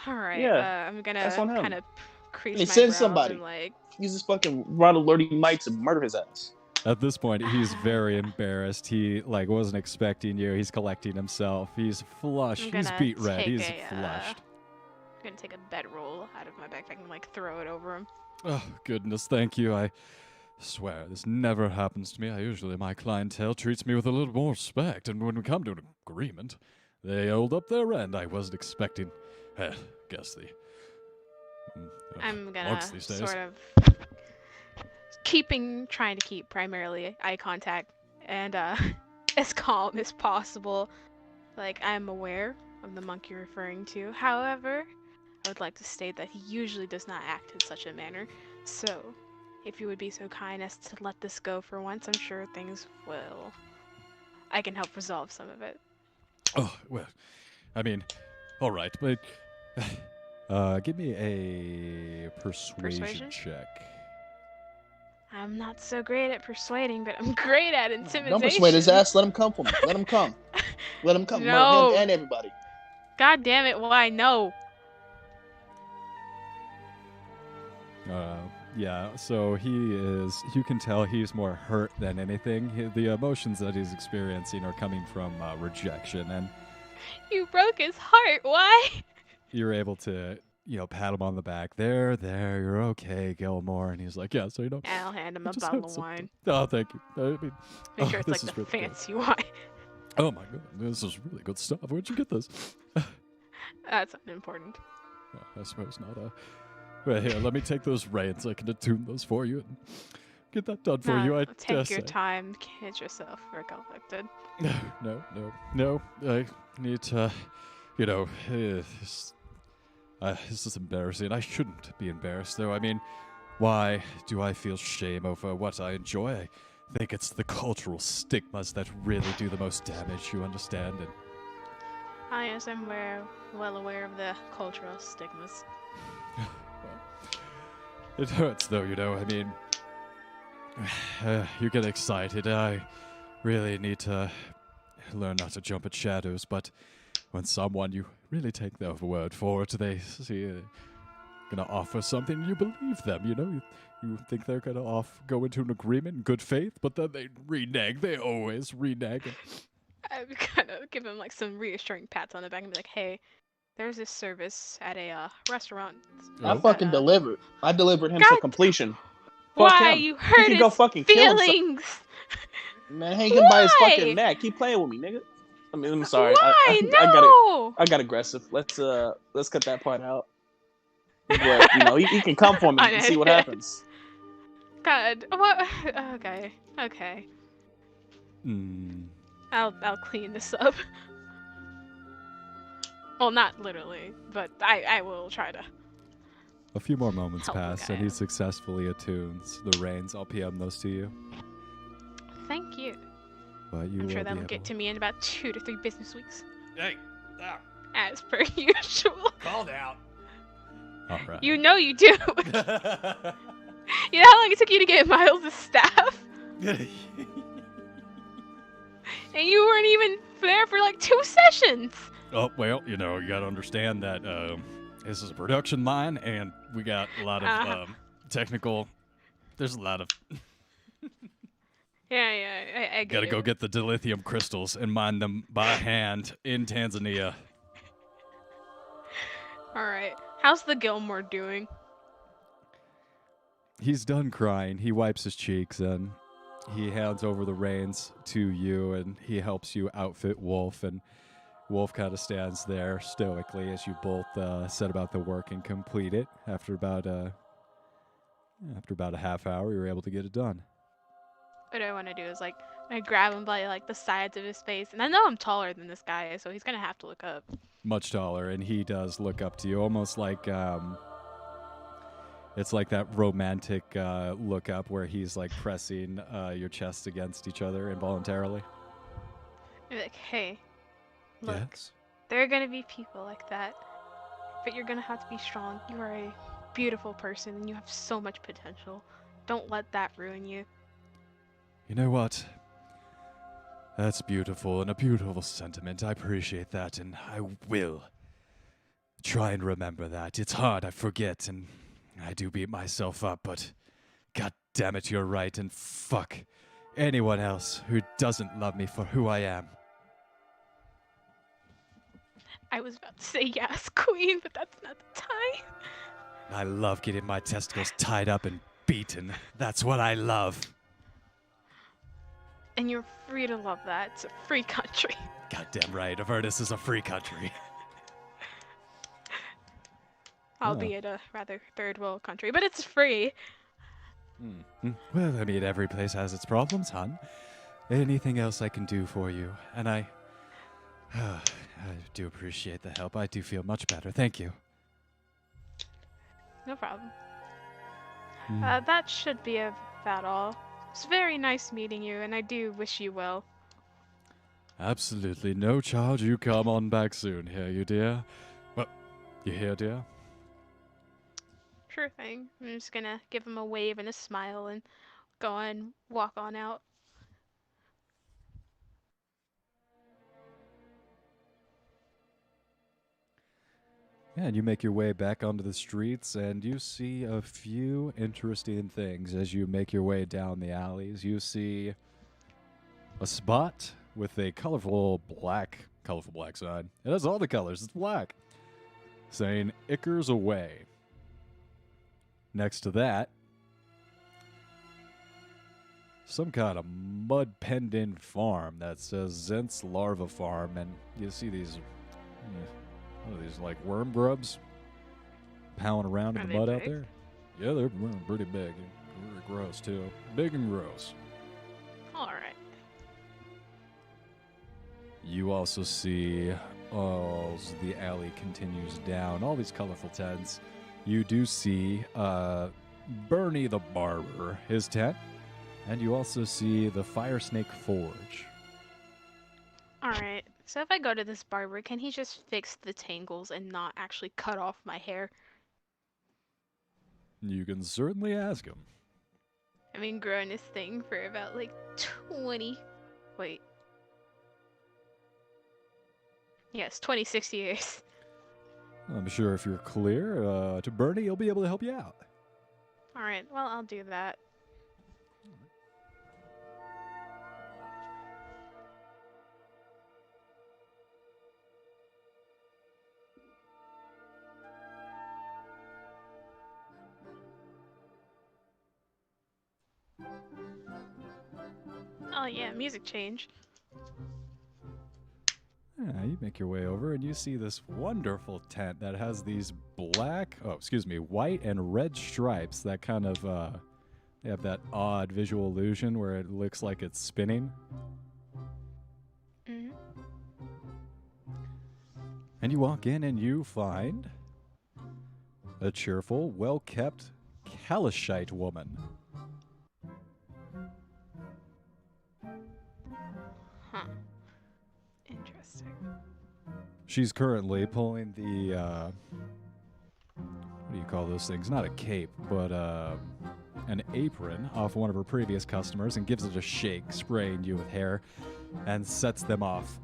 Alright, Yeah, I'm gonna that's on him. kind of crease He my send brows somebody. and, like... Use his fucking rod alerting mics and murder his ass. At this point, he's very embarrassed. He, like, wasn't expecting you. He's collecting himself. He's flush. I'm He's gonna beat red. take He's a, flushed. I'm gonna take a bedroll out of my backpack and, like, throw it over him. Oh, goodness, thank you. I swear, this never happens to me. Usually my clientele treats me with a little more respect, and when we come to an agreement, they hold up their end. I wasn't expecting, guess the... I'm gonna monks these days. sort of trying to keep primarily eye contact and as calm as possible. Like, I'm aware of the monk you're referring to. However, I would like to state that he usually does not act in such a manner. So, if you would be so kind as to let this go for once, I'm sure things will... I can help resolve some of it. Oh, well, I mean, all right, but give me a persuasion check. I'm not so great at persuading, but I'm great at intimidation. Don't persuade his ass. Let him come for me. Let him come. Let him come. No. Him and everybody. God damn it! Why no? Yeah, so you can tell he's more hurt than anything. The emotions that he's experiencing are coming from rejection, and You broke his heart. Why? you're able to, pat him on the back. There, you're okay, Gilmore. And he's like, yeah, so I'll hand him I a just bottle had of something. wine. Oh, thank you. I mean, Make sure it's this like is the really good. fancy wine. Oh my god, this is really good stuff. Where'd you get this? That's unimportant. I suppose not. Well, here, let me take those reins. I can attune those for you and get that done for you. I Take your time. Get yourself recollected. No. I need to, this is embarrassing. I shouldn't be embarrassed, though. I mean, why do I feel shame over what I enjoy? I think it's the cultural stigmas that really do the most damage, you understand? And Yes, I'm well aware of the cultural stigmas. it hurts, though, I mean, you get excited. I really need to learn not to jump at shadows, but when someone you really take their word for it, they see gonna offer something, you believe them, you think they're gonna go into an agreement in good faith, but then they renege. They always renege. I would kind of give him like some reassuring pats on the back and be like, "Hey, there's this service at a restaurant." I fucking delivered. I delivered him to completion. Why him. you hurt He can his go fucking kill feelings? Man, hanging by his fucking neck. Keep playing with me, nigga. I mean, I'm sorry. Why? No. I got aggressive. Let's cut that part out. But he can come for me and see what happens. God. What? Okay. I'll clean this up. Well, not literally, but I will try to. A few more moments Help the pass, guy and he out. successfully attunes the reins. I'll PM those to you. Thank you. But you I'm sure will that'll be get able- to me in about 2 to 3 business weeks. Hey, stop. As per usual. Called out. All right. You know you do. You know how long it took you to get Miles' staff? And you weren't even there for like 2 sessions. Oh, well, you gotta understand that this is a production line, and we got a lot of technical. There's a lot of. Yeah, I Gotta go get the dilithium crystals and mine them by hand in Tanzania. Alright. How's the Gilmore doing? He's done crying. He wipes his cheeks and he hands over the reins to you, and he helps you outfit Wolf. And Wolf kind of stands there stoically as you both set about the work and complete it. After about a half hour, you were able to get it done. What I want to do is like I grab him by like the sides of his face, and I know I'm taller than this guy, so he's gonna have to look up. Much taller, and he does look up to you, almost like it's like that romantic look up where he's like pressing your chest against each other involuntarily. I'd be like, hey, look, Yes. there are gonna be people like that, but you're gonna have to be strong. You are a beautiful person, and you have so much potential. Don't let that ruin you. You know what? That's beautiful and a beautiful sentiment. I appreciate that, and I will try and remember that. It's hard, I forget, and I do beat myself up, but god damn it, you're right, and fuck anyone else who doesn't love me for who I am. I was about to say yes, queen, but that's not the time. I love getting my testicles tied up and beaten. That's what I love. And you're free to love that. It's a free country. Goddamn right, Avernus is a free country. Albeit a rather third world country, but it's free. Well, I mean, every place has its problems, hon. Anything else I can do for you? And I do appreciate the help. I do feel much better. Thank you. No problem. That should be about all. It's very nice meeting you, and I do wish you well. Absolutely no charge. You come on back soon. Hear you, dear? Well, you hear, dear? Sure thing. I'm just gonna give him a wave and a smile and go on, walk on out. Yeah, and you make your way back onto the streets, and you see a few interesting things as you make your way down the alleys. You see a spot with a colorful black sign. It has all the colors. It's black, saying "Ickers away." Next to that, some kind of mud-penned-in farm that says Zent's Larva Farm, and you see these. What are these, like worm grubs pounding around in Are the they mud out big? there? Yeah, they're pretty big. Really gross, too. Big and gross. All right. You also see, as the alley continues down, all these colorful tents. You do see Bernie the Barber, his tent. And you also see the Fire Snake Forge. All right. So if I go to this barber, can he just fix the tangles and not actually cut off my hair? You can certainly ask him. I've been growing this thing for about like 20. Wait. Yes, 26 years. I'm sure if you're clear to Bernie, he'll be able to help you out. All right. Well, I'll do that. Oh yeah, music change. Yeah, you make your way over and you see this wonderful tent that has these white and red stripes that kind of, they have that odd visual illusion where it looks like it's spinning. Mm-hmm. And you walk in and you find a cheerful, well-kept Kalashite woman. Huh. Interesting. She's currently pulling the, what do you call those things? Not a cape, but an apron off one of her previous customers and gives it a shake, spraying you with hair, and sets them off.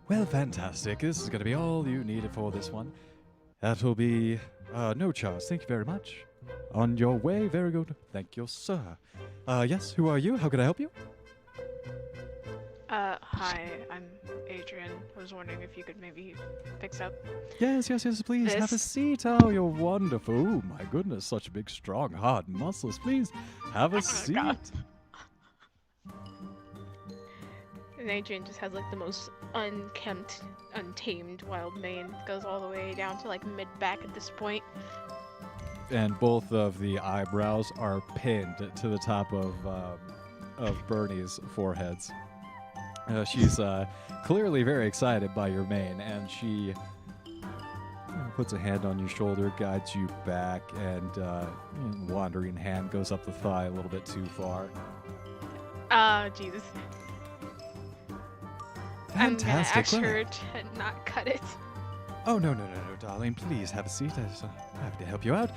Well, fantastic. This is going to be all you needed for this one. That will be no charge. Thank you very much. On your way. Very good. Thank you, sir. Yes, who are you? How can I help you? Hi, I'm Adrian. I was wondering if you could maybe fix up. Yes, please have a This- seat. Oh, you're wonderful. Oh, my goodness, such a big, strong, hard muscles. Please have a Oh, seat. God. And Adrian just has like the most unkempt, untamed wild mane. Goes all the way down to like mid-back at this point. And both of the eyebrows are pinned to the top of Bernie's foreheads. She's clearly very excited by your mane, and she puts a hand on your shoulder, guides you back, and wandering hand goes up the thigh a little bit too far. Jesus. Fantastic. I'm gonna ask well, her to not cut it. Oh, no, darling. Please have a seat. I'm happy to help you out.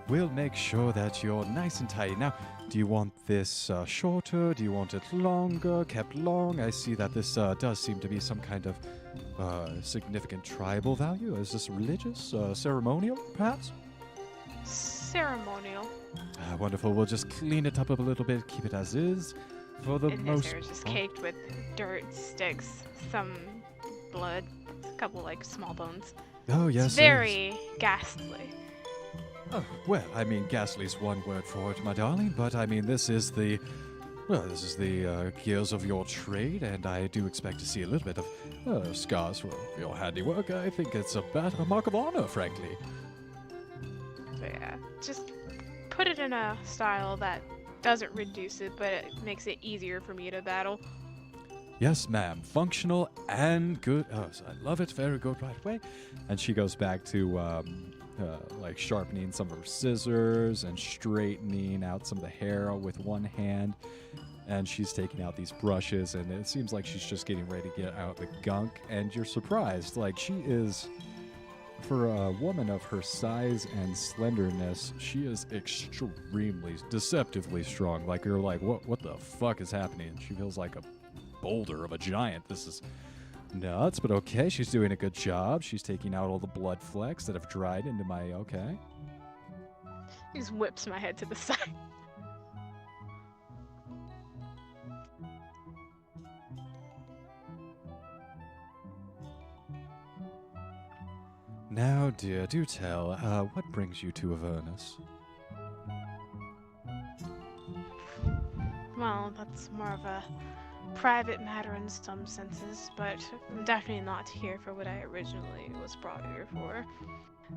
We'll make sure that you're nice and tidy. Now, do you want this shorter? Do you want it longer, kept long? I see that this does seem to be some kind of significant tribal value. Is this religious, ceremonial, perhaps? Ceremonial. Wonderful. We'll just clean it up a little bit, keep it as is. For the And his most hair is just part. caked with dirt, sticks, some blood, a couple like small bones. Oh, yes. It's very ghastly. Oh, well, I mean, ghastly's one word for it, my darling, but I mean, this is the gears of your trade, and I do expect to see a little bit of scars for your handiwork. I think it's a mark of honor, frankly. So yeah, just put it in a style that doesn't reduce it, but it makes it easier for me to battle. Yes, ma'am. Functional and good. Oh, so I love it. Very good. Right away. And she goes back to like sharpening some of her scissors and straightening out some of the hair with one hand. And she's taking out these brushes, and it seems like she's just getting ready to get out the gunk. And you're surprised. Like, she is for a woman of her size and slenderness, she is extremely, deceptively strong. Like, you're like, what the fuck is happening? She feels like a boulder of a giant. This is nuts, but okay, she's doing a good job. She's taking out all the blood flecks that have dried into my, okay. He just whips my head to the side. Now, dear, do tell, what brings you to Avernus? Well, that's more of a private matter in some senses, but I'm definitely not here for what I originally was brought here for.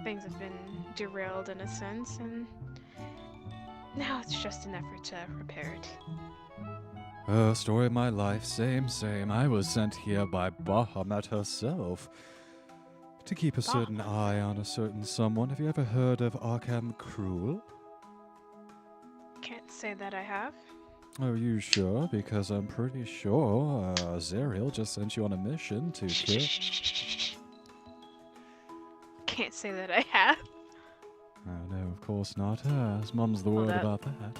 Things have been derailed in a sense, and now it's just an effort to repair it. Story of my life, same. I was sent here by Bahamut herself to keep a certain eye on a certain someone. Have you ever heard of Arkham Cruel? Can't say that I have. Are you sure? Because I'm pretty sure Zariel just sent you on a mission to kill... Can't say that I have. Oh, no, of course not. Mum's the word about that.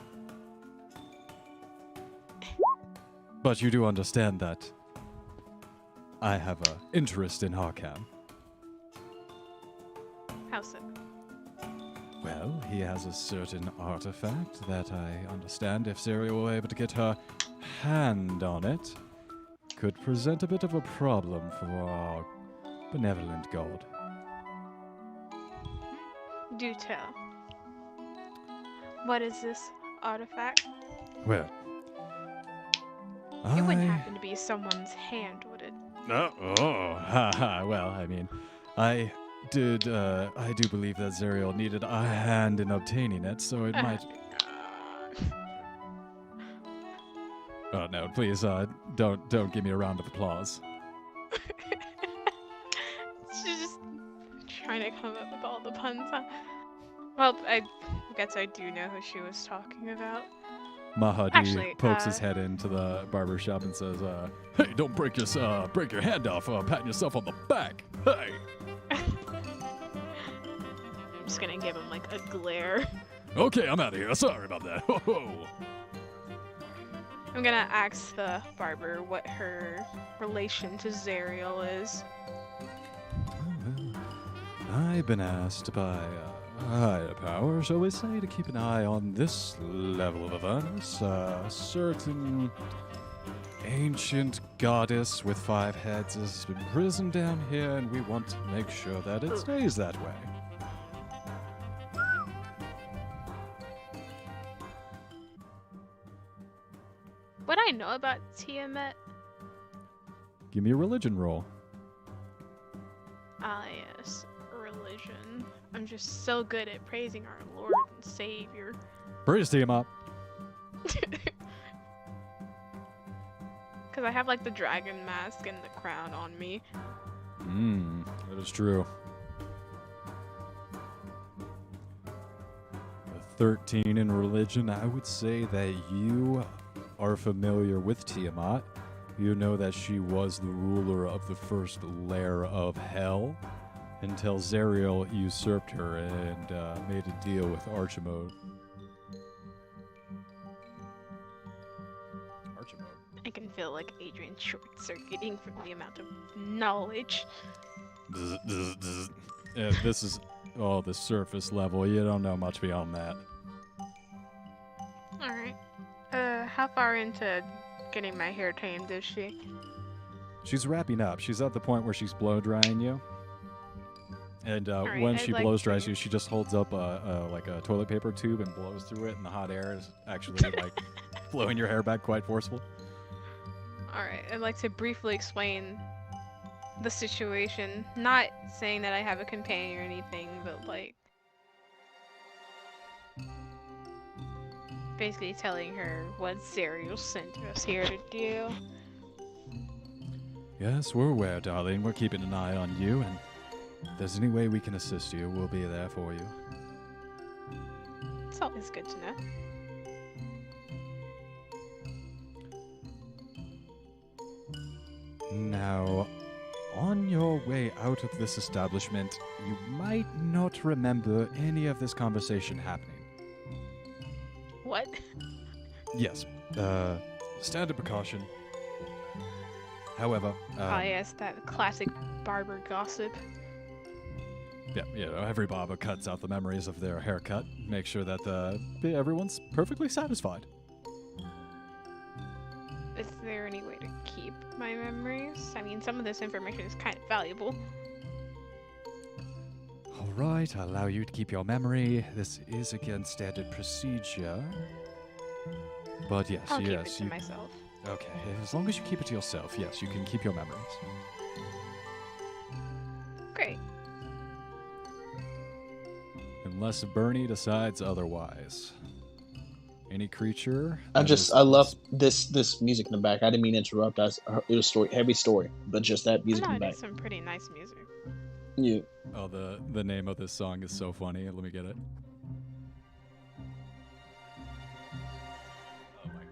But you do understand that I have an interest in Arkham. How so? Well, he has a certain artifact that I understand, if Zariel were able to get her hand on it, could present a bit of a problem for our benevolent god. Do tell. What is this artifact? Well, It wouldn't happen to be someone's hand, would it? Well, I mean, I do believe that Zariel needed a hand in obtaining it, so it might... Oh no, please, don't give me a round of applause. She's just trying to come up with all the puns, huh? Well, I guess I do know who she was talking about. Mahadi pokes his head into the barber shop and says, "Hey, don't break your hand off patting yourself on the back. Hey." I'm just gonna give him like a glare. Okay, I'm out of here. Sorry about that. Ho ho. I'm gonna ask the barber what her relation to Zariel is. I've been asked by higher power, shall we say, to keep an eye on this level of Avernus. A certain ancient goddess with 5 heads has been imprisoned down here, and we want to make sure that it stays that way. What I know about Tiamat? Give me a religion roll. Ah, yes, religion. I'm just so good at praising our Lord and Savior. Praise Tiamat. Because I have like the dragon mask and the crown on me. That is true. A 13 in religion, I would say that you are familiar with Tiamat. You know that she was the ruler of the first layer of hell until Zariel usurped her and made a deal with Archimode. I can feel like Adrian short-circuiting from the amount of knowledge. Yeah, this is all the surface level. You don't know much beyond that. Alright. How far into getting my hair tamed is she? She's wrapping up. She's at the point where she's blow drying you. And Alright, when I'd she like blows to- dries you, she just holds up like a toilet paper tube and blows through it, and the hot air is actually like blowing your hair back quite forceful. Alright, I'd like to briefly explain the situation. Not saying that I have a companion or anything, but like... basically telling her what Zariel sent us here to do. Yes, we're aware, darling. We're keeping an eye on you, and if there's any way we can assist you, we'll be there for you. It's always good to know. Now, on on your way out of this establishment, you might not remember any of this conversation happening. What? Yes, standard precaution. However, Yes, that classic barber gossip. yeah, every barber cuts out the memories of their haircut, make sure that everyone's perfectly satisfied. Is there any way to keep my memories? I mean, some of this information is kind of valuable. All right, I'll allow you to keep your memory. This is against standard procedure. But yes, I'll keep it yes, to myself. Okay, as long as you keep it to yourself, yes, you can keep your memories. Great. Unless Bernie decides otherwise. Any creature. I that love this music in the back. I didn't mean to interrupt. It was heavy story, but just that music in the No, it back. is some pretty nice music. Yeah. Oh, the name of this song is so funny. Let me get it. Oh my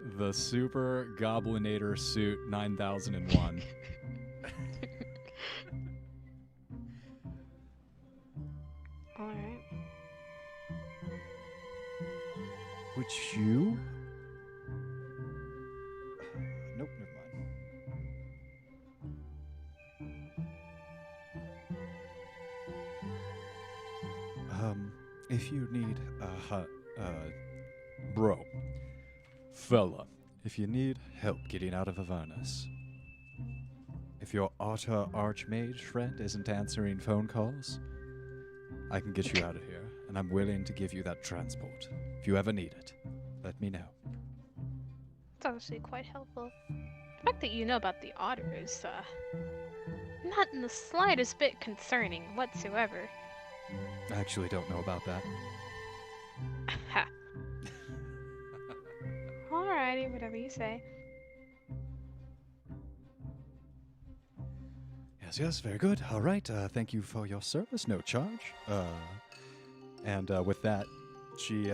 god. The Super Goblinator Suit 9001. Alright. Would you? Nope, never mind. If you need bro, fella, if you need help getting out of Avernus, if your otter archmage friend isn't answering phone calls, I can get you out of here, and I'm willing to give you that transport. If you ever need it, let me know. It's actually quite helpful. The fact that you know about the otter is, not in the slightest bit concerning whatsoever. I actually don't know about that. Ha. Alrighty, whatever you say. Yes, very good. All right, thank you for your service. No charge. And with that, she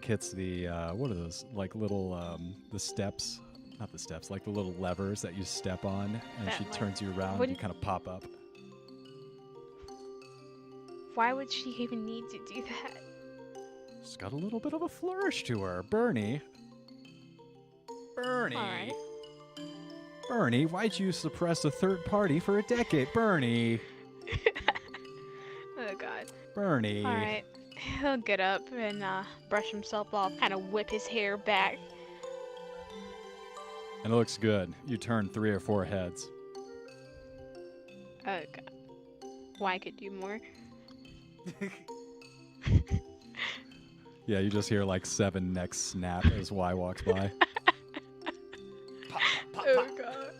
hits the what are those, like little the steps, not the steps, like the little levers that you step on, and That, she like, turns you around and you wouldn't- kind of pop up. Why would she even need to do that? She's got a little bit of a flourish to her. Bernie, Alright. Bernie, why'd you suppress a third party for a decade? Bernie, Oh god. Bernie. Alright. He'll get up and brush himself off, kind of whip his hair back. And it looks good. You turn 3 or 4 heads. Oh god. Why I could do more? Yeah, you just hear like 7 necks snap as Y walks by. Oh god.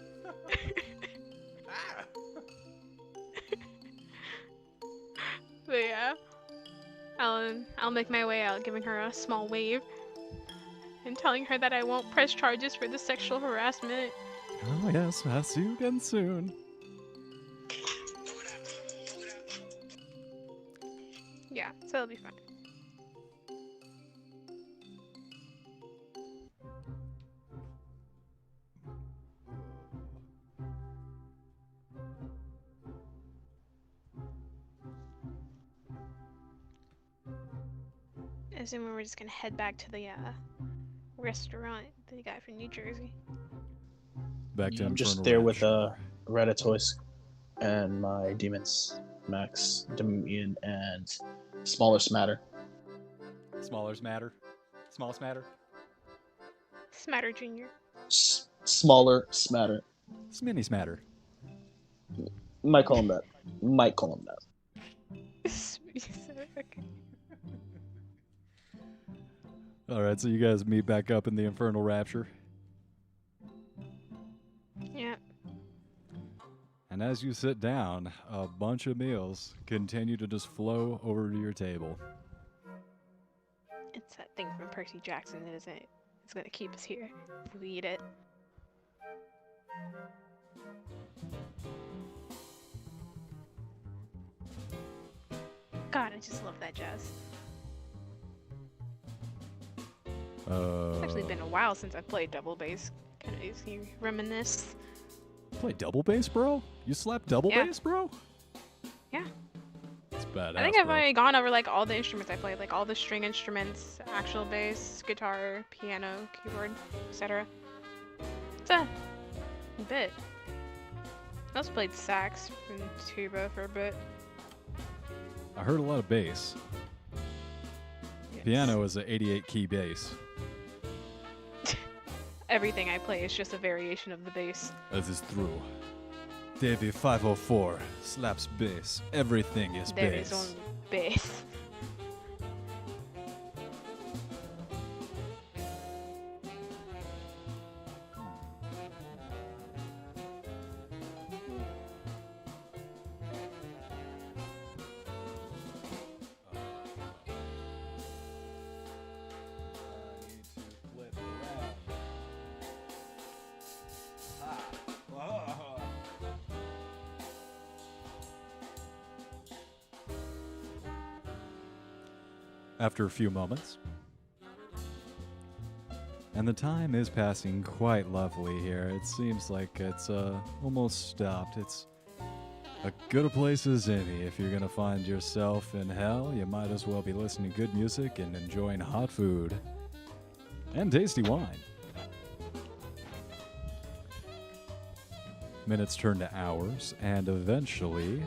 But yeah, I'll make my way out, giving her a small wave, and telling her that I won't press charges for the sexual harassment. Oh yes, I'll see you again soon. Yeah, so it'll be fine. Assuming we're just gonna head back to the restaurant, the guy from New Jersey. Back to I'm just Infernal there with Ranch. Ratatoise and my demons, Max, Dominion, and Smallest Matter. Smallers matter. Smallest matter. Smatter Jr. Smaller Smatter. Sminis matter. Might call him that. Might call him that. Okay. All right, so you guys meet back up in the Infernal Rapture. Yeah. And as you sit down, a bunch of meals continue to just flow over to your table. It's that thing from Percy Jackson, isn't it? It's gonna keep us here if we eat it. God, I just love that jazz. It's actually been a while since I played double bass. Kind of makes you reminisce. Play double bass, bro? You slap double Yeah. bass, bro? Yeah. It's badass, I think I've bro. already gone over like all the instruments I played, like all the string instruments, actual bass, guitar, piano, keyboard, etc. It's a bit. I also played sax and tuba for a bit. I heard a lot of bass. Yes. Piano is an 88 key bass. Everything I play is just a variation of the bass. That is true. Davey 504 slaps bass. Everything is There bass. is only bass. After a few moments. And the time is passing quite lovely here. It seems like it's almost stopped. It's a good a place as any. If you're gonna find yourself in hell, you might as well be listening to good music and enjoying hot food. And tasty wine. Minutes turn to hours, and eventually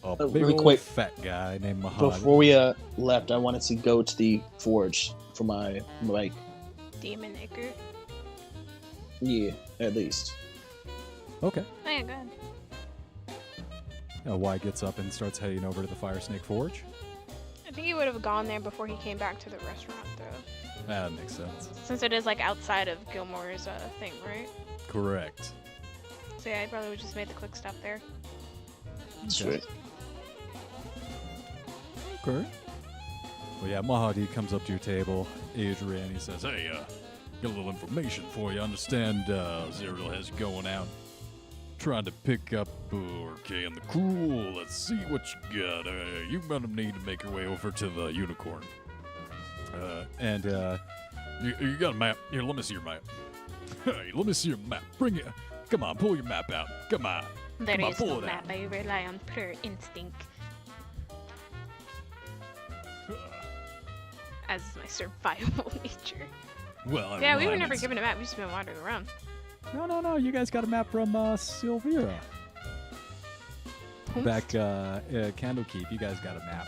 a big really old quick, fat guy named Mahadi. Before we left, I wanted to go to the forge for my like, Demon Acre. yeah, at least. Okay. Oh yeah, go ahead. Wyatt gets up and starts heading over to the Fire Snake Forge. I think he would have gone there before he came back to the restaurant, though. That makes sense. Since it is like outside of Gilmore's thing, right? Correct. So yeah, I probably would just made the quick stop there. Sweet. Okay. Well, yeah, Mahadi comes up to your table, Adrian, he says, hey, got a little information for you. I understand Zerial has you going out, trying to pick up Orkay and the crew. Let's see what you got. You're gonna need to make your way over to the Unicorn. You got a map. Here, let me see your map. Hey, let me see your map. Bring it. Come on, pull your map out. Come on. There Come on, is pull no it out. map. I rely on pure instinct. As my survival nature. Well, Yeah, we were rely on never ins- given a map. We just been wandering around. No. You guys got a map from Silvira. Back Candlekeep, you guys got a map.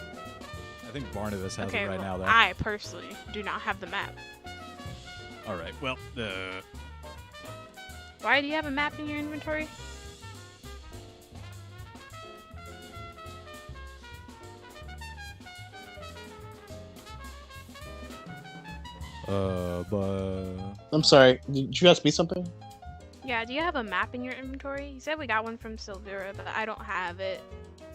I think Barnabas has Okay, it right well, now, though. I personally do not have the map. All right. Well, Why do you have a map in your inventory? but I'm sorry. Did you ask me something? Yeah, do you have a map in your inventory? You said we got one from Silvira, but I don't have it.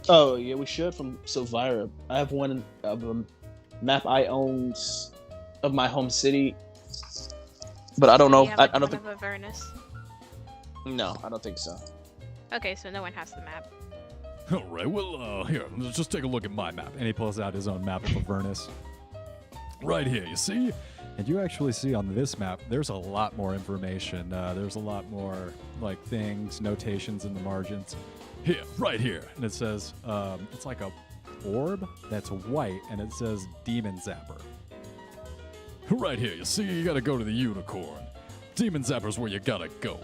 Oh yeah, we should from Silvira. I have one of a map I own of my home city, but I don't know. Do you have, I like, don't one think. of Avernus? No, I don't think so. Okay, so no one has the map. all right. Well, here, let's just take a look at my map. And he pulls out his own map of Avernus. Right here, you see? And you actually see on this map, there's a lot more information. There's a lot more, like, things, notations in the margins. Here, right here. And it says, it's like a orb that's white, and it says Demon Zapper. Right here, you see? You gotta go to the Unicorn. Demon Zapper's where you gotta go.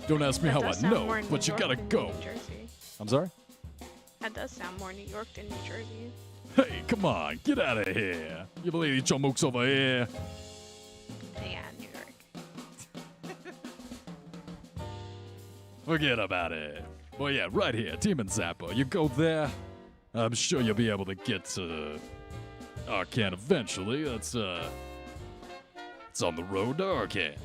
Don't ask me That how I does sound know, more New but you York gotta than go. New Jersey. I'm sorry? That does sound more New York than New Jersey. Hey, come on, get out of here. You lady chumooks over here. Yeah, New York. Forget about it. Well, yeah, right here, Demon Zapper. You go there, I'm sure you'll be able to get to Arcan eventually. It's on the road to Arcan.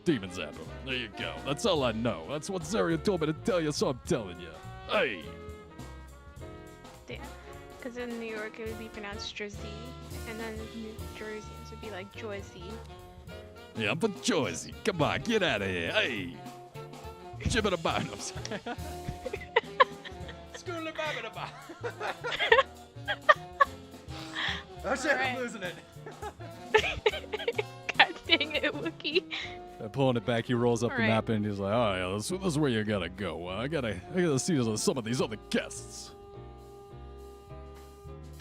Demon Zapper. There you go. That's all I know. That's what Zaria told me to tell you, so I'm telling you. Hey! Damn. Because in New York it would be pronounced Jersey, and then New Jerseyans would be like Joyzy. Yeah, I'm from Jersey. Come on, get out of here. Hey! Jibba the bottom. I'm sorry. School Oh shit, Alright. I'm losing it. God dang it, Wookie. Pulling it back, he rolls up the Alright. map and he's like, "Oh yeah, this is where you gotta go. I gotta see some of these other guests."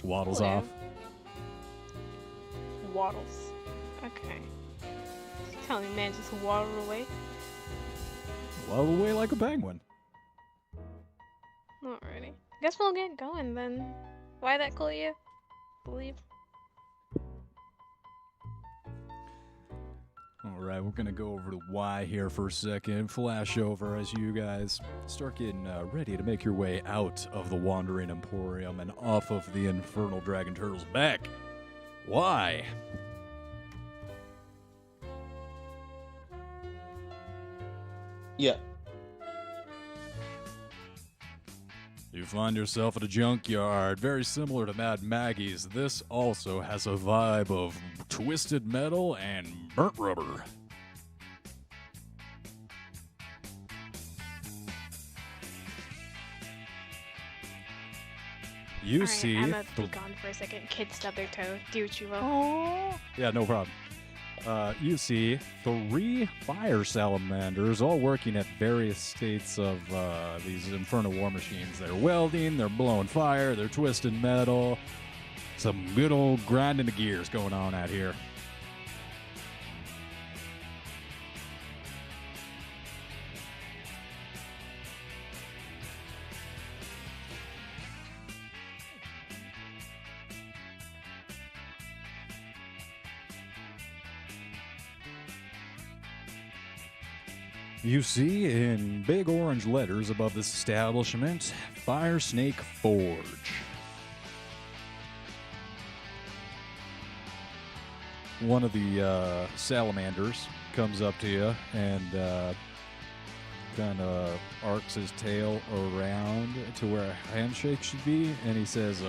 Waddles Hello. off. Waddles. Okay. Tell me, man, just waddle away. Waddle away like a penguin. Alrighty. Guess we'll get going then. Why that call you? Believe. Alright, we're gonna go over to Y here for a second. Flash over as you guys start getting ready to make your way out of the Wandering Emporium and off of the Infernal Dragon Turtle's back. Y. Yeah. You find yourself at a junkyard, very similar to Mad Maggie's. This also has a vibe of twisted metal and burnt rubber. You Alright, see... I'm gonna be gone for a second. Kids stub their toe. Do what you will. Oh. Yeah, no problem. You see 3 fire salamanders all working at various states of these infernal war machines. They're welding, they're blowing fire, they're twisting metal. Some good old grinding the gears going on out here. You see in big orange letters above this establishment, Fire Snake Forge. One of the salamanders comes up to you and kind of arcs his tail around to where a handshake should be, and he says,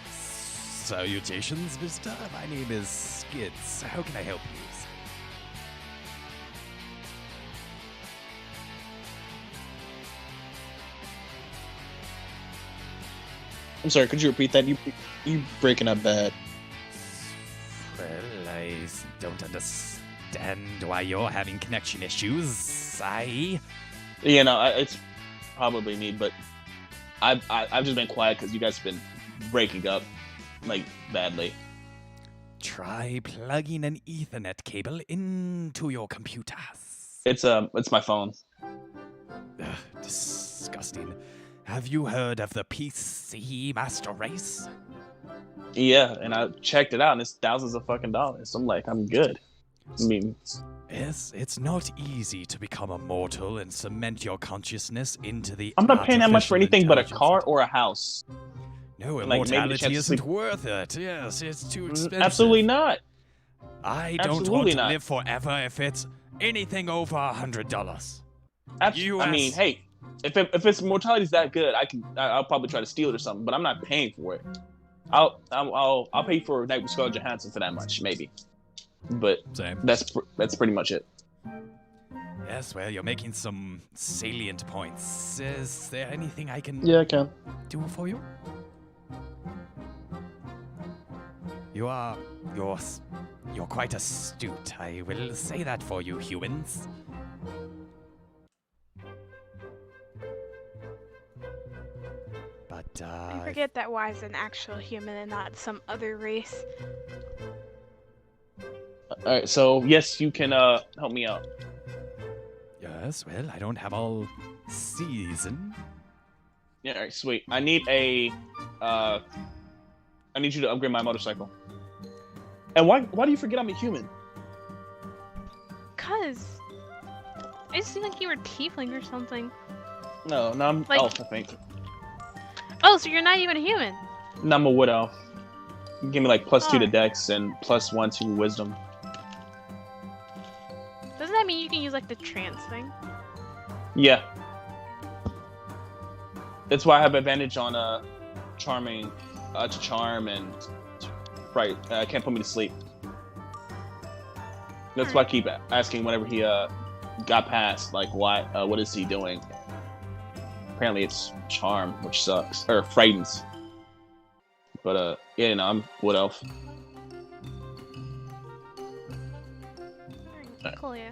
"Salutations, mister. My name is Skids. How can I help you?" I'm sorry, could you repeat that? You breaking up bad. Well, I don't understand why you're having connection issues. Yeah, no, it's probably me, but I've just been quiet because you guys have been breaking up, like, badly. Try plugging an Ethernet cable into your computers. It's my phone. Ugh, disgusting. Have you heard of the PC Master Race? Yeah, and I checked it out, and it's thousands of fucking dollars. I'm like, I'm good. I mean, Yes, it's not easy to become immortal and cement your consciousness into the. I'm not paying that much for artificial anything but a intelligence. car or a house. No, like, maybe the immortality chance to isn't sleep- worth it. Yes, it's too expensive. Absolutely not. I don't Absolutely want to not. live forever if it's anything over $100. I US. mean, hey, if its mortality's that good, I'll probably try to steal it or something, but I'm not paying for it. I'll pay for Night with Scarlett Johansson for that much, maybe. But Same. that's pretty much it. Yes, well, you're making some salient points. Is there anything I can Yeah, I can. do for you? You're quite astute. I will say that for you, humans. But I forget that Y's an actual human and not some other race. All right, so yes, you can help me out. yes, well, I don't have all season. Yeah, all right, sweet. I need you to upgrade my motorcycle. And why do you forget I'm a human? Cause it just seemed like you were tiefling or something. No, I'm Like- elf, I think. Oh, so you're not even a human. No, I'm a wood elf. Give me like +2 to Oh. Dex and +1 to Wisdom. Doesn't that mean you can use like the trance thing? Yeah. That's why I have advantage on charming, to charm and right. Can't put me to sleep. That's why I keep asking whenever he got past, like, why? What is he doing? Apparently it's charm, which sucks, or frightens. But yeah, no, I'm wood elf. Alright, cool, yeah.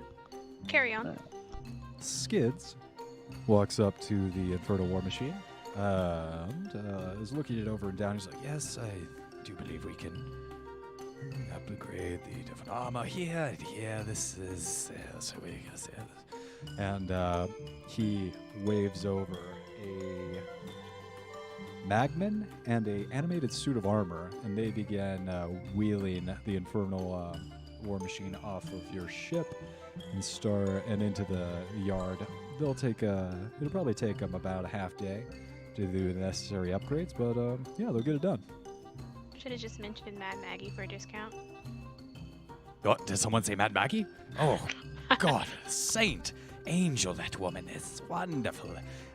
Carry on. Skids walks up to the Infernal War Machine and is looking it over and down. He's like, yes, I do believe we can upgrade the different armor here. Yeah, this is so we can say this. And he waves over a Magman and a animated suit of armor, and they begin wheeling the Infernal War Machine off of your ship and into the yard. It'll probably take them about a half day to do the necessary upgrades, but yeah, they'll get it done. Should have just mentioned Mad Maggie for a discount. What, did someone say Mad Maggie? Oh, God, saint, angel, that woman is wonderful.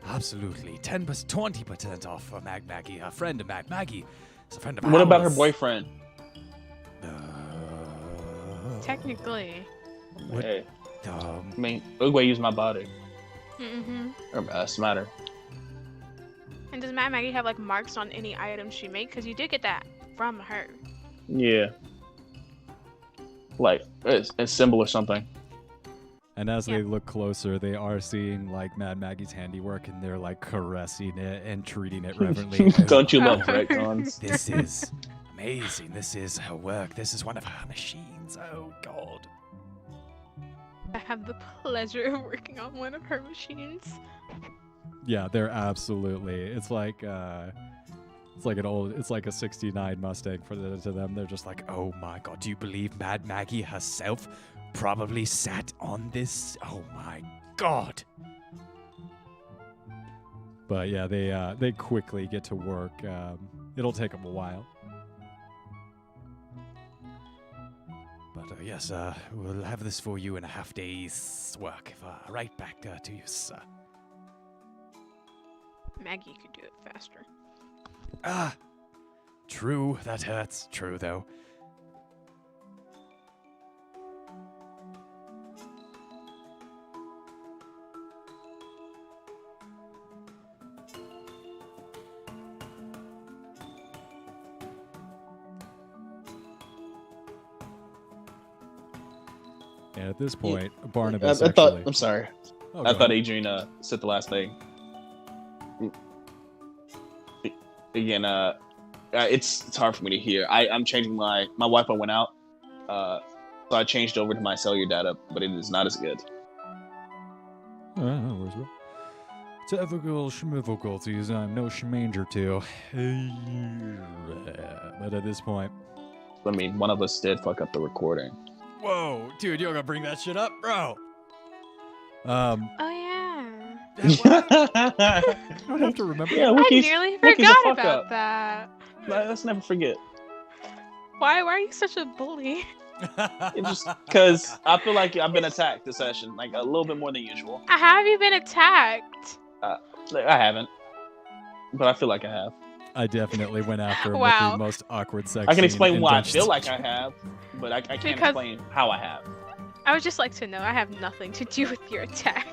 Absolutely, 20% off for Mad Maggie. A friend of Mad Maggie is a friend of ours. What about her boyfriend? Technically. What? Hey, I mean, look way I use my body. Mm-hmm. That's matter. And does Mad Maggie have like marks on any items she makes? Because you did get that from her. Yeah. Like a symbol or something. And as Yeah. they look closer, they are seeing like Mad Maggie's handiwork, and they're like caressing it and treating it reverently. Don't you love Oh. retcons? This is amazing. This is her work. This is one of her machines. Oh, God. I have the pleasure of working on one of her machines. Yeah, they're absolutely. It's like a '69 Mustang to them. They're just like, Oh, my God. Do you believe Mad Maggie herself probably sat on this? Oh, my God. but yeah, they quickly get to work. It'll take them a while. But yes, we'll have this for you in a half day's work. Right back to you, sir. Maggie could do it faster. Ah, true. That hurts. True, though. And at this point, Barnabas I thought. actually. I'm sorry. Oh, I go thought ahead. Adrian said the last thing. Again, it's hard for me to hear. I'm changing my Wi-Fi went out, so I changed over to my cellular data, but it is not as good. No worries, bro. Technical difficulties I'm no schmanger to. But at this point, I mean, one of us did fuck up the recording. whoa, dude, you're gonna bring that shit up, bro. Oh yeah. I don't have to remember. Yeah, I Wiki's, nearly Wiki's a forgot fuck about up. that. Let's never forget. Why are you such a bully? It's just because I feel like I've been attacked this session, like a little bit more than usual. Have you been attacked? I haven't, but I feel like I have. I definitely went after him with Wow. the most awkward sex. I can scene explain in why I Dungeons feel like and I have, but I can't Because- explain how I have. I would just like to know. I have nothing to do with your attack.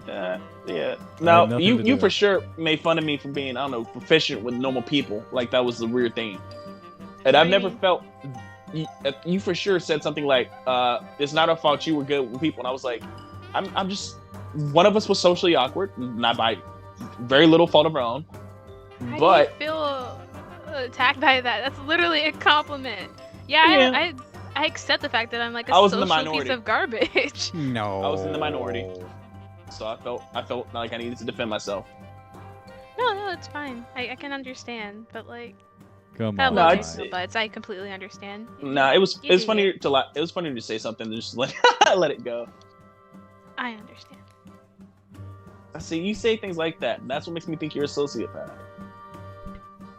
Yeah. had Now nothing you to do you with for it. sure made fun of me for being, I don't know, proficient with normal people. Like that was the weird thing, and I've never Right. felt. You for sure said something like, "It's not our fault you were good with people," and I was like, "I'm just one of us was socially awkward, not by very little fault of our own." How But do you feel attacked by that? That's literally a compliment. Yeah, Yeah. I accept the fact that I'm like a I was in the social piece minority. of garbage. No. I was in the minority. so I felt like I needed to defend myself. No, it's fine. I can understand, but like Come that on. No, will it's- take no buts. I completely understand. Nah, it was You do funny you. to it was funny to say something and just let let it go. I understand. I see you say things like that. And that's what makes me think you're a sociopath.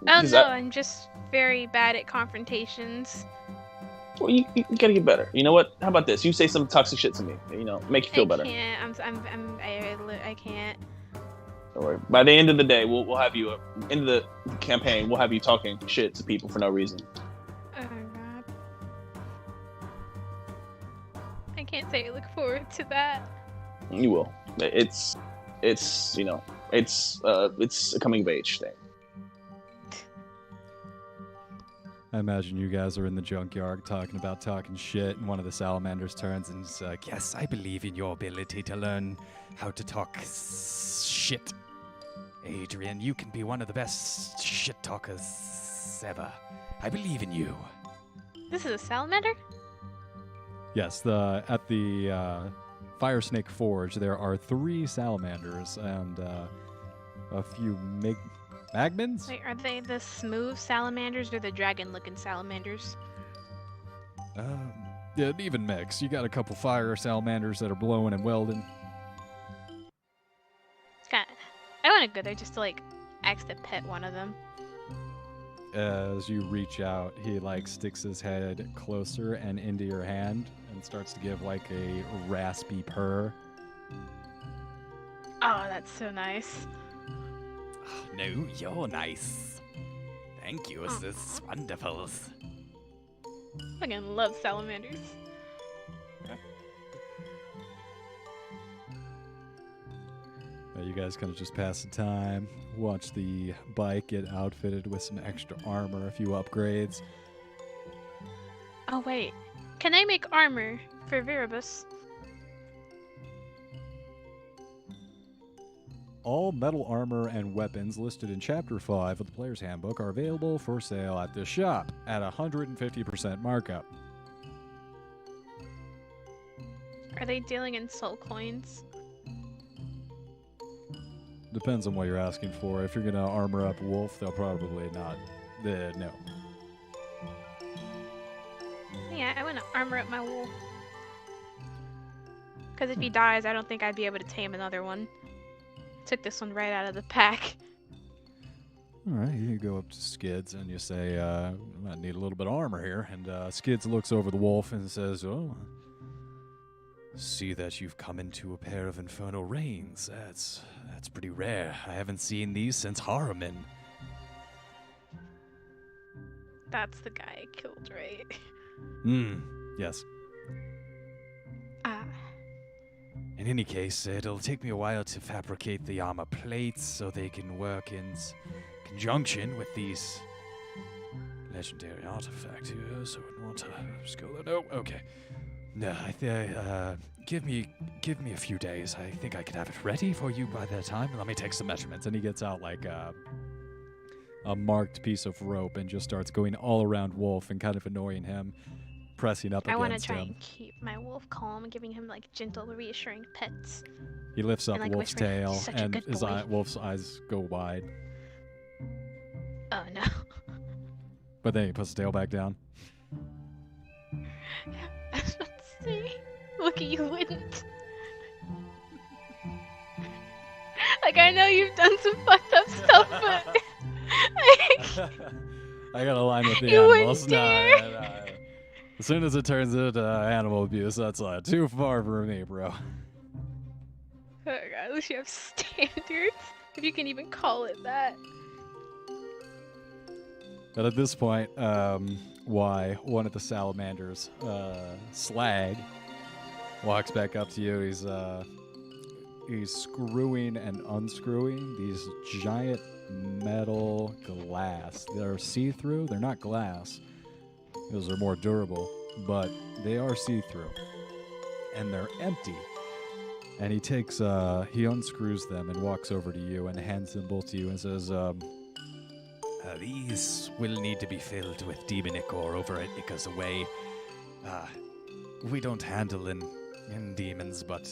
Oh 'Cause no, I'm just very bad at confrontations. Well, you gotta get better. You know what? How about this? You say some toxic shit to me. You know, make you feel better. I can't. I can't. Don't worry. By the end of the day, we'll have you. End of the campaign, we'll have you talking shit to people for no reason. Oh god. I can't say I look forward to that. You will. It's you know, it's a coming of age thing. I imagine you guys are in the junkyard talking shit, and one of the salamanders turns and is like, Yes, I believe in your ability to learn how to talk shit. Adrian, you can be one of the best shit talkers ever. I believe in you. This is a salamander? yes, at the Fire Snake Forge, there are 3 salamanders and a few magmins? Wait, are they the smooth salamanders or the dragon-looking salamanders? Yeah, an even mix. You got a couple fire salamanders that are blowing and welding. It's kind of... I want to go there just to, like, ask to pet one of them. As you reach out, he, like, sticks his head closer and into your hand and starts to give, like, a raspy purr. Oh, that's so nice. No, you're nice. Thank you, this is wonderful. I fucking love salamanders. You guys kind of just pass the time, watch the bike get outfitted with some extra armor, a few upgrades. Oh, wait. Can I make armor for Viribus? All metal armor and weapons listed in Chapter 5 of the Player's Handbook are available for sale at this shop at 150% markup. Are they dealing in soul coins? Depends on what you're asking for. If you're going to armor up Wolf, they'll probably not. No. Yeah, I want to armor up my wolf. Because if he dies, I don't think I'd be able to tame another one. Took this one right out of the pack. Alright, you go up to Skids and you say, I might need a little bit of armor here. And Skids looks over the wolf and says, oh, See that you've come into a pair of infernal rains. That's pretty rare. I haven't seen these since Harriman. That's the guy I killed, right? Yes. Ah. In any case, it'll take me a while to fabricate the armor plates so they can work in conjunction with these legendary artifacts here. So I want to just go there. No, okay. No, give me a few days. I think I could have it ready for you by that time. Let me take some measurements. And he gets out like a marked piece of rope and just starts going all around Wolf and kind of annoying him, pressing up I want to against try him. and keep my wolf calm and giving him like gentle, reassuring pets. He lifts up and, like, Wolf's whispering, tail "Such a and good his boy." Wolf's eyes go wide. Oh no. But then he puts the tail back down. I was about to say, look, you wouldn't. Like, I know you've done some fucked up stuff, but like, I gotta line with the You animals. wouldn't dare. No. As soon as it turns into animal abuse, that's too far for me, bro. oh god, at least you have standards, if you can even call it that. But at this point, one of the salamanders, Slag, walks back up to you. He's screwing and unscrewing these giant metal glass. They're see-through. They're not glass. Those are more durable, but they are see-through. And they're empty. And he unscrews them and walks over to you and hands them both to you and says, These will need to be filled with demon ichor over at Ica's Away. We don't handle in demons, but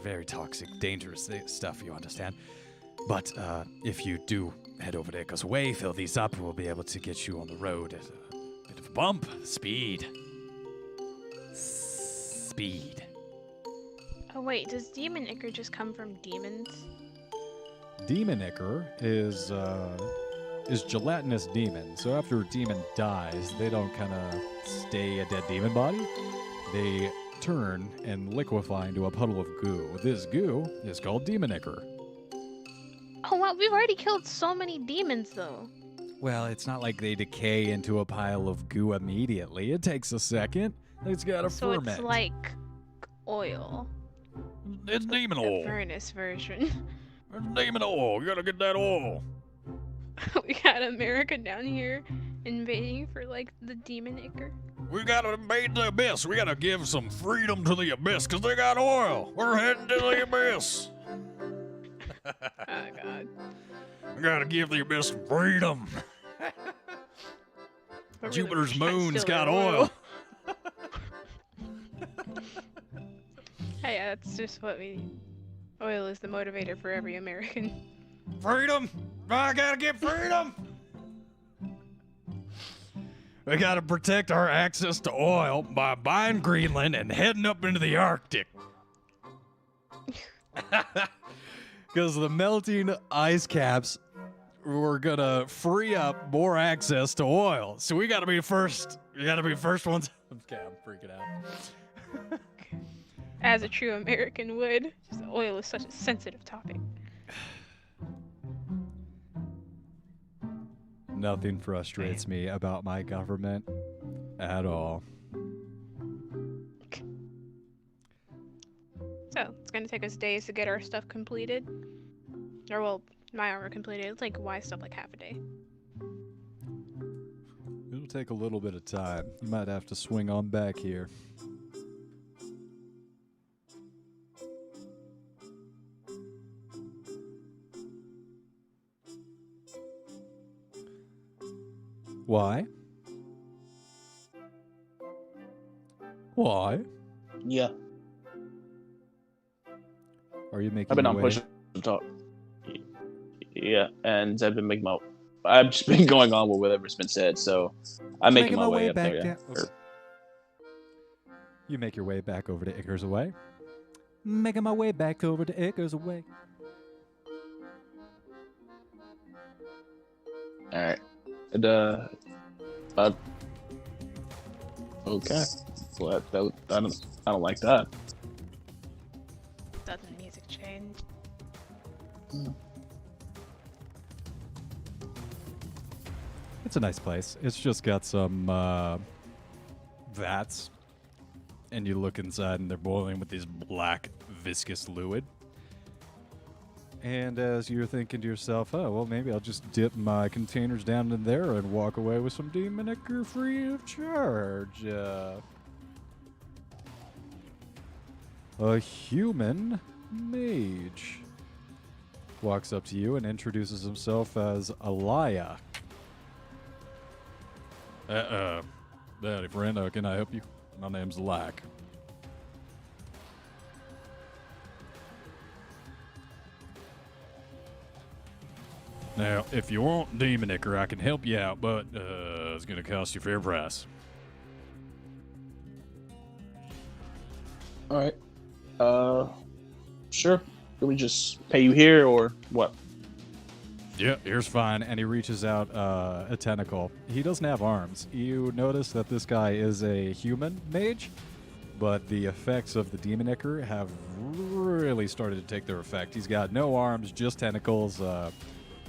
very toxic, dangerous stuff, you understand. But if you do head over to Ica's Away, fill these up, we'll be able to get you on the road at a bit of a bump. Speed. Oh wait, does demon ichor just come from demons? Demon ichor is gelatinous demon. So after a demon dies, they don't kind of stay a dead demon body. They turn and liquefy into a puddle of goo. This goo is called demon ichor. Oh wow, we've already killed so many demons though. Well, it's not like they decay into a pile of goo immediately. It takes a second. It's gotta So ferment. it's like oil. It's demon The oil. furnace version. It's demon oil. You gotta get that oil. We got America down here invading for like the demon ichor? We gotta invade the abyss. We gotta give some freedom to the abyss because they got oil. We're heading to the abyss. Oh god. We gotta give the abyss some freedom. But really, Jupiter's we're trying to moon's steal got their oil. Hey, that's just what we. Oil is the motivator for every American. Freedom! I gotta get freedom! We gotta protect our access to oil by buying Greenland and heading up into the Arctic. Because the melting ice caps were gonna free up more access to oil. So we gotta be first. We gotta be first ones. Okay, I'm freaking out. As a true American would. Just oil is such a sensitive topic. Nothing frustrates me about my government at all. So, it's gonna take us days to get our stuff completed. Or, well, my armor completed. It's like, why stuff like half a day? It'll take a little bit of time. You might have to swing on back here. Why? Why? Yeah, Are you making I've been your on way? push to talk. Yeah, and I've been making my. I've just been going on with whatever's been said, so I'm making my way up back there. Yeah. down. Okay. You make your way back over to Icarus Away. Making my way back over to Icarus Away. All right. And, okay. Well, I don't like that. Doesn't music change? It's a nice place. It's just got some vats, and you look inside, and they're boiling with this black, viscous fluid. And as you're thinking to yourself, oh, well, maybe I'll just dip my containers down in there and walk away with some demon ichor free of charge. A human mage walks up to you and introduces himself as Alaya. Daddy friend, can I help you? My name's Lack. Now, if you want demon ichor, I can help you out, but it's gonna cost you fair price. All right. Sure. Can we just pay you here or what? Yeah, here's fine. And he reaches out a tentacle. He doesn't have arms. You notice that this guy is a human mage, but the effects of the demon ichor have really started to take their effect. He's got no arms, just tentacles,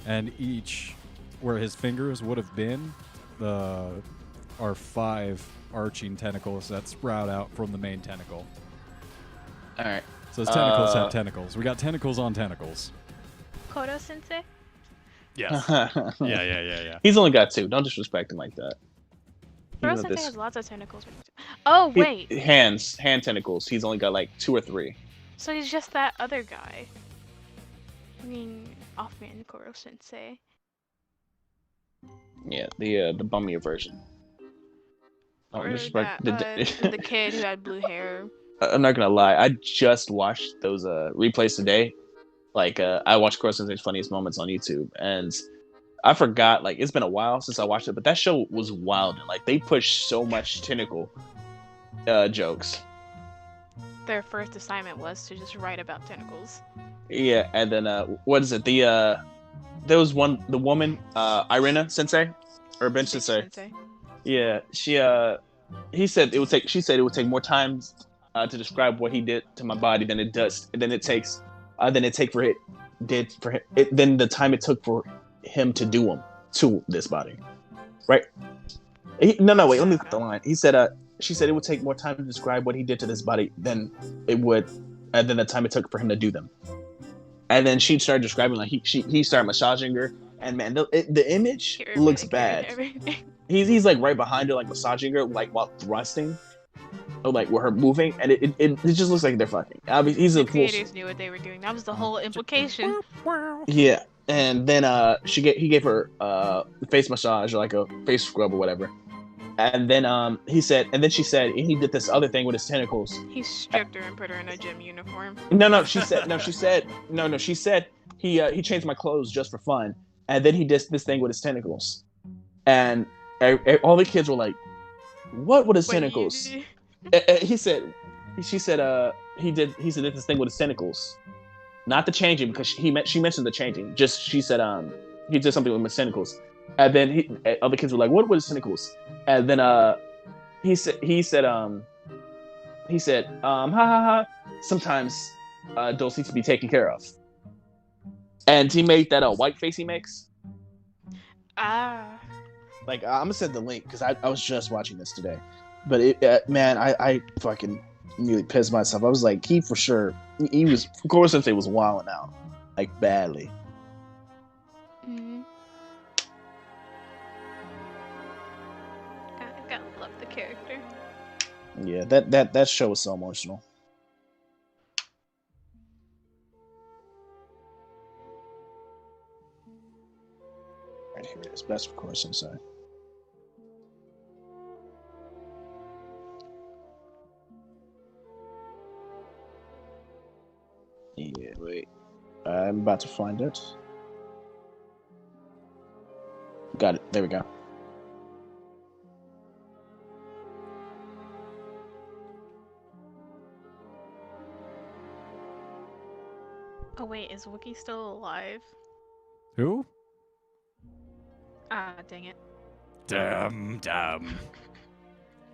and each, where his fingers would have been, are 5 arching tentacles that sprout out from the main tentacle. All right. So his tentacles have tentacles. We got tentacles on tentacles. Kodo sensei? Yes. Yeah. He's only got 2. Don't disrespect him like that. Kodo Even sensei with this- has lots of tentacles. Oh, wait. hand tentacles. He's only got like 2 or 3. So he's just that other guy. I mean, Offman Koro sensei. Yeah, the bummier version. Or disrespect the kid who had blue hair. I'm not gonna lie. I just watched those replays today. Like I watched Koro Sensei's Funniest Moments on YouTube, and I forgot. Like it's been a while since I watched it, but that show was wild. And like they pushed so much tentacle jokes. Their first assignment was to just write about tentacles. Yeah, and then what is it? There was the woman Irina Sensei or Ben Sensei. Yeah, she said it would take more time to describe what he did to my body than it does. Than the time it took for him to do them to this body, right? Wait, let me put the line. She said it would take more time to describe what he did to this body than it would, and then the time it took for him to do them. And then she started describing like he started massaging her, and man, the image looks bad. he's like right behind her, like massaging her, like while thrusting, or like with her moving, and it just looks like they're fucking. He's The a full. creators knew what they were doing. That was the whole implication. Yeah, and then he gave her face massage or like a face scrub or whatever, and then she said he did this other thing with his tentacles. He stripped her and put her in a gym uniform. She said he changed my clothes just for fun, and then he did this thing with his tentacles, and all the kids were like, "What with his tentacles?" She said he did this thing with his tentacles, not the changing, because she mentioned the changing. Just she said he did something with his tentacles, and then other kids were like, "What with his tentacles?" And then he said ha ha ha. Sometimes adults need to be taken care of, and he made that white face he makes. Like I'm gonna send the link because I was just watching this today. But I fucking nearly pissed myself. I was like, he for sure. He was, of course, since he was wilding out, like badly. Mm-hmm. Gotta love the character. Yeah, that show was so emotional. Right here it is. Best, of course, inside. Yeah, wait. I'm about to find it. Got it. There we go. Oh wait, is Wookie still alive? Who? Ah, dang it. Damn.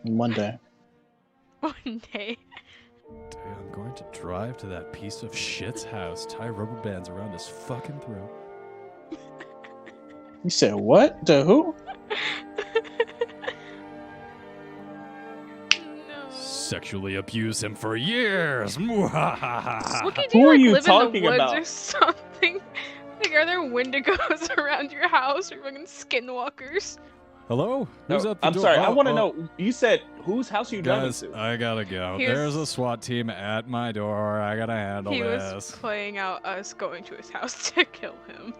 One day. One day. Dude, I'm going to drive to that piece of shit's house, tie rubber bands around his fucking throat. You said what? To who? No. Sexually abuse him for years. Wookie, do Who you are like you live in talking the woods about? or something? Like, are there wendigos around your house or fucking skinwalkers? Hello? Who's No, at the I'm door? sorry. I Oh, want to oh. know. You said whose house are you driving Guys, to? I gotta go. He There's a was- SWAT team at my door. I gotta handle He this. was playing out us going to his house to kill him.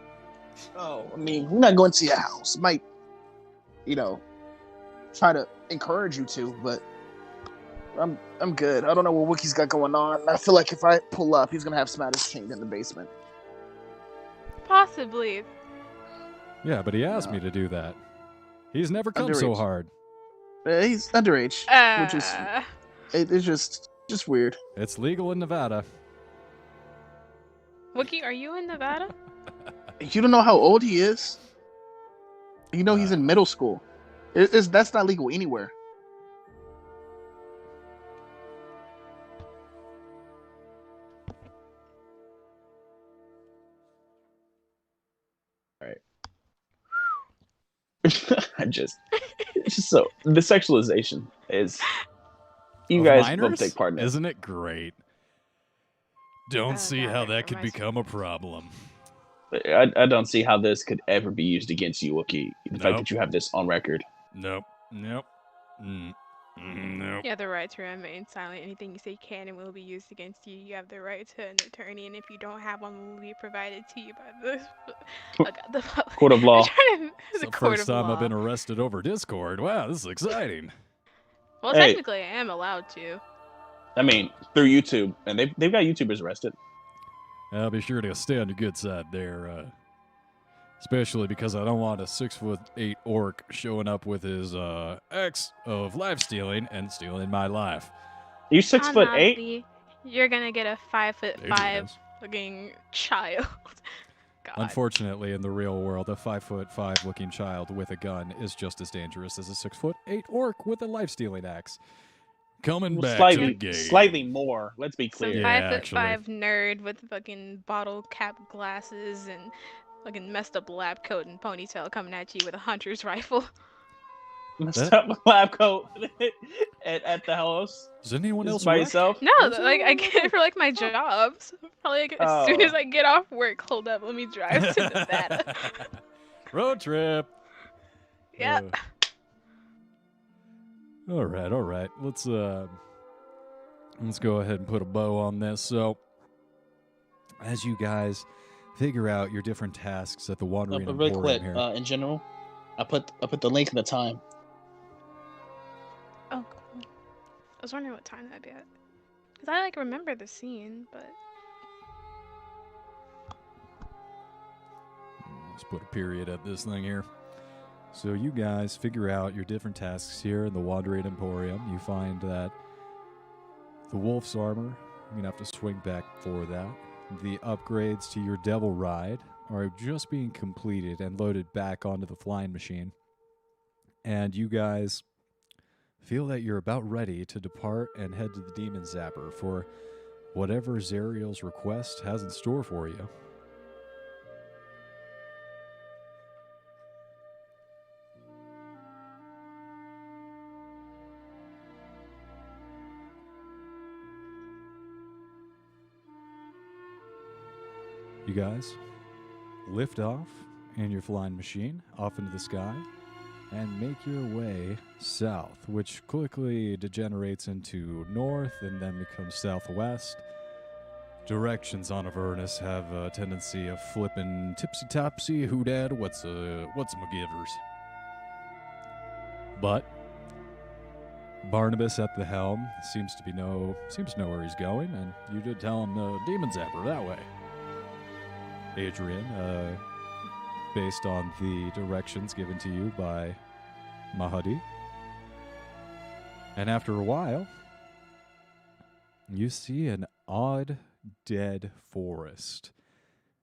Oh, I mean, we're not going to your house. Might, try to encourage you to, but I'm good. I don't know what Wookie's got going on. I feel like if I pull up, he's gonna have Smatters chained in the basement. Possibly. Yeah, but he asked me to do that. He's never come so Underage. hard. He's underage, which is it's just weird. It's legal in Nevada. Wookie, are you in Nevada? You don't know how old he is. You know he's in middle school. That's not legal anywhere. All right. It's just so the sexualization is. You Of guys minors? both take part in it. Isn't it great? Don't see God, how it that could reminds me. become a problem. I don't see how this could ever be used against you, Wookie. The fact Nope. that you have this on record. Nope. Nope. Nope. You have the right to remain silent. Anything you say can and will be used against you. You have the right to an attorney, and if you don't have one, will be provided to you by the Court of law. It's The the court first of time law. I've been arrested over Discord. Wow, this is exciting. Well, Hey. technically, I am allowed to. I mean, through YouTube, and they've got YouTubers arrested. I'll be sure to stay on your good side there. Especially because I don't want a 6'8" orc showing up with his ex of life stealing and stealing my life. You 6'8"? Nazi, you're gonna get a 5'5" Dangerous. looking child. God. Unfortunately, in the real world, a 5'5" looking child with a gun is just as dangerous as a 6'8" orc with a life stealing axe. Coming back to the game. Slightly more. Let's be Some clear. Yeah, 5'5" nerd with fucking bottle cap glasses and fucking messed up lab coat and ponytail coming at you with a hunter's rifle. Messed up lab coat at the house. Does anyone Just else by work? yourself. No, like I get it for like my jobs. Probably like, as soon as I get off work, hold up, let me drive to Nevada. Road trip. Yeah. All right. Let's go ahead and put a bow on this. So, as you guys figure out your different tasks at the Wandering But really Emporium quick, here. in general, I put the link in the time. Oh, cool. I was wondering what time that'd be at. Cause I like remember the scene, but Let's put a period at this thing here. So you guys figure out your different tasks here in the Wandering Emporium. You find that the wolf's armor, you're going to have to swing back for that. The upgrades to your devil ride are just being completed and loaded back onto the flying machine. And you guys feel that you're about ready to depart and head to the Demon Zapper for whatever Zariel's request has in store for you. You guys lift off in your flying machine off into the sky and make your way south, which quickly degenerates into north and then becomes southwest. Directions on Avernus have a tendency of flipping tipsy-topsy, who dad, what's my givers. But Barnabas at the helm seems to know where he's going, and you did tell him the Demon Zapper that way. Adrian, based on the directions given to you by Mahadi. And after a while, you see an odd, dead forest.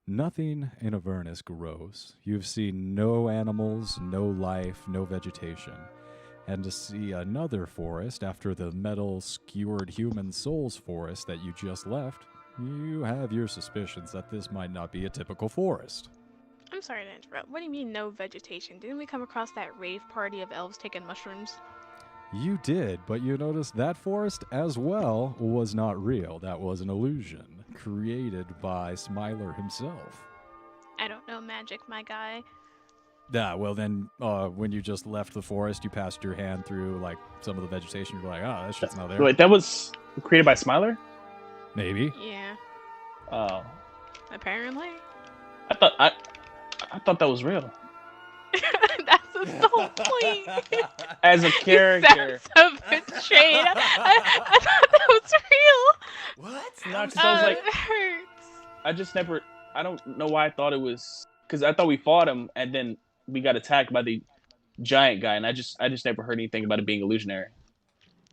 Nothing in Avernus grows. You've seen no animals, no life, no vegetation. And to see another forest after the metal-skewered human souls forest that you just left, you have your suspicions that this might not be a typical forest. I'm sorry to interrupt. What do you mean no vegetation? Didn't we come across that rave party of elves taking mushrooms? You did, but you noticed that forest as well was not real. That was an illusion created by Smiler himself. I don't know magic, my guy. Well then, when you just left the forest, you passed your hand through like some of the vegetation. You're like, oh, that shit's not there. Wait, that was created by Smiler? Maybe. Yeah, Oh, apparently. I thought that was real. That's the whole point. As a character. Sounds so betrayed. I thought that was real. What? No, 'cause I was like, It hurts. I don't know why I thought it was, because I thought we fought him and then we got attacked by the giant guy, and I just never heard anything about it being illusionary.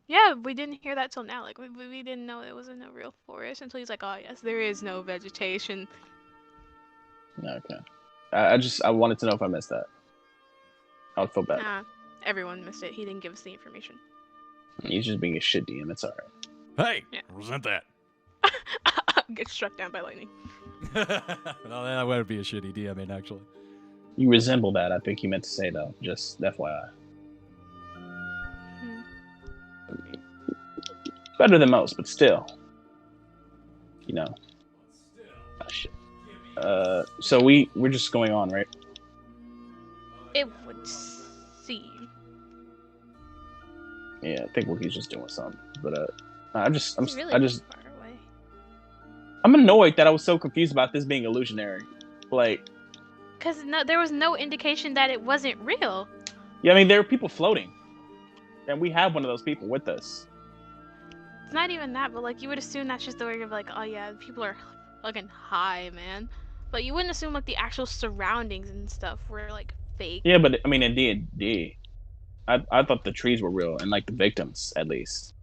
Yeah, we didn't hear that till now. Like, we didn't know it was in a real forest until he's like, oh, yes, there is no vegetation. Okay. I wanted to know if I missed that. I would feel bad. Nah, everyone missed it. He didn't give us the information. He's just being a shit DM. It's alright. Hey, Yeah. resent that. Get struck down by lightning. Well, that would be a shitty DMing, actually. You resemble that, I think he meant to say, though. Just FYI. Better than most, but still. You know. Oh, shit. So we're just going on, right? It would seem. Yeah, I think Wookie's just doing something. But It's really far away. I'm annoyed that I was so confused about this being illusionary. Like, Because there was no indication that it wasn't real. yeah, I mean, there are people floating. And we have one of those people with us. It's not even that, but like you would assume that's just the way of like, oh yeah, people are fucking high, man. But you wouldn't assume like the actual surroundings and stuff were like fake. Yeah, but I mean, in D&D, I thought the trees were real, and like the victims, at least.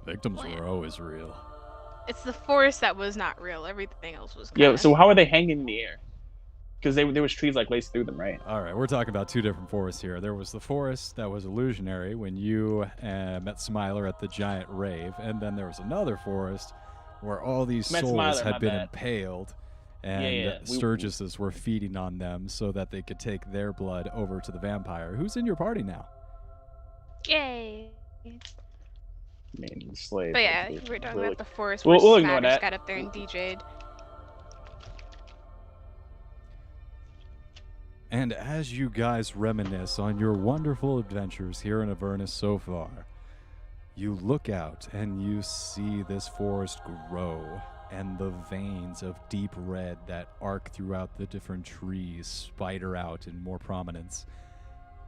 Victims Well, yeah. were always real. It's the forest that was not real. Everything else was. Yeah, kinda- so how are they hanging in the air? Because there was trees like laced through them, right? All right, we're talking about two different forests here. There was the forest that was illusionary when you met Smiler at the giant rave, and then there was another forest where all these Met souls Smiler, had my been bad. impaled, and Yeah. Sturgises were feeding on them so that they could take their blood over to the vampire, who's in your party now. Yay. I mean, the slave. But yeah, like, we're talking really- about the forest We'll where ignore Spatters that. got up there and DJ'd. And as you guys reminisce on your wonderful adventures here in Avernus so far, you look out and you see this forest grow, and the veins of deep red that arc throughout the different trees spider out in more prominence.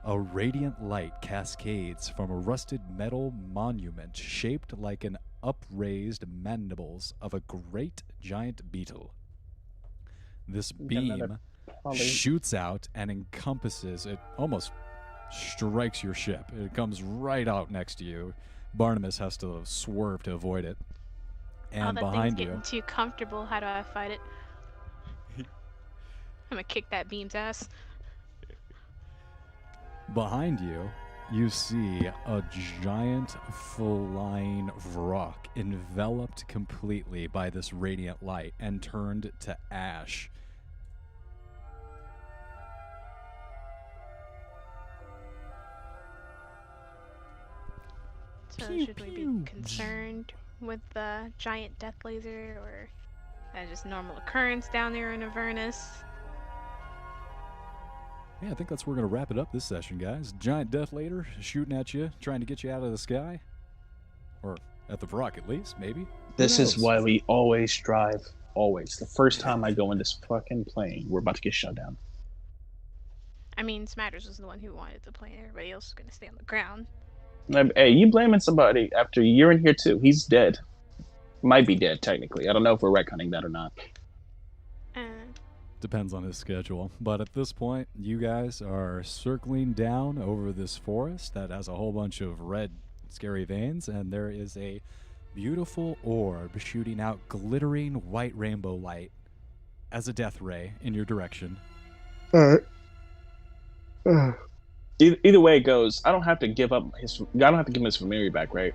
A radiant light cascades from a rusted metal monument shaped like an upraised mandibles of a great giant beetle. This beam shoots out and encompasses it, almost strikes your ship. It comes right out next to you. Barnabas has to swerve to avoid it. And that behind thing's you, getting too comfortable. How do I fight it? I'm gonna kick that beam's ass. behind you, you see a giant flying rock enveloped completely by this radiant light and turned to ash. So Pew, should we pew. be concerned with the giant death laser, or just normal occurrence down there in Avernus? Yeah, I think that's where we're going to wrap it up this session, guys. Giant death laser shooting at you, trying to get you out of the sky. Or at the rock, at least, maybe. Who This is knows? why we always drive. Always. The first time I go in this fucking plane, we're about to get shut down. I mean, Smatters was the one who wanted the plane. Everybody else is gonna stay on the ground. Hey, you blaming somebody after you're in here too. He's dead. Might be dead, technically. I don't know if we're retconning that or not. Depends on his schedule. But at this point, you guys are circling down over this forest that has a whole bunch of red, scary veins, and there is a beautiful orb shooting out glittering white rainbow light as a death ray in your direction. Alright. Either way it goes, I don't have to give up I don't have to give him his familiar back, right?